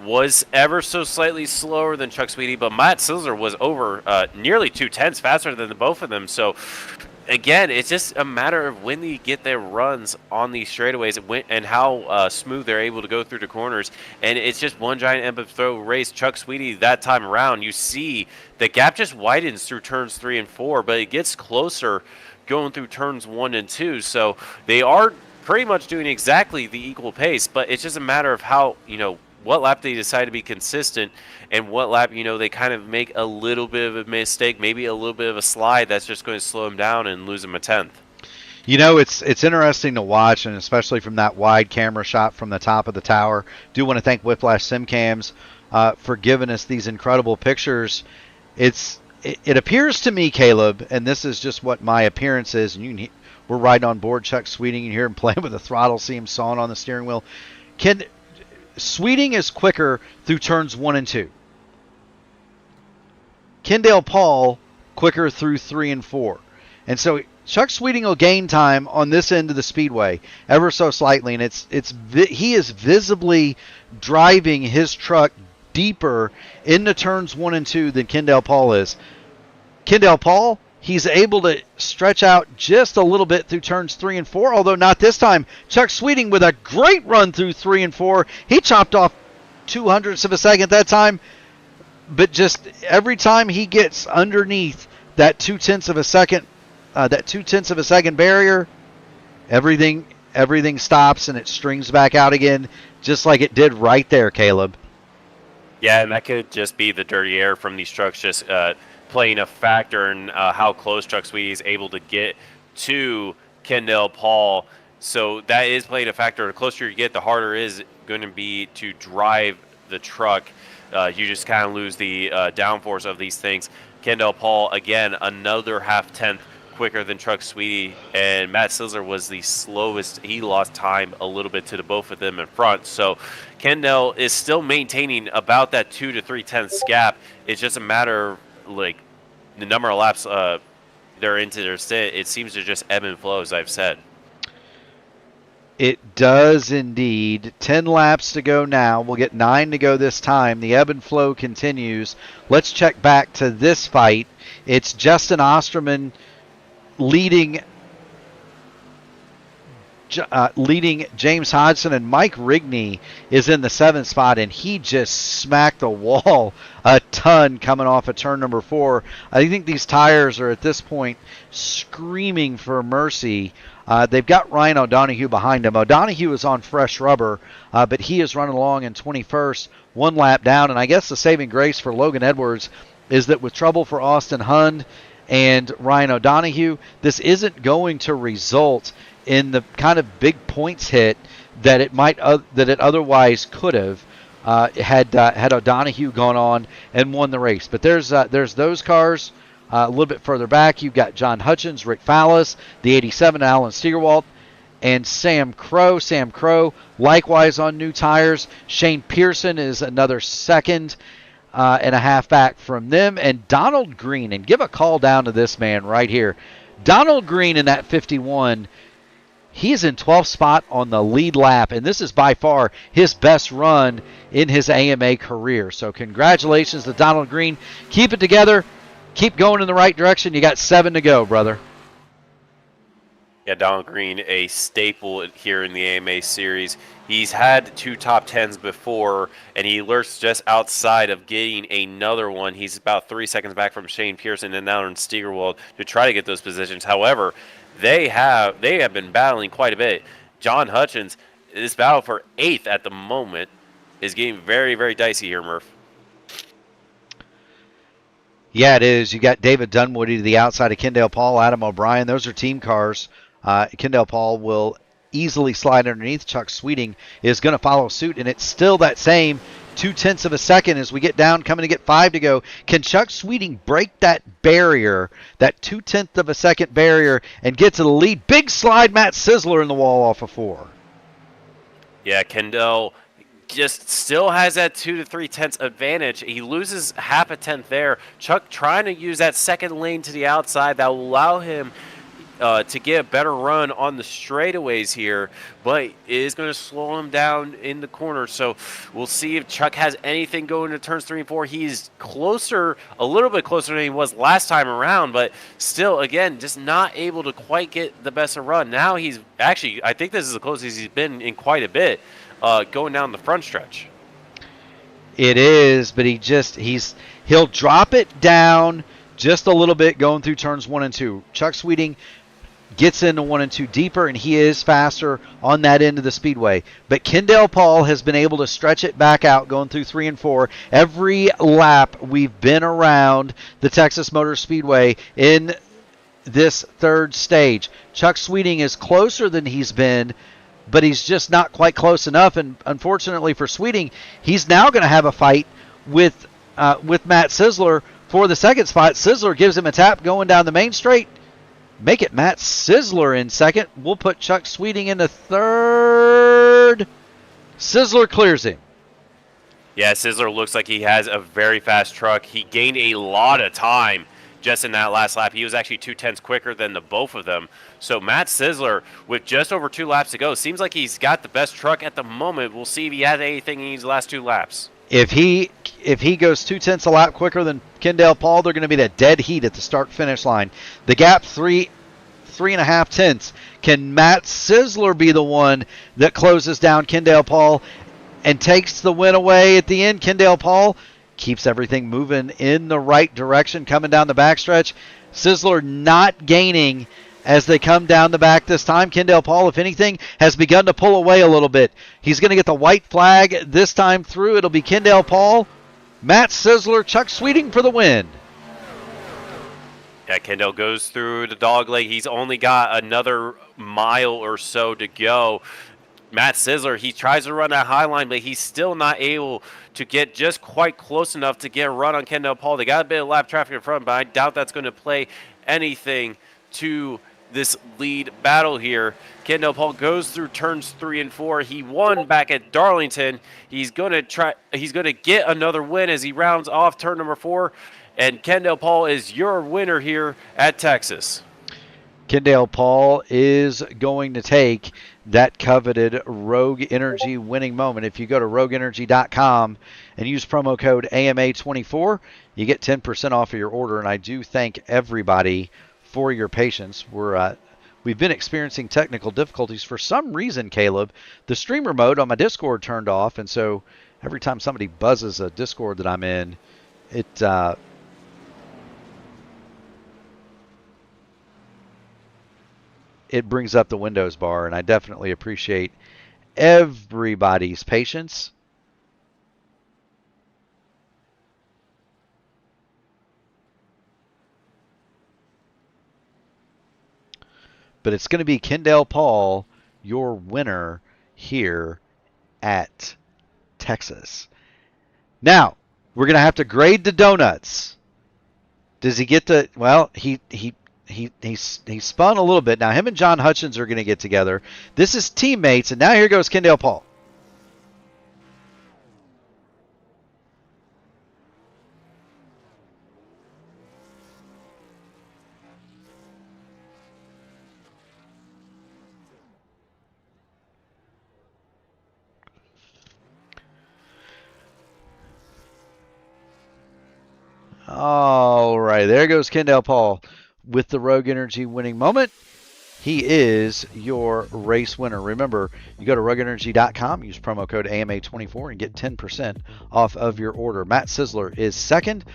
was ever so slightly slower than Chuck Sweeting, but Matt Sizzler was over nearly 0.2 faster than the both of them. So again, it's just a matter of when they get their runs on these straightaways and how smooth they're able to go through the corners. And it's just one giant ebb and flow race. Chuck Sweeting, that time around, you see the gap just widens through turns 3 and 4, but it gets closer going through turns 1 and 2. So they are pretty much doing exactly the equal pace, but it's just a matter of how, what lap they decide to be consistent and what lap, they kind of make a little bit of a mistake, maybe a little bit of a slide that's just going to slow them down and lose them a 10th. It's interesting to watch, and especially from that wide camera shot from the top of the tower. Do want to thank Whiplash SimCams for giving us these incredible pictures. It appears to me, Caleb, and this is just what my appearance is, and we're riding on board Chuck Sweeting and hear him playing with the throttle, see him sawing on the steering wheel. Sweeting is quicker through turns 1 and 2. Kendall Paul quicker through 3 and 4. And so Chuck Sweeting will gain time on this end of the speedway ever so slightly, and he is visibly driving his truck deeper into turns 1 and 2 than Kendall Paul is. Kendall Paul, he's able to stretch out just a little bit through turns 3 and 4, although not this time. Chuck Sweeting with a great run through 3 and 4. He chopped off 0.02 of a second that time, but just every time he gets underneath that 0.2 of a second, that 0.2 of a second barrier, everything stops and it strings back out again, just like it did right there, Caleb. Yeah, and that could just be the dirty air from these trucks just playing a factor in how close Chuck Sweeting is able to get to Kendall Paul. So that is playing a factor. The closer you get, the harder it is going to be to drive the truck. You just kind of lose the downforce of these things. Kendall Paul, again, another half-tenth quicker than Chuck Sweeting, and Matt Sizzler was the slowest. He lost time a little bit to the both of them in front. So Kendall is still maintaining about that 2 to 3/10 gap. It's just a matter of like the number of laps they're into their stint. It seems to just ebb and flow, as I've said. It does indeed. 10 laps to go now. We'll get 9 to go this time. The ebb and flow continues. Let's check back to this fight. It's Justin Osterman leading James Hodgson, and Mike Rigney is in the 7th spot, and he just smacked the wall a ton coming off of turn number 4. I think these tires are at this point screaming for mercy. They've got Ryan O'Donoghue behind him. O'Donoghue is on fresh rubber, but he is running along in 21st, 1 lap down, and I guess the saving grace for Logan Edwards is that with trouble for Austin Hund and Ryan O'Donoghue, this isn't going to result in the kind of big points hit that it otherwise could have had O'Donoghue gone on and won the race. But there's those cars a little bit further back. You've got John Hutchins, Rick Fallis, the 87, Alan Steigerwalt, and Sam Crow. Sam Crow likewise on new tires. Shane Pearson is another second and a half back from them, and Donald Green, and give a call down to this man right here. Donald Green in that 51, he's in 12th spot on the lead lap, and this is by far his best run in his AMA career. So congratulations to Donald Green. Keep it together. Keep going in the right direction. You got 7 to go, brother. Yeah, Donald Green, a staple here in the AMA series. He's had 2 top 10s before, and he lurks just outside of getting another one. He's about 3 seconds back from Shane Pearson and now in Steigerwald to try to get those positions. However, they have been battling quite a bit. John Hutchins, this battle for 8th at the moment is getting very, very dicey here, Murph. Yeah, it is. You got David Dunwoody to the outside of Kendall Paul, Adam O'Brien. Those are team cars. Kendall Paul will easily slide underneath. Chuck Sweeting is going to follow suit, and it's still that same 0.2 of a second as we get down, coming to get 5 to go. Can Chuck Sweeting break that barrier, that 0.2 of a second barrier, and get to the lead? Big slide, Matt Sizzler in the wall off of 4. Yeah, Kendall just still has that 2 to 3/10 advantage. He loses half a tenth there. Chuck trying to use that second lane to the outside that will allow him to get a better run on the straightaways here, but it is going to slow him down in the corner. So we'll see if Chuck has anything going to turns 3 and 4. He's closer, a little bit closer than he was last time around, but still, again, just not able to quite get the best of run. Now he's actually, I think this is the closest he's been in quite a bit, going down the front stretch. It is, but he'll drop it down just a little bit going through turns 1 and 2. Chuck Sweeting gets into 1 and 2 deeper, and he is faster on that end of the speedway. But Kendall Paul has been able to stretch it back out going through 3 and 4. Every lap we've been around the Texas Motor Speedway in this 3rd stage. Chuck Sweeting is closer than he's been, but he's just not quite close enough. And unfortunately for Sweeting, he's now going to have a fight with Matt Sizzler for the 2nd spot. Sizzler gives him a tap going down the main straight. Make it Matt Sizzler in 2nd. We'll put Chuck Sweeting in the 3rd. Sizzler clears him. Yeah, Sizzler looks like he has a very fast truck. He gained a lot of time just in that last lap. He was actually 2/10 quicker than the both of them. So Matt Sizzler, with just over 2 laps to go, seems like he's got the best truck at the moment. We'll see if he has anything in these last 2 laps. If he goes 0.2 a lap quicker than Kendall Paul, they're going to be that dead heat at the start-finish line. The gap 3.5 tenths. Can Matt Sizzler be the one that closes down Kendall Paul and takes the win away at the end? Kendall Paul keeps everything moving in the right direction coming down the backstretch. Sizzler not gaining as they come down the back this time. Kendall Paul, if anything, has begun to pull away a little bit. He's going to get the white flag this time through. It'll be Kendall Paul, Matt Sizzler, Chuck Sweeting for the win. Yeah, Kendall goes through the dog leg. He's only got another mile or so to go. Matt Sizzler, he tries to run that high line, but he's still not able to get just quite close enough to get a run on Kendall Paul. They got a bit of lap traffic in front, but I doubt that's going to play anything to this lead battle here. Kendall Paul goes through turns 3 and 4. He won back at Darlington. He's going to get another win as he rounds off turn number 4. And Kendall Paul is your winner here at Texas. Kendall Paul is going to take that coveted Rogue Energy winning moment. If you go to rogueenergy.com and use promo code AMA24, you get 10% off of your order. And I do thank everybody for your patience. We've been experiencing technical difficulties for some reason, Caleb. The streamer mode on my Discord turned off, and so every time somebody buzzes a Discord that I'm in, it brings up the Windows bar, and I definitely appreciate everybody's patience. But it's going to be Kendall Paul, your winner here at Texas. Now, we're going to have to grade the donuts. Does he get to, well, he spun a little bit. Now, him and John Hutchins are going to get together. This is teammates, and now here goes Kendall Paul. All right, there goes Kendall Paul with the Rogue Energy winning moment. He is your race winner. Remember, you go to rogueenergy.com, use promo code AMA24 and get 10% off of your order. Matt Sizzler is second.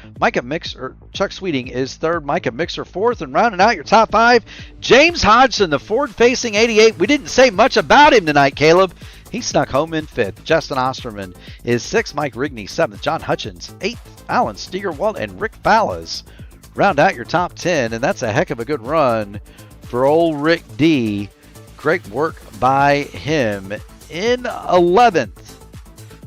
Chuck Sweeting is third. Micah Mixer fourth. And rounding out your top 5, James Hodgson, the Ford-facing 88. We didn't say much about him tonight, Caleb. He snuck home in 5th. Justin Osterman is 6th. Mike Rigney 7th. John Hutchins 8th. Alan Steigerwald and Rick Fallas round out your top 10. And that's a heck of a good run for old Rick D. Great work by him. In 11th,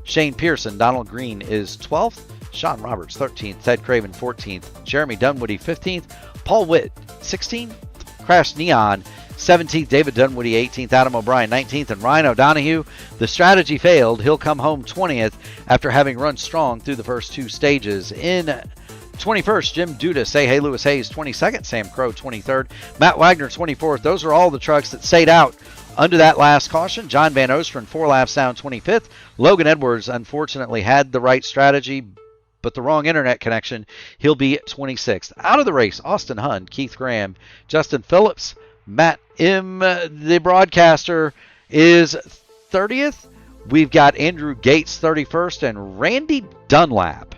Shane Pearson. Donald Green is 12th. Sean Roberts 13th. Ted Craven 14th. Jeremy Dunwoody 15th. Paul Witt 16th. Crash Neon 17th, David Dunwoody 18th, Adam O'Brien 19th, and Ryan O'Donohue. The strategy failed. He'll come home 20th after having run strong through the first 2 stages. In 21st, Jim Duda, Hey Lewis Hayes 22nd, Sam Crow 23rd, Matt Wagner 24th. Those are all the trucks that stayed out under that last caution. John Van Osteren 4 laps down 25th. Logan Edwards unfortunately had the right strategy but the wrong internet connection. He'll be 26th. Out of the race, Austin Hunn, Keith Graham, Justin Phillips, Matt M., the broadcaster, is 30th. We've got Andrew Gates 31st, and Randy Dunlap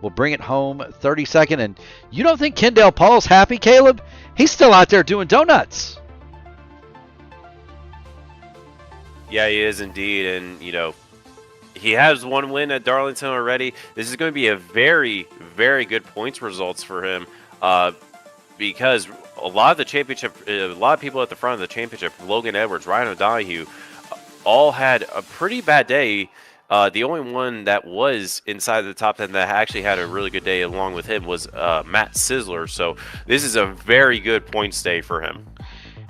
will bring it home 32nd. And you don't think Kendall Paul's happy, Caleb? He's still out there doing donuts. Yeah, he is indeed. And, he has 1 win at Darlington already. This is going to be a very, very good points results for him because a lot of people at the front of the championship, Logan Edwards, Ryan O'Donohue, all had a pretty bad day. The only one that was inside the top 10 that actually had a really good day along with him was Matt Sizzler. So this is a very good points day for him.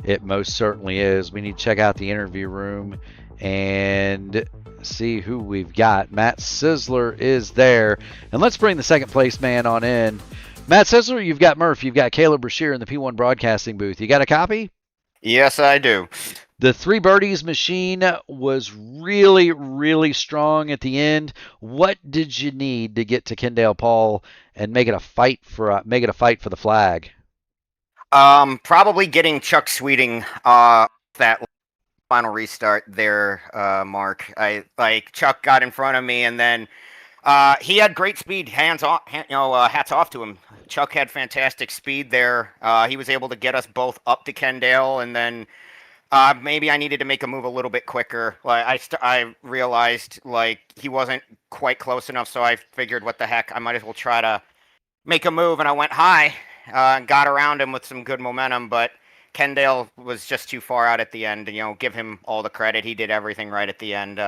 It most certainly is. We need to check out the interview room and see who we've got. Matt Sizzler is there. And let's bring the second place man on in. Matt Sisler, you've got Murph, you've got Caleb Brashear in the P1 broadcasting booth. You got a copy? Yes, I do. The Three Birdies machine was really, really strong at the end. What did you need to get to Kendall Paul and make it a fight for the flag? Probably getting Chuck Sweeting that final restart there, Mark. Chuck got in front of me, and then he had great speed. Hats off to him. Chuck had fantastic speed there. He was able to get us both up to Kendall, and then maybe I needed to make a move a little bit quicker. I realized he wasn't quite close enough, so I figured, what the heck, I might as well try to make a move, and I went high and got around him with some good momentum, but Kendall was just too far out at the end. Give him all the credit. He did everything right at the end.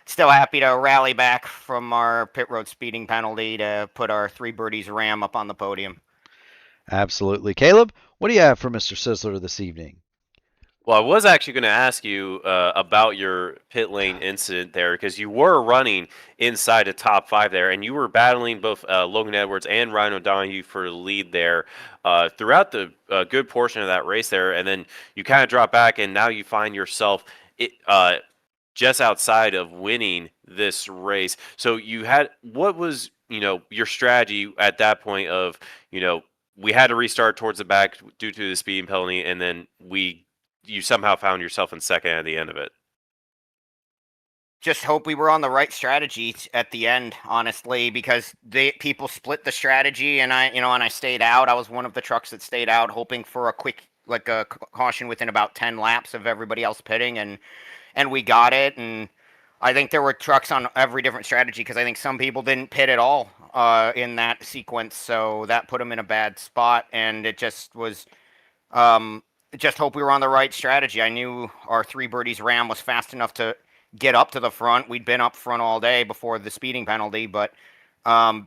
Still happy to rally back from our pit road speeding penalty to put our Three Birdies Ram up on the podium. Absolutely. Caleb, what do you have for Mr. Sisler this evening? Well, I was actually going to ask you about your pit lane incident there, because you were running inside the top 5 there, and you were battling both Logan Edwards and Ryan O'Donoghue for the lead there throughout the good portion of that race there, and then you kind of drop back, and now you find yourself just outside of winning this race. So what was your strategy at that point of we had to restart towards the back due to the speeding penalty, and then you somehow found yourself in second at the end of it? Just hope we were on the right strategy at the end, honestly, because people split the strategy, and I stayed out. I was one of the trucks that stayed out, hoping for a quick, a caution within about 10 laps of everybody else pitting, and we got it. And I think there were trucks on every different strategy, because I think some people didn't pit at all in that sequence, so that put them in a bad spot, and it just was. Just hope we were on the right strategy. I knew our Three Birdies Ram was fast enough to get up to the front. We'd been up front all day before the speeding penalty, but I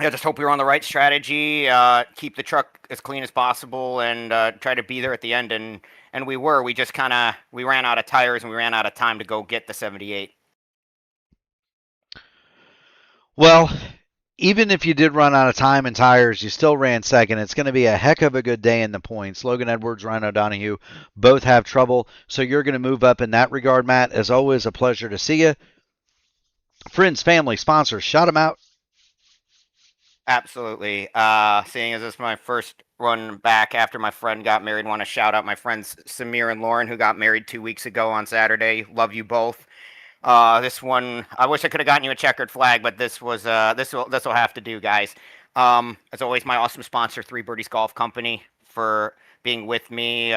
just hope we were on the right strategy, keep the truck as clean as possible, and try to be there at the end. And we were. We just we ran out of tires, and we ran out of time to go get the 78. Well, even if you did run out of time and tires, you still ran second. It's going to be a heck of a good day in the points. Logan Edwards, Ryan O'Donoghue both have trouble, so you're going to move up in that regard, Matt. As always, a pleasure to see you. Friends, family, sponsors, shout them out. Absolutely. Seeing as this is my first run back after my friend got married, want to shout out my friends Samir and Lauren, who got married 2 weeks ago on Saturday. Love you both. This one, I wish I could have gotten you a checkered flag, but this will have to do, guys. As always, my awesome sponsor, Three Birdies Golf Company, for being with me.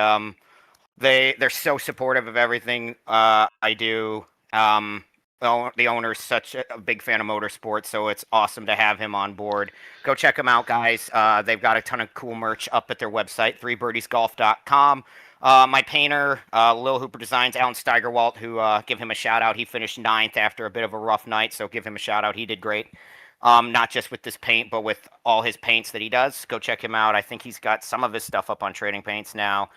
They're so supportive of everything I do. The owner's such a big fan of motorsports, so it's awesome to have him on board. Go check them out, guys. They've got a ton of cool merch up at their website, threebirdiesgolf.com. My painter, Lil Hooper Designs, Alan Steigerwalt, who give him a shout out. He finished 9th after a bit of a rough night, so give him a shout out. He did great. Not just with this paint, but with all his paints that he does. Go check him out. I think he's got some of his stuff up on Trading Paints now.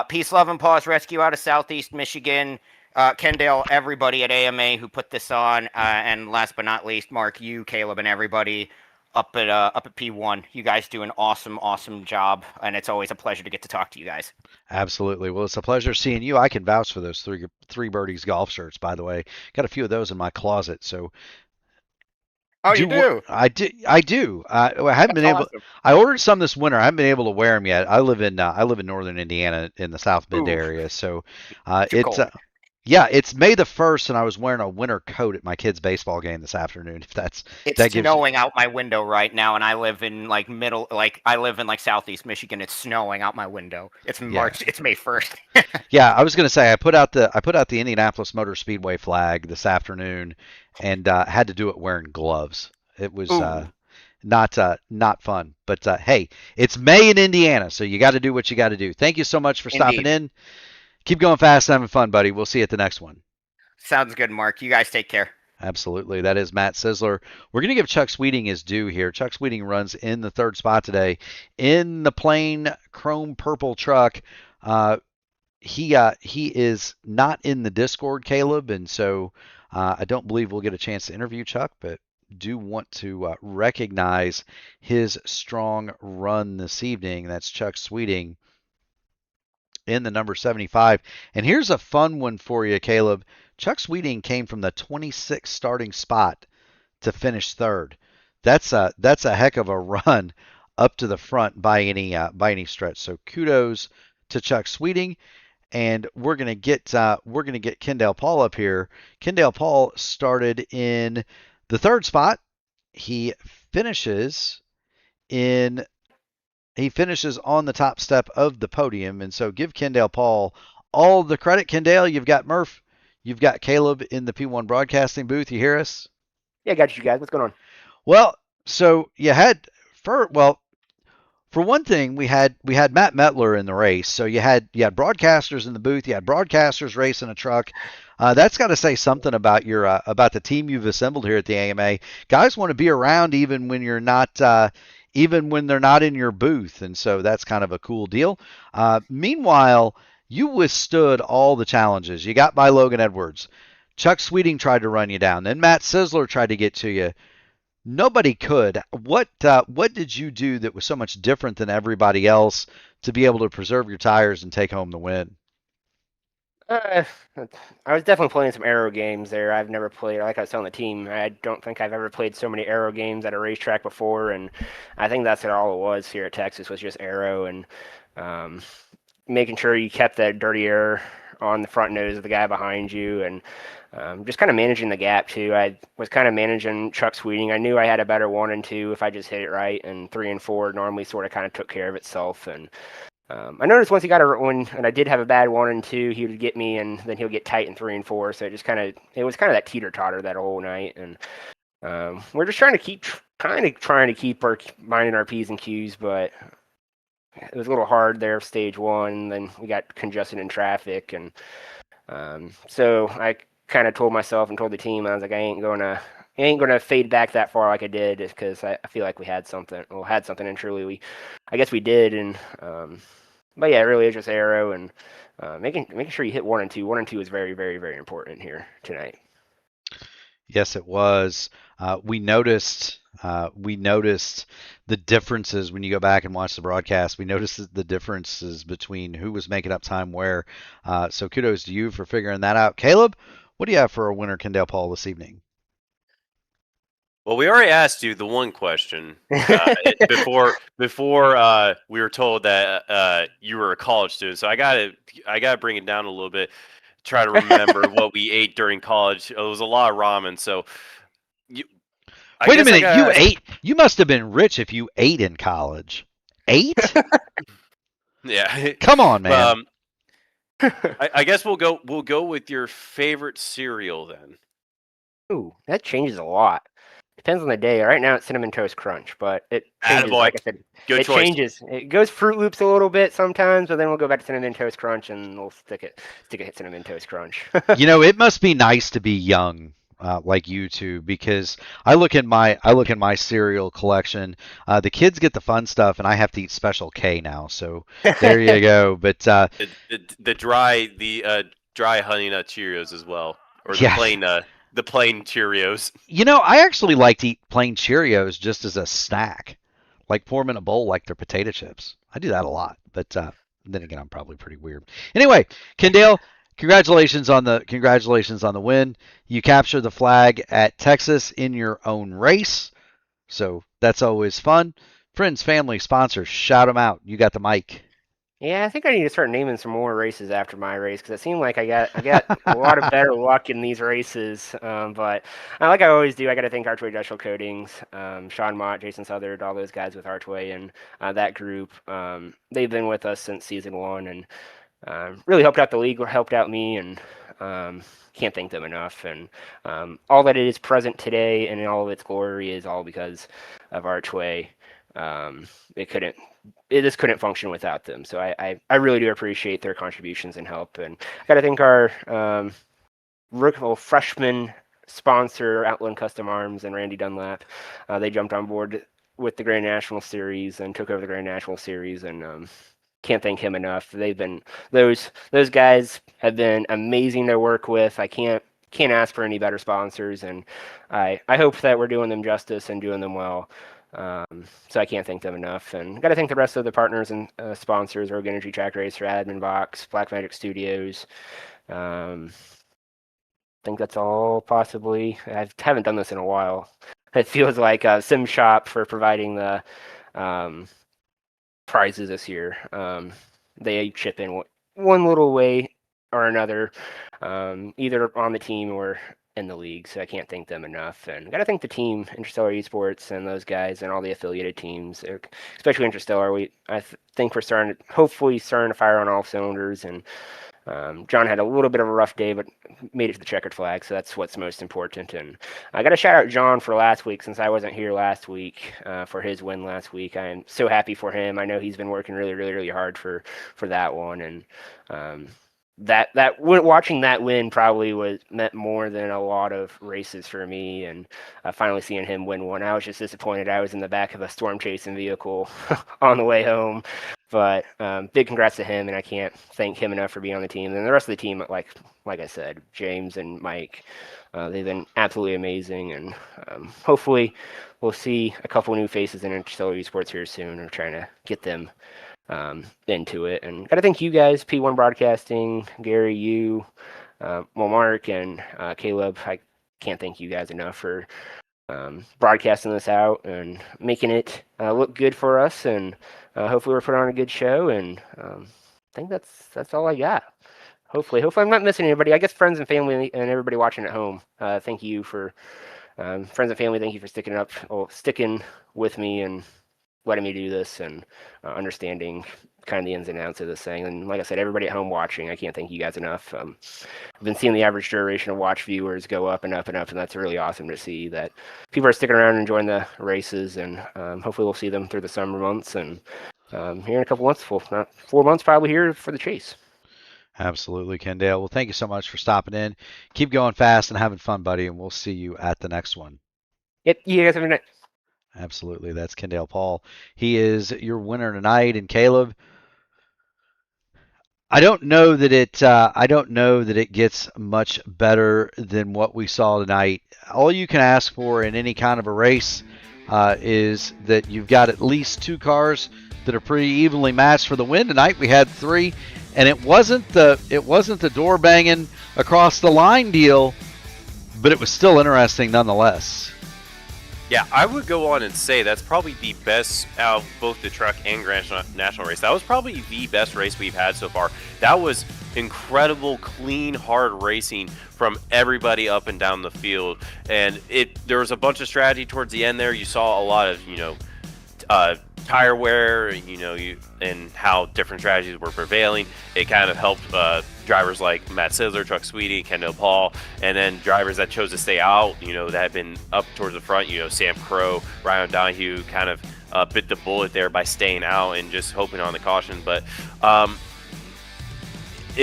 Peace, Love, and Paws Rescue out of Southeast Michigan. Kendall, everybody at AMA who put this on, and last but not least, Mark, you, Caleb, and everybody up at P1. You guys do an awesome job, and it's always a pleasure to get to talk to you guys. Absolutely. Well, it's a pleasure seeing you. I can vouch for those three birdies golf shirts, by the way. Got a few of those in my closet, so. Oh, you do? I do. I haven't been able. Awesome. I ordered some this winter. I haven't been able to wear them yet. I live in northern Indiana in the South Bend area, so it's. Yeah, it's May the 1st, and I was wearing a winter coat at my kid's baseball game this afternoon. It's snowing out my window right now, and I live in Southeast Michigan. It's snowing out my window. It's March. Yeah. It's May 1st. Yeah, I was gonna say I put out the Indianapolis Motor Speedway flag this afternoon, and had to do it wearing gloves. It was not fun, but hey, it's May in Indiana, so you got to do what you got to do. Thank you so much for stopping in. Keep going fast and having fun, buddy. We'll see you at the next one. Sounds good, Mark. You guys take care. Absolutely. That is Matt Sisler. We're going to give Chuck Sweeting his due here. Chuck Sweeting runs in the 3rd spot today in the plain chrome purple truck. He is not in the Discord, Caleb, and so I don't believe we'll get a chance to interview Chuck, but do want to recognize his strong run this evening. That's Chuck Sweeting in the number 75. And here's a fun one for you, Caleb. Chuck Sweeting came from the 26th starting spot to finish third. That's a heck of a run up to the front by any stretch. So kudos to Chuck Sweeting. And we're gonna get Kendall Paul up here. Kendall Paul started in the third spot. He finishes in he finishes on the top step of the podium, and so give Kendall Paul all the credit. Kendall, you've got Murph, you've got Caleb in the P1 broadcasting booth. You hear us? Yeah, got you guys. What's going on? Well, so you had for one thing, we had Matt Metler in the race, so you had broadcasters in the booth, you had broadcasters racing a truck. That's got to say something about your about the team you've assembled here at the AMA. Guys want to be around even when you're not, even when they're not in your booth, and so that's kind of a cool deal. Meanwhile, you withstood all the challenges. You got by Logan Edwards. Chuck Sweeting tried to run you down. Then Matt Sizzler tried to get to you. Nobody could. What did you do that was so much different than everybody else to be able to preserve your tires and take home the win? I was definitely playing some aero games there. I've never played, like I was telling the team, I don't think I've ever played so many aero games at a racetrack before, and I think that's all it was here at Texas, was just aero and making sure you kept that dirty air on the front nose of the guy behind you, and just kind of managing the gap too. I was kind of managing Chuck Sweeting. I knew I had a better 1 and 2 if I just hit it right, and 3 and 4 normally sort of kind of took care of itself. And I noticed once he got and I did have a bad 1 and 2, he would get me, and then he'll get tight in 3 and 4. So it was kind of that teeter totter that whole night. And we're just trying to keep minding our P's and Q's, but it was a little hard there, stage 1. And then we got congested in traffic, and so I kind of told myself and told the team, I was like, I ain't gonna fade back that far like I did, because I feel like we had something. And truly I guess we did. And but yeah, it really is just aero and making sure you hit 1 and 2. 1 and 2 is very, very, very important here tonight. Yes, it was. We noticed the differences when you go back and watch the broadcast. We noticed the differences between who was making up time where. So kudos to you for figuring that out. Caleb, what do you have for a winner, Kendall Paul, this evening? Well, we already asked you the one question before we were told that you were a college student. So I gotta bring it down a little bit. Try to remember what we ate during college. It was a lot of ramen. So wait a minute, you ate? You must have been rich if you ate in college. Ate? Yeah. Come on, man. I guess we'll go with your favorite cereal then. Ooh, that changes a lot. Depends on the day. Right now it's Cinnamon Toast Crunch, but it changes. Like I said, it changes. It goes Fruit Loops a little bit sometimes, but then we'll go back to Cinnamon Toast Crunch, and we'll stick it at Cinnamon Toast Crunch. It must be nice to be young, like you two, because I look in my cereal collection. The kids get the fun stuff, and I have to eat Special K now. So there you go. But the dry Honey Nut Cheerios as well, or the plain. The plain Cheerios. I actually like to eat plain Cheerios just as a snack. Like pour them in a bowl like they're potato chips. I do that a lot. But then again, I'm probably pretty weird. Anyway, Kendall, congratulations on the win. You captured the flag at Texas in your own race. So that's always fun. Friends, family, sponsors, shout them out. You got the mic. Yeah, I think I need to start naming some more races after my race, because it seemed like I got a lot of better luck in these races. But like I always do, I got to thank Archway Industrial Coatings, Sean Mott, Jason Southard, all those guys with Archway and that group. They've been with us since season 1 and really helped out the league, or helped out me, and can't thank them enough. And all that it is present today and in all of its glory is all because of Archway. This couldn't function without them. So I really do appreciate their contributions and help. And I got to thank our freshman sponsor, Outland Custom Arms, and Randy Dunlap. They jumped on board with the Grand National Series and took over the Grand National Series, and can't thank him enough. They've been those guys have been amazing to work with. I can't can't ask for any better sponsors, and I hope that we're doing them justice and doing them well. So I can't thank them enough, and got to thank the rest of the partners and sponsors: Rogue Energy, Track Racer, Admin Box, Blackmagic Studios. I think that's all. Possibly, I haven't done this in a while. It feels like a Sim Shop for providing the prizes this year. They chip in one little way or another, either on the team or in the league, so I can't thank them enough. And got to thank the team, Interstellar Esports, and those guys, and all the affiliated teams, especially Interstellar. I think we're hopefully starting to fire on all cylinders. And John had a little bit of a rough day, but made it to the checkered flag, so that's what's most important. And I got to shout out John for last week, since I wasn't here last week for his win last week. I'm so happy for him. I know he's been working really, really, really hard for that one, and watching that win probably meant more than a lot of races for me. And finally seeing him win one, I was just disappointed. I was in the back of a storm chasing vehicle on the way home. But big congrats to him, and I can't thank him enough for being on the team. And the rest of the team, like I said, James and Mike, they've been absolutely amazing. And hopefully we'll see a couple new faces in Interstellar Esports here soon. We're trying to get them into it. And got to thank you guys, P1 Broadcasting, Gary, you, Mark, and Caleb. I can't thank you guys enough for broadcasting this out and making it look good for us. And hopefully we're putting on a good show. And I think that's all I got. Hopefully I'm not missing anybody. I guess friends and family and everybody watching at home. Thank you for friends and family. Thank you for sticking with me and letting me do this, and understanding kind of the ins and outs of this thing. And like I said, everybody at home watching, I can't thank you guys enough. I've been seeing the average duration of watch viewers go up and up and up, and that's really awesome to see that people are sticking around and enjoying the races. And hopefully we'll see them through the summer months, and here in a couple months, 4 months probably, here for the chase. Absolutely, Kendall. Well, thank you so much for stopping in. Keep going fast and having fun, buddy, and we'll see you at the next one. Yep, you guys have a night. Absolutely. That's Kendall Paul. He is your winner tonight. And Caleb, I don't know that it gets much better than what we saw tonight. All you can ask for in any kind of a race is that you've got at least two cars that are pretty evenly matched for the win. Tonight we had three, and it wasn't the door banging across the line deal, but it was still interesting nonetheless. Yeah, I would go on and say that's probably the best out of both the truck and Grand National race. That was probably the best race we've had so far. That was incredible, clean, hard racing from everybody up and down the field. And there was a bunch of strategy towards the end there. You saw a lot of, tire wear, and how different strategies were prevailing. It kind of helped drivers like Matt Sizzler, Chuck Sweetie, Kendall Paul, and then drivers that chose to stay out, that had been up towards the front, Sam Crow, Ryan Donahue kind of bit the bullet there by staying out and just hoping on the caution. But I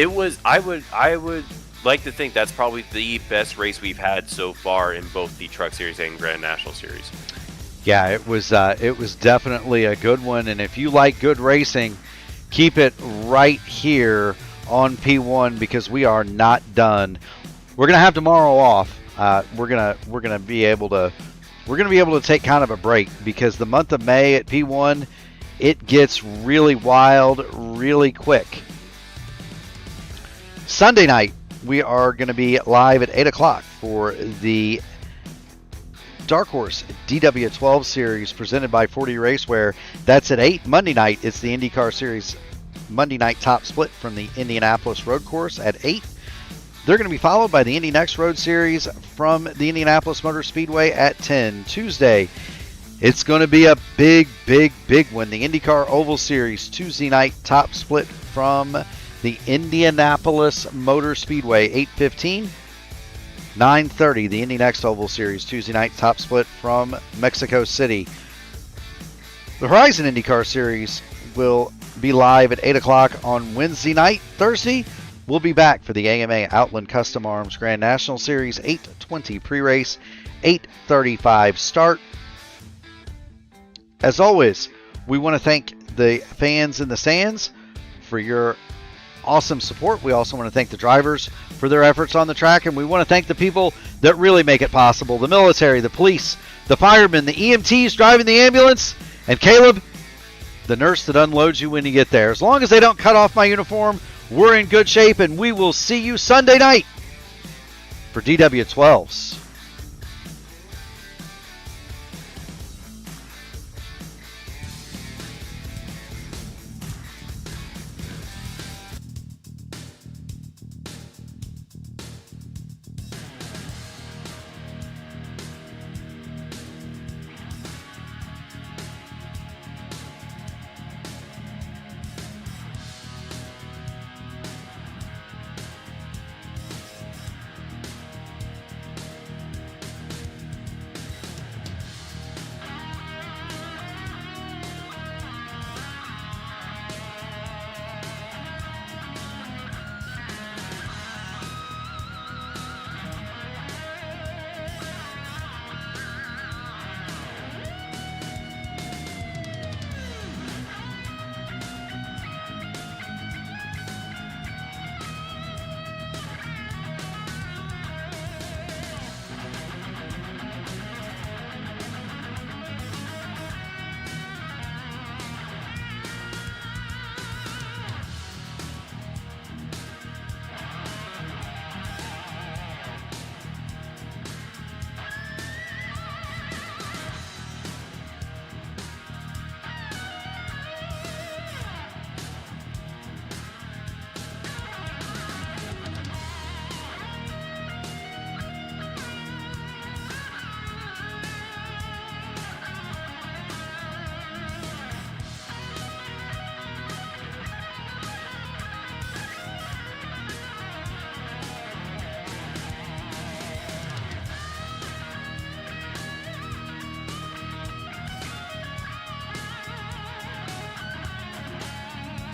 would like to think that's probably the best race we've had so far in both the Truck Series and Grand National Series. Yeah, it was definitely a good one, and if you like good racing, keep it right here on P1, because we are not done. We're gonna have tomorrow off. We're gonna be able to take kind of a break, because the month of May at P1, it gets really wild really quick. Sunday night we are going to be live at 8 o'clock for the Dark Horse DW12 Series presented by 40 Racewear. That's at 8. Monday night, it's the IndyCar Series Monday night top split from the Indianapolis Road Course at 8. They're going to be followed by the Indy Next Road Series from the Indianapolis Motor Speedway at 10. Tuesday, it's going to be a big one. The IndyCar Oval Series Tuesday night top split from the Indianapolis Motor Speedway, 8:15. 9:30, the Indy Next Oval Series Tuesday night top split from Mexico City. The Horizon IndyCar Series will be live at 8 o'clock on Wednesday night. Thursday, we'll be back for the AMA Outland Custom Arms Grand National Series, 8:20 pre-race, 8:35 start. As always, we want to thank the fans in the stands for your awesome support. We also want to thank the drivers for their efforts on the track, and we want to thank the people that really make it possible: the military, the police, the firemen, the EMTs driving the ambulance, and Caleb, the nurse that unloads you when you get there. As long as they don't cut off my uniform, we're in good shape, and we will see you Sunday night for DW12s.